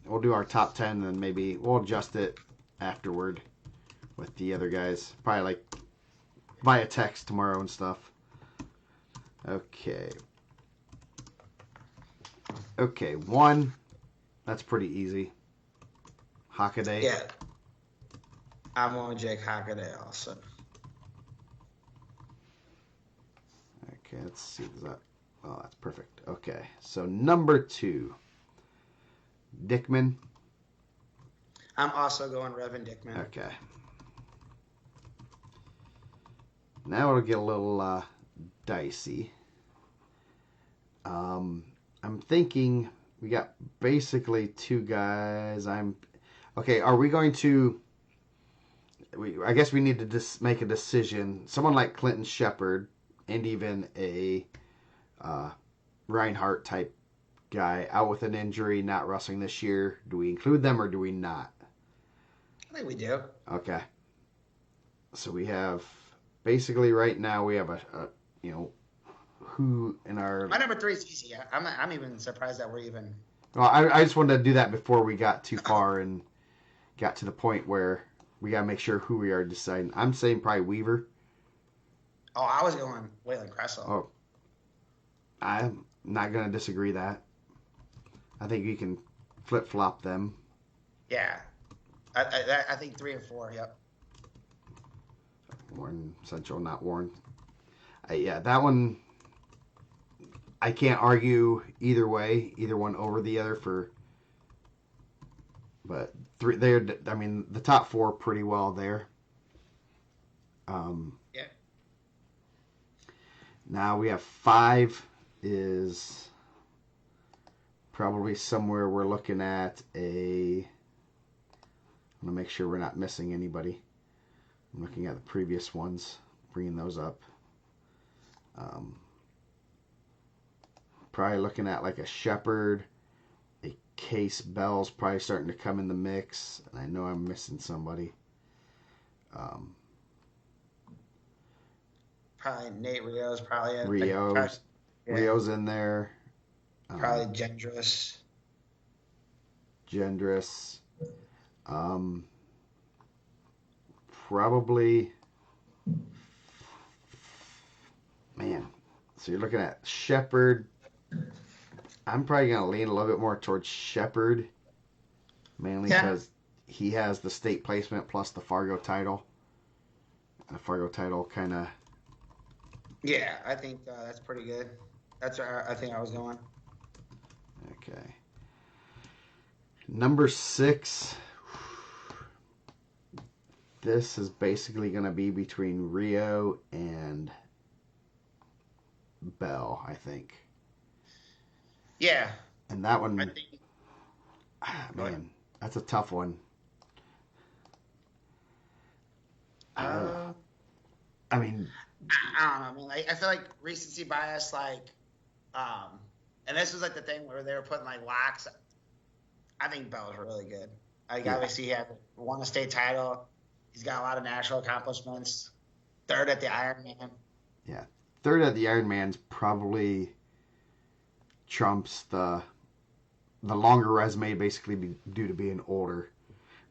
We'll do our top 10 and then maybe we'll adjust it afterward with the other guys. Probably like via text tomorrow and stuff. Okay. Okay, one. That's pretty easy. Hockaday. Yeah. I'm on Jake Hockaday also. Okay, let's see. Oh, that's perfect. Okay, so number 2. Dickman. I'm also going Revan Dickman. Okay. Now it'll get a little dicey. I'm thinking we got basically 2 guys. Okay. Are we going to? I guess we need to just make a decision. Someone like Clinton Shepard, and even a Reinhardt type guy out with an injury, not wrestling this year. Do we include them or do we not? I think we do. Okay. So we have basically right now we have a who in our. My number 3 is easy. I'm even surprised that we're even. Well, I just wanted to do that before we got too far and got to the point where we gotta make sure who we are deciding. I'm saying probably Weaver. Oh, I was going Waylon Kressel. Oh, I'm not gonna disagree that. I think you can flip flop them. Yeah. I think 3 and 4. Yep. Warren Central, not Warren. Yeah, that one. I can't argue either way, either one over the other for. But the top 4 pretty well there. Yeah. Now we have 5 is probably somewhere we're looking at a. I'm gonna make sure we're not missing anybody. I'm looking at the previous ones, bringing those up. Probably looking at like a Shepherd, a Case Bell's probably starting to come in the mix, and I know I'm missing somebody. Probably Nate Rio's probably in. Rio's in there. Probably Gendrous. Gendrous. probably, man. So you're looking at Shepherd. I'm probably gonna lean a little bit more towards Shepherd, mainly Yeah. because he has the state placement plus the Fargo title. And the Fargo title kind of. Yeah, I think that's pretty good. That's where I think I was going. Okay. Number 6. This is basically going to be between Rio and Bell, I think. Yeah, And that I one, think. Go ahead. man, that's a tough one. Uh, Uh, I mean, I don't know. I mean, like, I feel like recency bias, um, and this was like the thing where they were putting like locks. I think Bell's really good. Like, yeah, obviously, he had won a state title. He's got a lot of national accomplishments. Third at the Ironman. yeah. Third at the Ironman's probably trumps the longer resume, basically due to being older.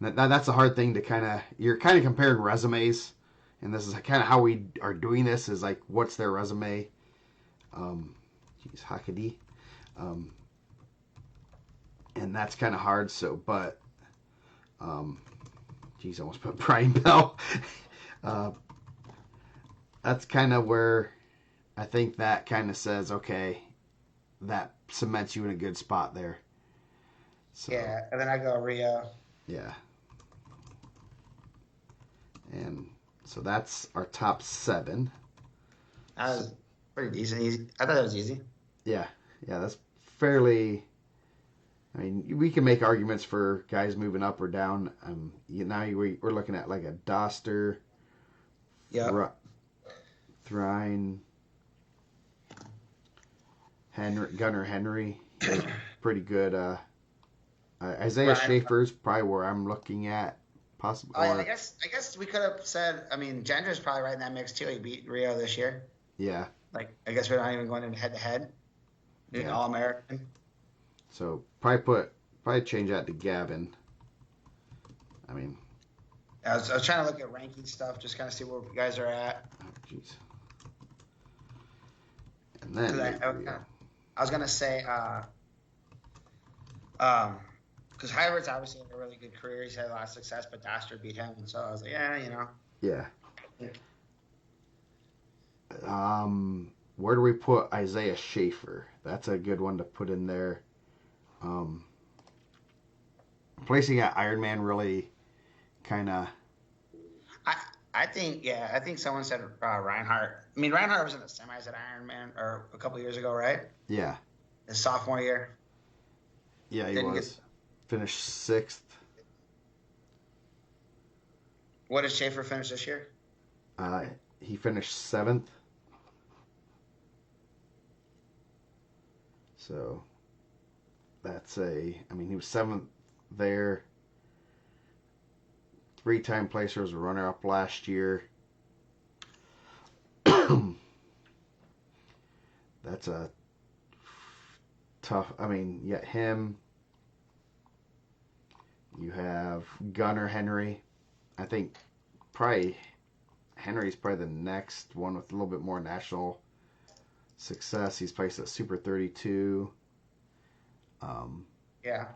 That's a hard thing to you're kind of comparing resumes, and this is kind of how we are doing this. Is like, what's their resume? Geez, Hakadi. Um, and that's kind of hard. So, but, geez, I almost put Brian Bell. uh, that's kind of where I think that kind of says, okay, that cements you in a good spot there. So, Yeah, and then I go Rio. yeah. And so that's our top 7. That was pretty decent. Easy. I thought that was easy. Yeah, yeah, that's fairly. I mean, we can make arguments for guys moving up or down. We're looking at like a Doster, Yep. Thrine, Gunnar Henry. He's pretty good. Isaiah Brian. Schaefer's probably where I'm looking at, possibly. Oh, yeah, I guess we could have said. I mean, Gender's probably right in that mix too. He beat Rio this year. Yeah, Like, I guess we're not even going in head to head. yeah. All American. So probably change that to Gavin. I mean, I was trying to look at ranking stuff, just kind of see where you guys are at. oh jeez. And then I was gonna say, because Hybert's obviously had a really good career. He's had a lot of success, but Doster beat him, and so I was like, yeah. yeah. Where do we put Isaiah Schaefer? That's a good one to put in there. Placing at Ironman really kind of. I think someone said Reinhardt. I mean, Reinhardt was in the semis at Ironman or a couple years ago, right? Yeah. His sophomore year. Yeah, he Didn't was. Finished 6th. What did Schaefer finish this year? He finished 7th. So I mean, he was 7th there. 3-time placer, was a runner-up last year. That's a tough. I mean, you got him. You have Gunnar Henry. I think Henry's probably the next one with a little bit more national success. He's placed at Super 32. Yeah.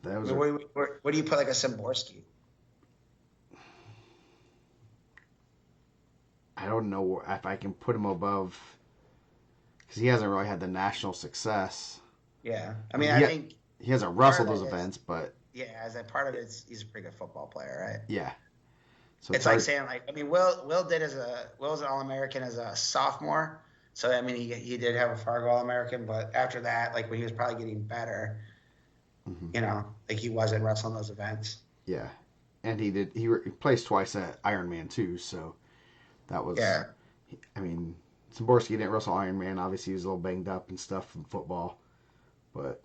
That was Where do you put like a Szymborski? I don't know if I can put him above because he hasn't really had the national success. Yeah, I mean, I think he hasn't wrestled those events, but yeah, as a part of it, he's a pretty good football player, right? yeah. So it's like saying like, I mean, Will's an All-American as a sophomore, so I mean he did have a Fargo All-American, but after that, like when he was probably getting better, like he wasn't wrestling those events. Yeah, and he placed twice at Ironman too, so that was yeah. I mean, Szymborski didn't wrestle Ironman. Obviously, he was a little banged up and stuff from football, but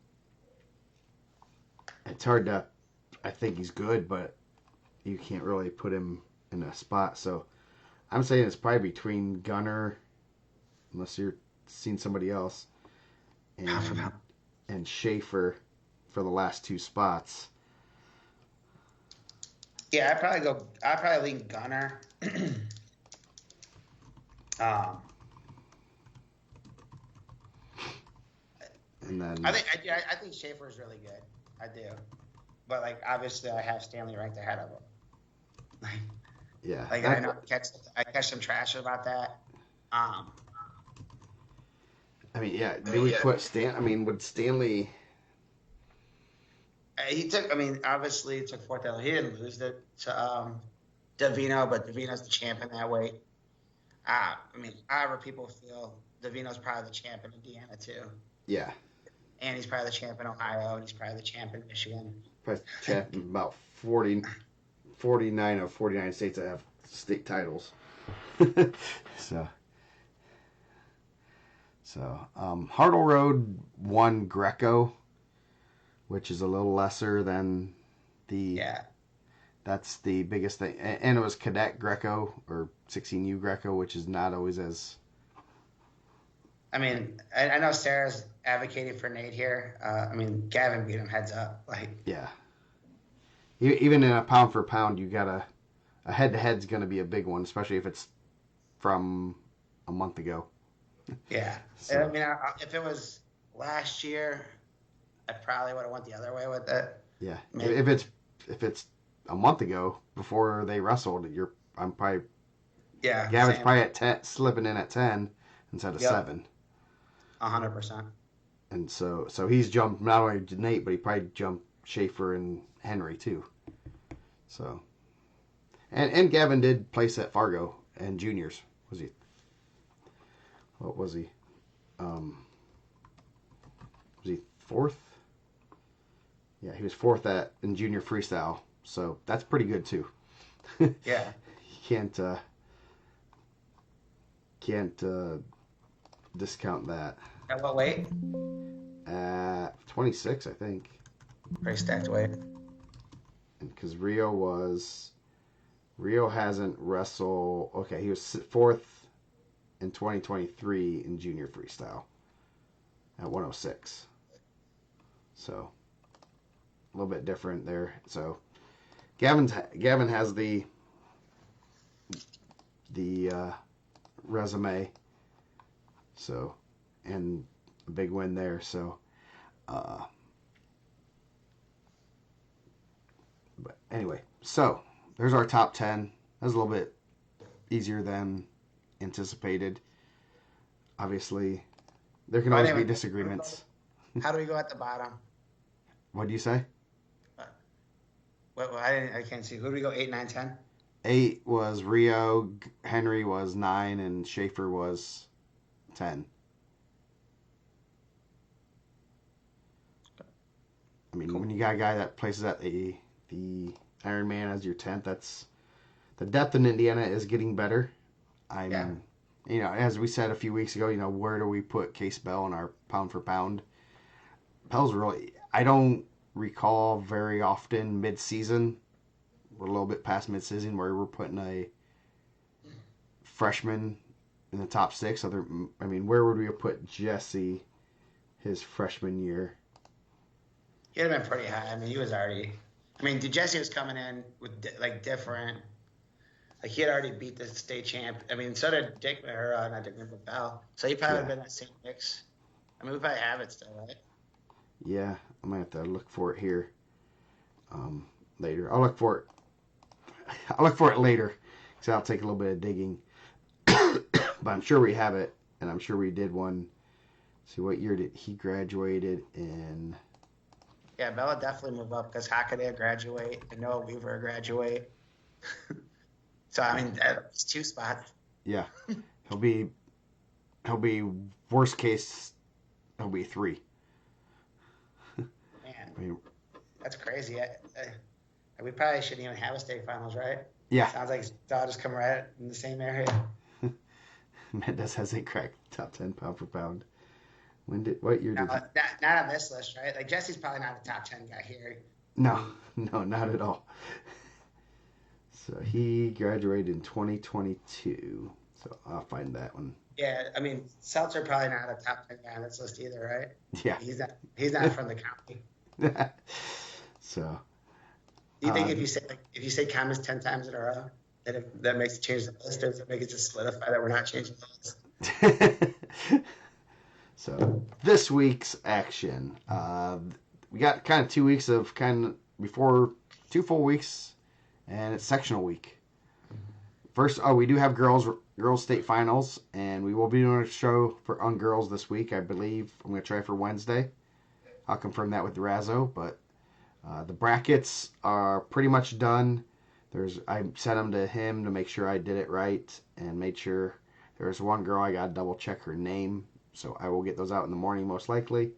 it's hard to. I think he's good, but you can't really put him in a spot. So I'm saying it's probably between Gunner, unless you're seeing somebody else, and Schaefer for the last two spots. Yeah, I'd probably lean Gunner. um, And then I think Schaefer's really good. I do, but like obviously I have Stanley ranked ahead of him. yeah, Like I know I catch some trash about that. Um, I mean, yeah. Do we put Stan? I mean, would Stanley? he took. I mean, obviously he took fourth. He didn't lose it to Davino, but Davino's the champ in that weight. I mean, however people feel, Davino's probably the champ in Indiana too, Yeah, and he's probably the champ in Ohio, and he's probably the champ in Michigan. probably champ in about 49 of 49 states that have state titles. so, Hartle Road won Greco, which is a little lesser than the. Yeah. That's the biggest thing, and it was Cadet Greco or 16U Greco, which is not always as. I mean, I know Sarah's advocating for Nate here. I mean, Gavin beat him heads up. Like, yeah. Even in a pound for pound, you got a head to head's going to be a big one, especially if it's from a month ago. Yeah. So. I mean, if it was last year, I probably would have went the other way with it. Yeah. Maybe. If it's a month ago before they wrestled, I'm probably. Yeah. Gavin's same. probably at 10, slipping in at 10 instead of 7. 100%. And so he's jumped not only Nate, but he probably jumped Schaefer and Henry too. So, and Gavin did place at Fargo and juniors. Was he? What was he? Was he 4th? Yeah, he was 4th in junior freestyle. So that's pretty good too. Yeah. You can't discount that. At what weight? 26, I think. Pretty stacked weight. Because Rio hasn't wrestled. Okay, he was 4th in 2023 in junior freestyle at 106. So a little bit different there. So Gavin has the resume. So and a big win there. So. But anyway, so there's our top 10. That was a little bit easier than anticipated. Obviously, there can always be disagreements. How do we go at the bottom? What do you say? I can't see. Who do we go? 8, 9, 10? 8 was Rio, Henry was 9, and Schaefer was 10. I mean, when you got a guy that places at the Ironman as your 10th, that's the depth in Indiana is getting better. You know, as we said a few weeks ago, you know, where do we put Case Bell in our pound for pound? Bell's really, I don't recall very often mid-season. We're a little bit past mid-season where we're putting a freshman in the top 6. I mean, where would we have put Jesse his freshman year? He'd have been pretty high. I mean, he was already. I mean, Jesse was coming in with like different. Like he had already beat the state champ. I mean, so did Dick or not Dick, but Bell. So he probably would have been that same mix. I mean, we probably have it still, right? Yeah, I might have to look for it here later. I'll look for it later because I'll take a little bit of digging. But I'm sure we have it, and I'm sure we did one. See, what year did he graduated in? Yeah, Bella definitely move up because Hockaday graduate and Noah Weaver graduate. So I mean, that's 2 spots. Yeah, he'll be worst case. He'll be 3. Man, I mean, that's crazy. We probably shouldn't even have a state finals, right? Yeah. Sounds like they'll just come right in the same area. Mendez hasn't cracked top 10 pound for pound. What year did he? Not on this list, right? Like Jesse's probably not a top 10 guy here. No, not at all. So he graduated in 2022. So I'll find that one. Yeah, I mean, Seltzer probably not a top 10 guy on this list either, right? Yeah. He's not from the county. So, Do you think if you say comments 10 times in a row, that makes it change the list, or does it make it just solidify that we're not changing the list? so this week's action, we got kind of 2 weeks of before 2 full weeks, and it's sectional week. First, we do have girls state finals, and we will be doing a show on girls this week. I believe I'm going to try for Wednesday. I'll confirm that with Razzo, but the brackets are pretty much done. I sent them to him to make sure I did it right, and made sure there's one girl I got to double check her name, so I will get those out in the morning most likely.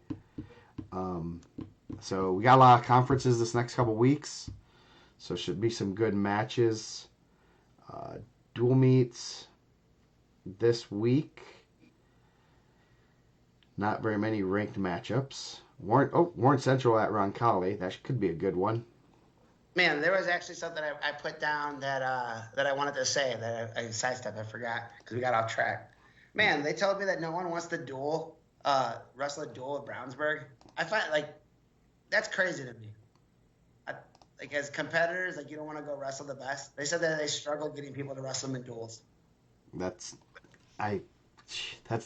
So we got a lot of conferences this next couple weeks, so should be some good matches. Dual meets this week. Not very many ranked matchups. Warren Central at Roncalli. That could be a good one. Man, there was actually something I put down that I wanted to say that I sidestepped. I forgot because we got off track. Man, they told me that no one wants to wrestle a duel at Brownsburg. I find that's crazy to me. As competitors, you don't want to go wrestle the best. They said that they struggle getting people to wrestle them in duels. That's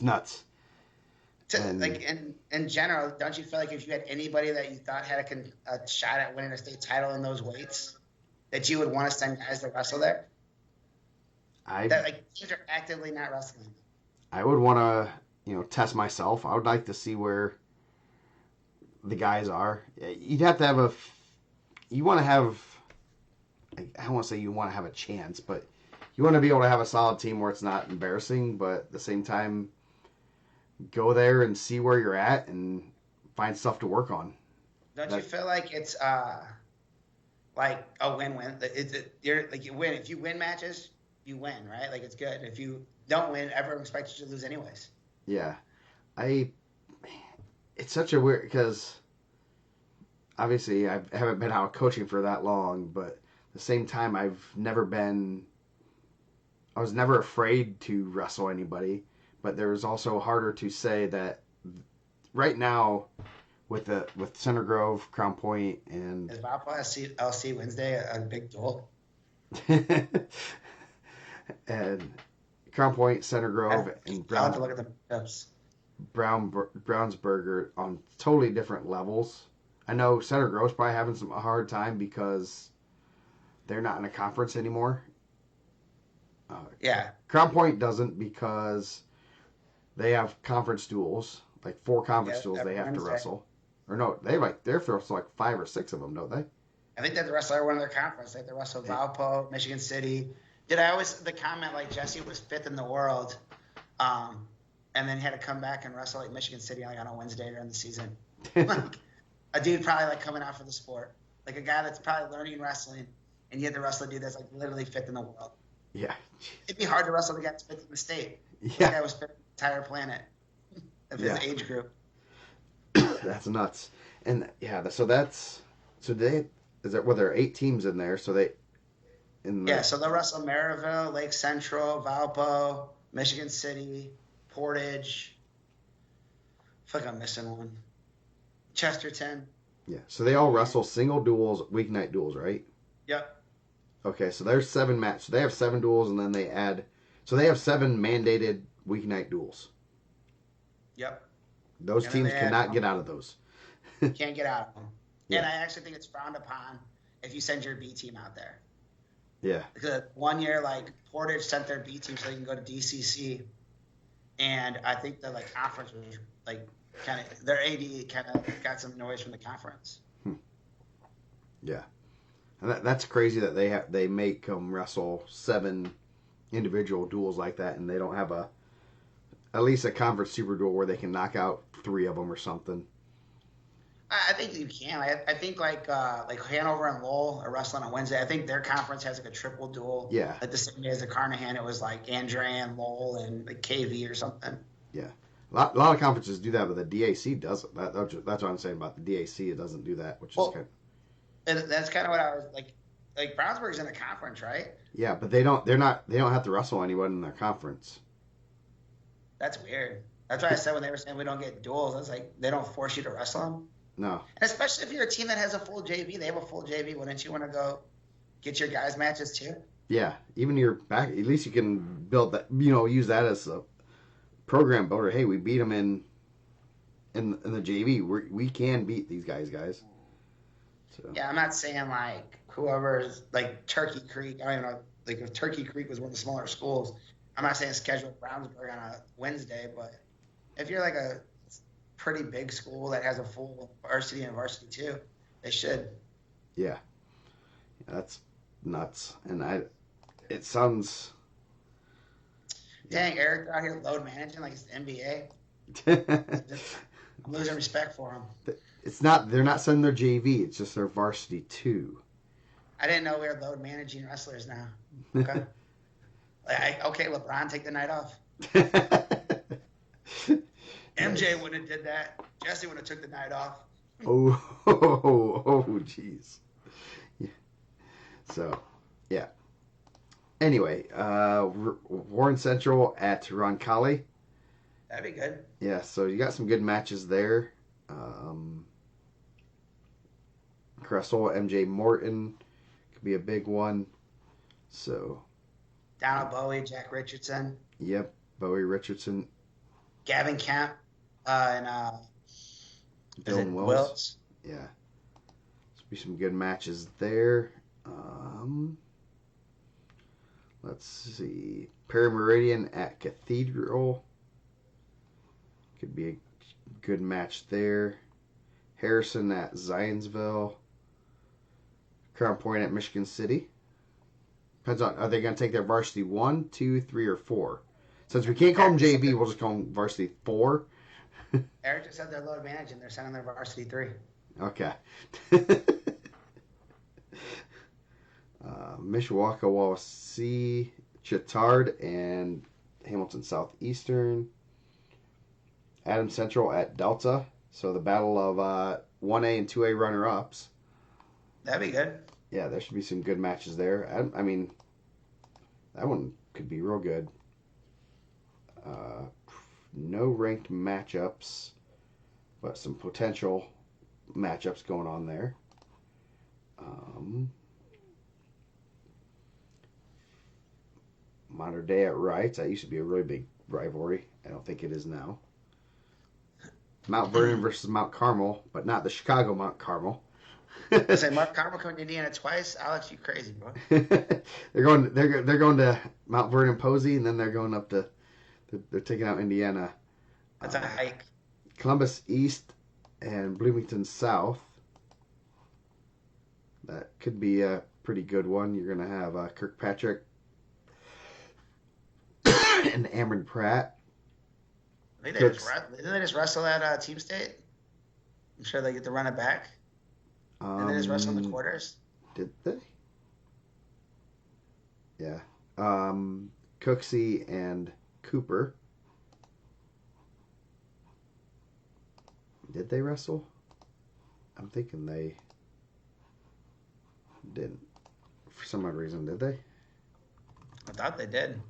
nuts. In general, don't you feel like if you had anybody that you thought had a shot at winning a state title in those weights, that you would want to send guys to wrestle there? Teams are actively not wrestling. I would want to, test myself. I would like to see where the guys are. You'd have to have you want to have, I don't want to say you want to have a chance, but you want to be able to have a solid team where it's not embarrassing, but at the same time, go there and see where you're at and find stuff to work on. Don't you feel like it's a win-win? You win. If you win matches, you win, right? It's good. If you don't win, everyone expects you to lose anyways. Yeah. It's such a weird, because obviously I haven't been out coaching for that long, but at the same time I was never afraid to wrestle anybody, but there's also harder to say that right now with Center Grove, Crown Point, and is Valpo LC Wednesday a big duel? And Crown Point, Center Grove, and I'll have to look at the matchups. Brownsburg are on totally different levels. I know Center Grove's probably having a hard time because they're not in a conference anymore. Yeah. Crown Point doesn't, because they have conference duels, 4 conference duels they have to wrestle. Or no, they're wrestle 5 or 6 of them, don't they? I think they have to wrestle everyone in their conference. They wrestle Valpo, Michigan City. The comment Jesse was 5th in the world, and then he had to come back and wrestle Michigan City on a Wednesday during the season. A dude probably coming out for the sport, a guy that's probably learning wrestling, and you had to wrestle a dude that's literally 5th in the world. Yeah. It'd be hard to wrestle the guy that's 5th in the state. Yeah. The guy was 5th in the entire planet of his age group. That's nuts. And there are 8 teams in there, so so they'll wrestle Maryville, Lake Central, Valpo, Michigan City, Portage. I feel like I'm missing one. Chesterton. Yeah, so they all wrestle single duels, weeknight duels, right? Yep. Okay, so there's 7 matches. So they have 7 duels, and then they have 7 mandated weeknight duels. Yep. Those teams cannot get out of those. Can't get out of them. Yeah. And I actually think it's frowned upon if you send your B team out there. Yeah. Because one year, Portage sent their B team so they can go to DCC, and I think the conference was their AD kind of got some noise from the conference. Yeah, and that's crazy that they make them wrestle 7 individual duels like that, and they don't have at least a conference super duel where they can knock out 3 of them or something. I think you can. I think Hanover and Lowell are wrestling on Wednesday. I think their conference has a triple duel. Yeah. The same day as the Carnahan, it was Andrea, Lowell, and KV or something. Yeah. A lot of conferences do that, but the DAC doesn't. That's what I'm saying about the DAC. It doesn't do that, which is kind of... And that's kind of what I was Brownsburg's in a conference, right? Yeah, but they don't have to wrestle anyone in their conference. That's weird. That's why I said when they were saying we don't get duels, I was they don't force you to wrestle them. No. And especially if you're a team that has a full JV, they have a full JV. Wouldn't you want to go get your guys matches too? Yeah. Even your back, at least you can build that. Use that as a program builder. Hey, we beat them in the JV. We can beat these guys. So Yeah, I'm not saying like whoever's like Turkey Creek. I don't even know. Like if Turkey Creek was one of the smaller schools, I'm not saying schedule Brownsburg on a Wednesday, but if you're like a pretty big school that has a full varsity and varsity too, they should. yeah, that's nuts. And it sounds. Yeah. Dang, Eric out here load managing like it's the NBA. I'm losing respect for him. It's not. They're not sending their JV. It's just their varsity two. I didn't know we were load managing wrestlers now. Okay. Okay, LeBron, take the night off. MJ wouldn't have did that. Jesse would have took the night off. Jeez. Yeah. So, yeah. Anyway, Warren Central at Roncalli. That'd be good. Yeah, so you got some good matches there. Cressel, MJ Morton could be a big one. So, Donald Bowie, Jack Richardson, yep, Bowie Richardson, Gavin Kemp, and Dylan Wills. Yeah, there'll be some good matches there. Let's see, Perry Meridian at Cathedral could be a good match there. Harrison at Zionsville. Crown Point at Michigan City. Depends on, are they going to take their varsity 1, 2, 3, or 4? Since we can't call them JV, we'll just call them varsity 4. Eric just said they're load managing. They're sending their varsity 3. Okay. Mishawaka, Wawasee, Chittard, and Hamilton Southeastern. Adams Central at Delta. So the battle of 1A and 2A runner-ups. That'd be good. Yeah, there should be some good matches there. I mean, that one could be real good. No ranked matchups, but some potential matchups going on there. Modern Day at Wrights. That used to be a really big rivalry. I don't think it is now. Mount Vernon versus Mount Carmel, but not the Chicago Mount Carmel. I say Mount Carmel coming to Indiana twice. Alex, you crazy, bro. they're going to Mount Vernon Posey, and then they're going up to they're taking out Indiana. That's a hike. Columbus East and Bloomington South. That could be a pretty good one. You're going to have Kirkpatrick and Amron Pratt. Didn't they just wrestle at Team State? I'm sure they get to run it back. And they just wrestle in the quarters. Did they? Yeah. Cooksey and Cooper. Did they wrestle? I'm thinking they didn't. For some odd reason, did they? I thought they did.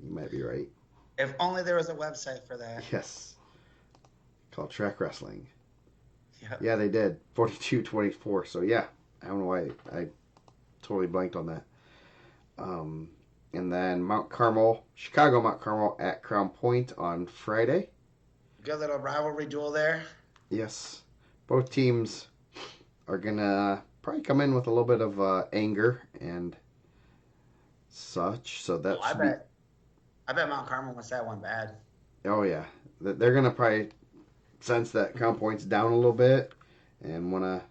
You might be right. If only there was a website for that. Yes. Called Track Wrestling. Yep. Yeah, they did. 42-24. So, yeah. I don't know why I totally blanked on that. And then Chicago Mount Carmel at Crown Point on Friday. Good little rivalry duel there. Yes. Both teams are going to probably come in with a little bit of anger and such. So that I bet Mount Carmel wants that one bad. Oh, yeah. They're going to probably sense that Crown Point's down a little bit and want to...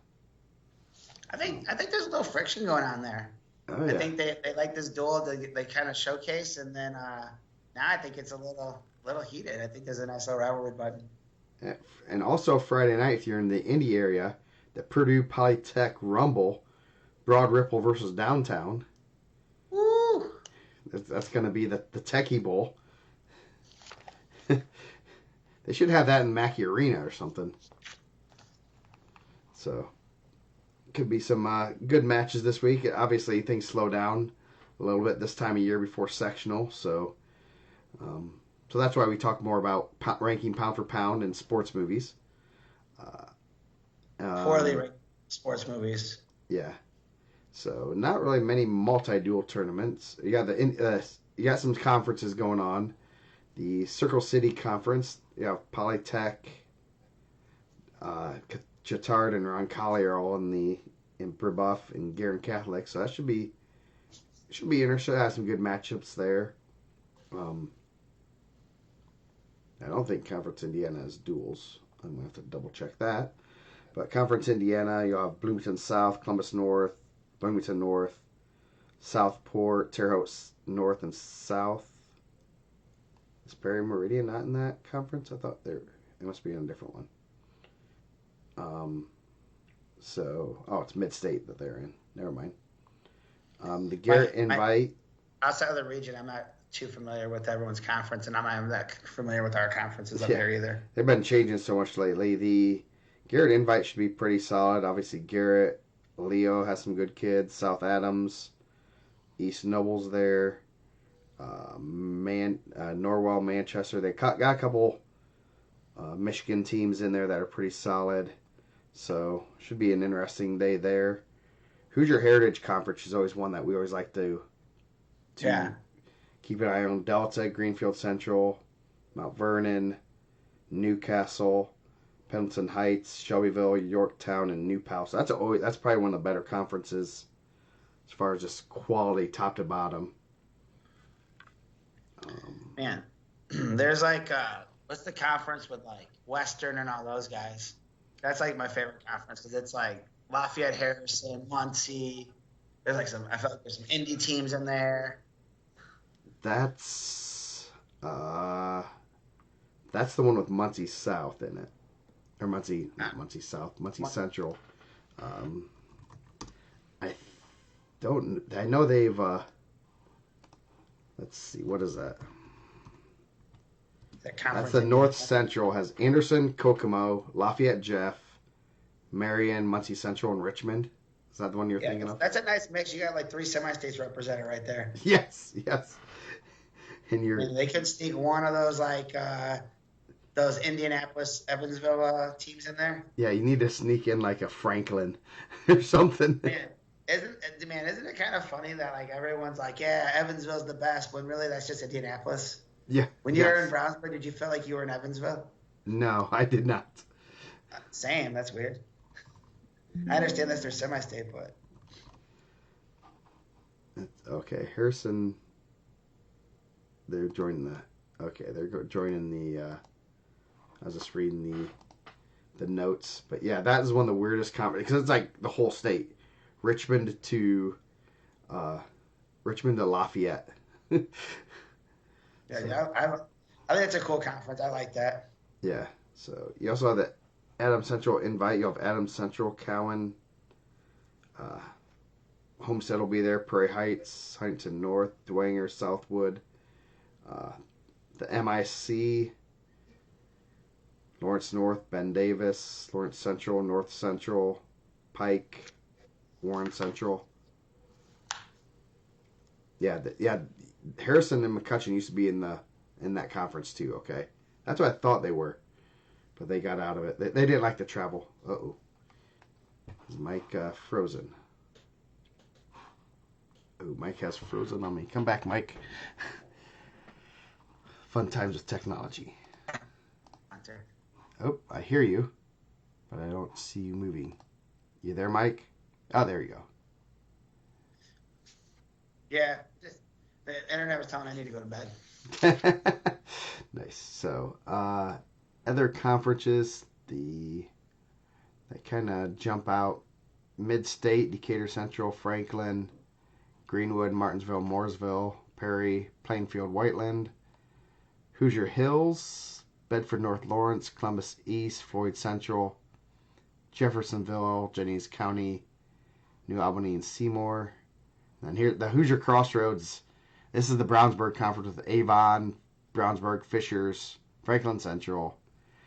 I think there's a little friction going on there. Oh, yeah. I think they like this duel. They kind of showcase, and then now I think it's a little heated. I think there's a nice little rivalry button. And also Friday night, if you're in the Indy area, the Purdue Polytech Rumble, Broad Ripple versus Downtown. Woo! That's going to be the Techie Bowl. They should have that in Mackey Arena or something. So, could be some good matches this week. Obviously, things slow down a little bit this time of year before sectional. So that's why we talk more about ranking pound for pound in sports movies. Poorly Um, rated sports movies. yeah. So not really many multi-dual tournaments. You got some conferences going on. The Circle City Conference. You have Polytech, uh, Chatard, and Roncalli are all in Brebeuf and Guerin Catholic. So that should be interesting. Have some good matchups there. Um, I don't think Conference Indiana has duels. I'm gonna have to double check that. But Conference Indiana, you'll have Bloomington South, Columbus North, Bloomington North, Southport, Terre Haute North and South. Is Perry Meridian not in that conference? I thought they must be in a different one. Um, it's Mid State that they're in. Never mind. The Garrett My Invite. outside of the region, I'm not too familiar with everyone's conference, and I'm not even that familiar with our conferences up Yeah, here either. they've been changing so much lately. The Garrett Invite should be pretty solid. Obviously, Garrett, Leo has some good kids. South Adams, East Noble's there. Norwell, Manchester. They got a couple Michigan teams in there that are pretty solid. So should be an interesting day there. Hoosier Heritage Conference is always one that we always like to Yeah, keep an eye on. Delta, Greenfield Central, Mount Vernon, Newcastle, Pendleton Heights, Shelbyville, Yorktown, and New Paltz. That's probably one of the better conferences as far as just quality top to bottom. man. There's like what's the conference with like Western and all those guys? That's like my favorite conference because it's like Lafayette, Harrison, Muncie. There's like I feel like there's some indie teams in there. That's that's the one with Muncie South in it, or not Muncie South, Muncie Central. Um, I don't. I know they've. Let's see. What is that? That That's conference the Indiana. North Central. Has Anderson, Kokomo, Lafayette, Jeff, Marion, Muncie Central, and Richmond. Is that the one you're Yeah, thinking of? that's a nice mix. You got like 3 semi-states represented right there. Yes, yes. And I mean, they could sneak one of those like those Indianapolis, Evansville teams in there. yeah, you need to sneak in like a Franklin or something. Isn't it kind of funny that like everyone's like, yeah, Evansville's the best, when really that's just Indianapolis. Yeah. When you were in Brownsburg, did you feel like you were in Evansville? No, I did not. Same. That's weird. I understand that's their semi-state, but Okay, Harrison. They're joining the. Okay, they're joining the. I was just reading the notes, but yeah, that is one of the weirdest conferences because it's like the whole state, Richmond to, Richmond to Lafayette. yeah, So, yeah, I think it's a cool conference. I like that. yeah. So you also have the Adams Central Invite. You have Adams Central, Cowan, Homestead will be there. Prairie Heights, Huntington North, Dwenger, Southwood, the MIC, Lawrence North, Ben Davis, Lawrence Central, North Central, Pike, Warren Central. Yeah. Harrison and McCutcheon used to be in that conference too. Okay, that's what I thought they were, but they got out of it. They didn't like to travel. Is Mike frozen? Oh, Mike has frozen on me. Come back, Mike. Fun times with technology. Oh, I hear you, but I don't see you moving. You there, Mike? Oh, there you go. Yeah, the internet was telling me I need to go to bed. Nice. So, other conferences, they kind of jump out: Mid-State, Decatur Central, Franklin, Greenwood, Martinsville, Mooresville, Perry, Plainfield, Whiteland, Hoosier Hills, Bedford North Lawrence, Columbus East, Floyd Central, Jeffersonville, Jennings County, New Albany, and Seymour. And here, the Hoosier Crossroads. This is the Brownsburg Conference with Avon, Brownsburg, Fishers, Franklin Central,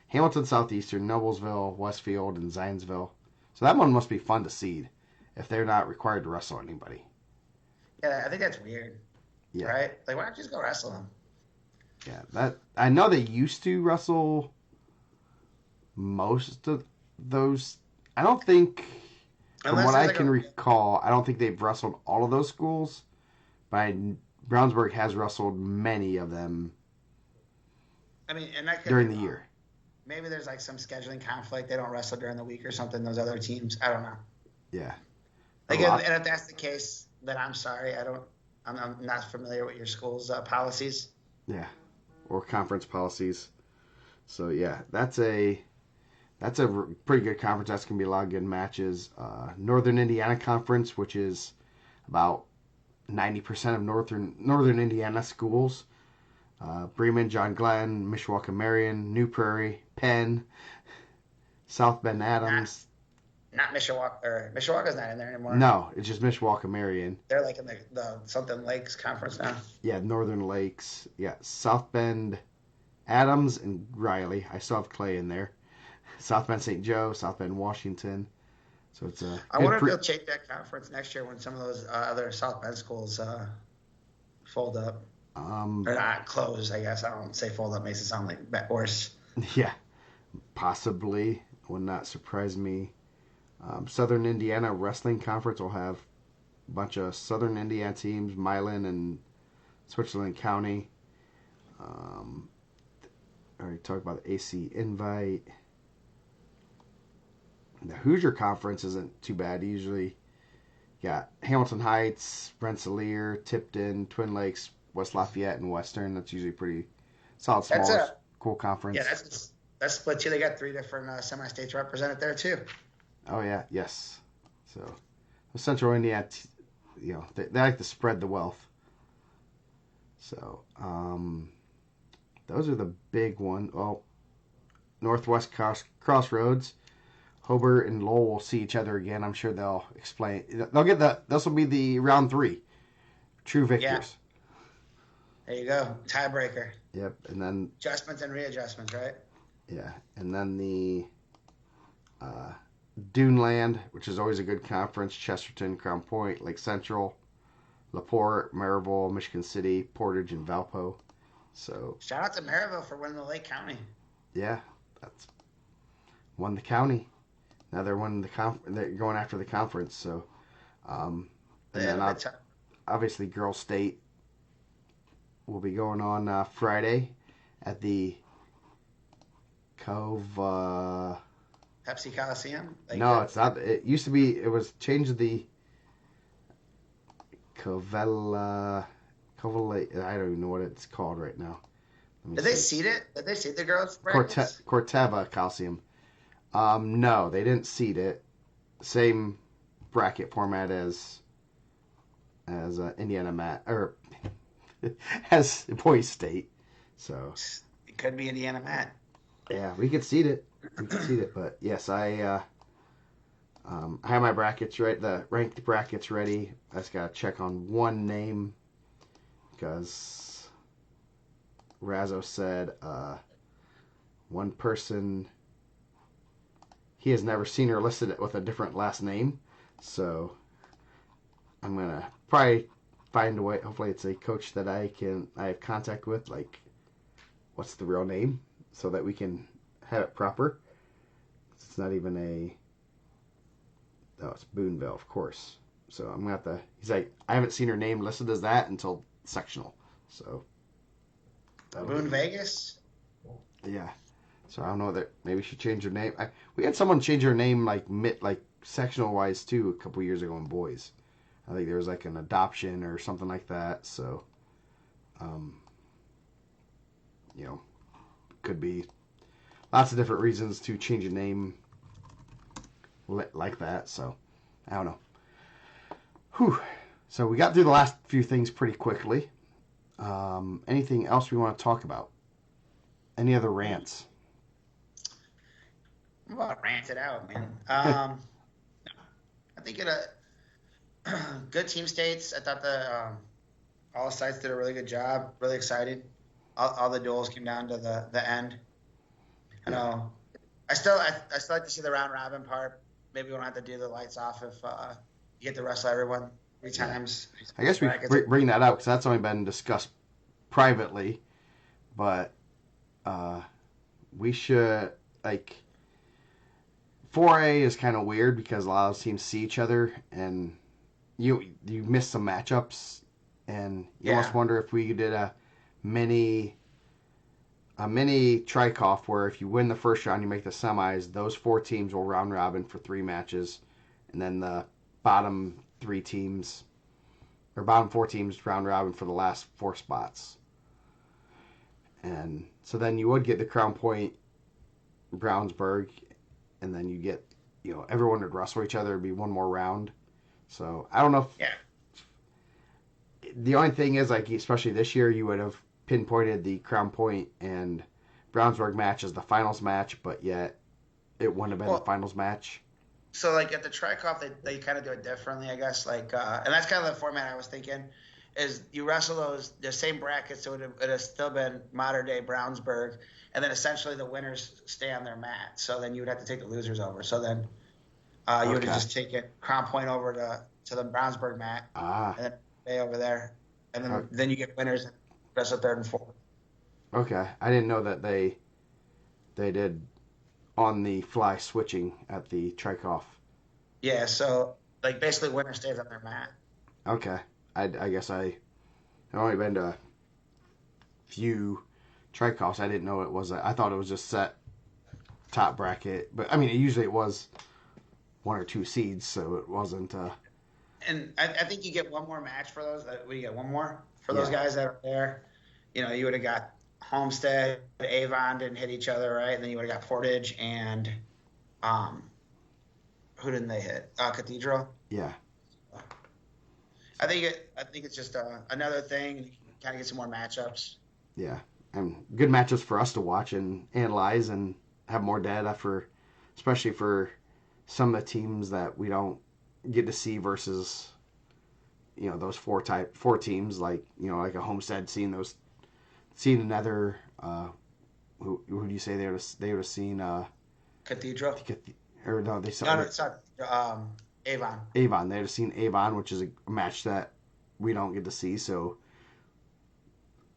Hamilton Southeastern, Noblesville, Westfield, and Zionsville. So that one must be fun to seed if they're not required to wrestle anybody. Yeah, I think that's weird. Yeah. Right? Like, why don't you just go wrestle them? Yeah, that I know they used to wrestle most of those I don't think, from Unless what there's I like can a, recall, I don't think they've wrestled all of those schools, but Brownsburg has wrestled many of them I mean, and that could be during the wrong. year. Maybe there's like some scheduling conflict. They don't wrestle during the week or something. Those other teams, I don't know. Yeah, a Like, and lot. if that's the case, then I'm sorry. I'm not familiar with your school's policies. Yeah, or conference policies. So yeah, that's a pretty good conference. That's gonna be a lot of good matches. Northern Indiana Conference, which is about 90% of Northern Indiana schools. Bremen, John Glenn, Mishawaka Marion, New Prairie, Penn, South Bend Not Adams. not Mishawaka, or Mishawaka's not in there anymore. No, it's just Mishawaka Marion. They're like in the something Lakes conference now. Yeah, Northern Lakes. Yeah, South Bend Adams and Riley. I still have Clay in there. South Bend St. Joe, South Bend Washington. So it's a I good wonder if they'll change that conference next year when some of those other South Bend schools fold up or not close. I guess I don't say fold up makes it sound like worse. yeah, possibly would not surprise me. Southern Indiana Wrestling Conference will have a bunch of Southern Indiana teams, Milan and Switzerland County. Um, I already talked about the AC Invite. The Hoosier Conference isn't too bad. Usually, you got Hamilton Heights, Rensselaer, Tipton, Twin Lakes, West Lafayette, and Western. That's usually pretty solid, That's small, a cool conference. Yeah, that's split too. They got three different semi-states represented there too. Oh yeah, yes. So Central Indiana, they like to spread the wealth. So those are the big one. Well, Northwest Crossroads. Hobart and Lowell will see each other again. I'm sure they'll explain. They'll get the. This will be the round 3. True Yeah, victors. there you go. Tiebreaker. Yep. And then Adjustments and readjustments, right? yeah, and then the Duneland, which is always a good conference. Chesterton, Crown Point, Lake Central, LaPorte, Maryville, Michigan City, Portage, and Valpo. So Shout out to Maryville for winning the Lake County. yeah, that's won the county. Now they're winning they're going after the conference. So and then obviously Girls State will be going on Friday at the Cove. Pepsi Coliseum. No, it's not. It used to be. It was changed to the Covella. I don't even know what it's called right now. Did they seed it? Did they seed the girls' brackets? Corteva Coliseum. No, they didn't seed it. Same bracket format as IndianaMat or as Boise State. So It could be IndianaMat. yeah, we could seed it. But yes, I have my brackets right, the ranked brackets ready. I just gotta check on one name because Razzo said one person he has never seen her listed with a different last name, so I'm gonna probably find a way. Hopefully, it's a coach that I have contact with. Like, what's the real name, so that we can have it proper. It's not even it's Boonville, of course. So I'm gonna have to. He's like, I haven't seen her name listed as that until sectional. So Boone Vegas. Yeah. So I don't know that maybe she changed her name. We had someone change her name like sectional wise too a couple years ago in boys. I think there was like an adoption or something like that. So, could be lots of different reasons to change a name like that. So I don't know. Whew. So we got through the last few things pretty quickly. Anything else we want to talk about? Any other rants? I'm about to rant it out, man. I think good team states. I thought all sides did a really good job. Really excited. All the duels came down to the end. I know. I still like to see the round robin part. Maybe we don't have to do the lights off if you get to wrestle everyone 3 times. I guess we bring that up because that's only been discussed privately, but we should 4A is kind of weird because a lot of teams see each other, and you miss some matchups, and you almost Yeah. wonder if we did mini a mini trike-off where if you win the first round, you make the semis. Those 4 teams will round robin for 3 matches, and then the bottom 3 teams or bottom 4 teams round robin for the last 4 spots. And so then you would get the Crown Point Brownsburg, and then you get everyone would wrestle each other. It'd be one more round. So I don't know if Yeah. the only thing is like especially this year you would have pinpointed the Crown Point and Brownsburg match as the finals match, but yet it wouldn't have been the Well, finals match. so like at the Trikoff, they kind of do it differently, I guess. Like, and that's kind of the format I was thinking. Is you wrestle the same brackets, so it has still been modern day Brownsburg, and then essentially the winners stay on their mat. So then you would have to take the losers over. So then you would have Okay. just taken Crown Point over to the Brownsburg mat, Ah. and then stay over there, and o- then you get winners and wrestle third and fourth. Okay. I didn't know that they did on the fly switching at the trike-off. Yeah, so like basically winner stays on their mat. Okay. I guess I've only been to a few trike-offs. I didn't know it was. I thought it was just set top bracket, but I mean, usually it was 1 or 2 seeds, so it wasn't. And I think you get one more match for those. We get one more for those Yeah. guys that are there. You would have got Homestead, Avon didn't hit each other, right? And then you would have got Portage and um, who didn't they hit? Cathedral. Yeah. I think it's just another thing. You can kind of get some more matchups. Yeah, and good matches for us to watch and analyze and have more data for, especially for some of the teams that we don't get to see versus those 4 teams like like a Homestead seeing another who do you say they would have seen Cathedral. or no they saw No, no, it's not. Avon. Avon, they would have seen Avon, which is a match that we don't get to see, so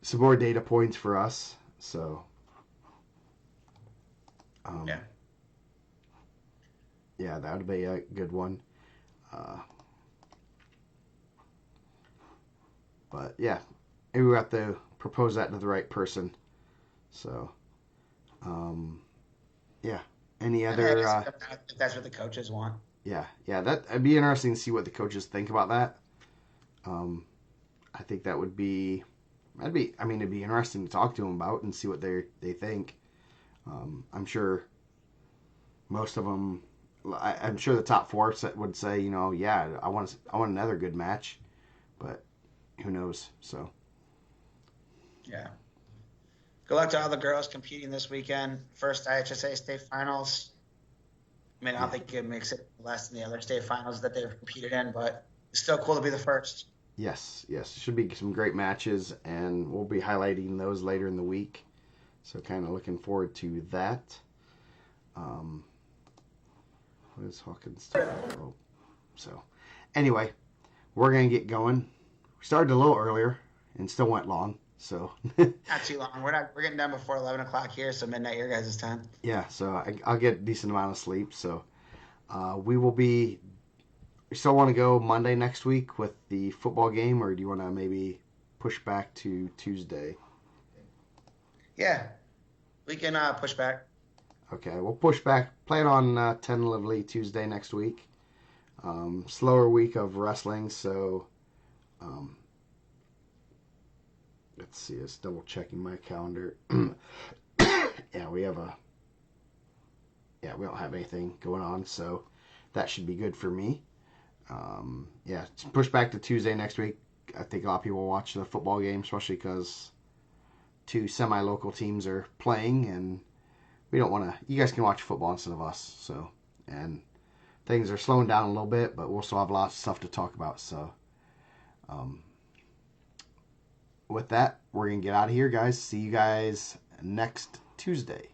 some more data points for us. So Yeah. yeah, that would be a good one. Uh, but yeah, maybe we have to propose that to the right person. So yeah, any I other? guess if that's what the coaches want. Yeah, that it'd be interesting to see what the coaches think about that. I think that would be. I mean, it'd be interesting to talk to them about and see what they think. I'm sure most of them. I'm sure the top 4 would say, yeah, I want another good match, but who knows? So Yeah. Good luck to all the girls competing this weekend. First IHSA state finals. I mean, I don't think it makes it less than the other state finals that they've competed in, but it's still cool to be the first. yes, should be some great matches, and we'll be highlighting those later in the week. So kind of looking forward to that. What is Hawkins? Oh, so anyway, we're gonna get going. We started a little earlier and still went long. So Not too long. We're getting done before 11 o'clock here, so midnight your guys' time. yeah, so I'll get a decent amount of sleep. So we will be. You still want to go Monday next week with the football game, or do you want to maybe push back to Tuesday? Yeah, we can push back. Okay, we'll push back. Plan on tentatively Tuesday next week. Slower week of wrestling, so um, let's see. Just double checking my calendar. Yeah, we don't have anything going on, so that should be good for me. Yeah, push back to Tuesday next week. I think a lot of people will watch the football game, especially because 2 semi-local teams are playing, and we don't want to. You guys can watch football instead of us. So, and things are slowing down a little bit, but we'll still have lots of stuff to talk about. So, with that, we're gonna get out of here, guys. See you guys next Tuesday.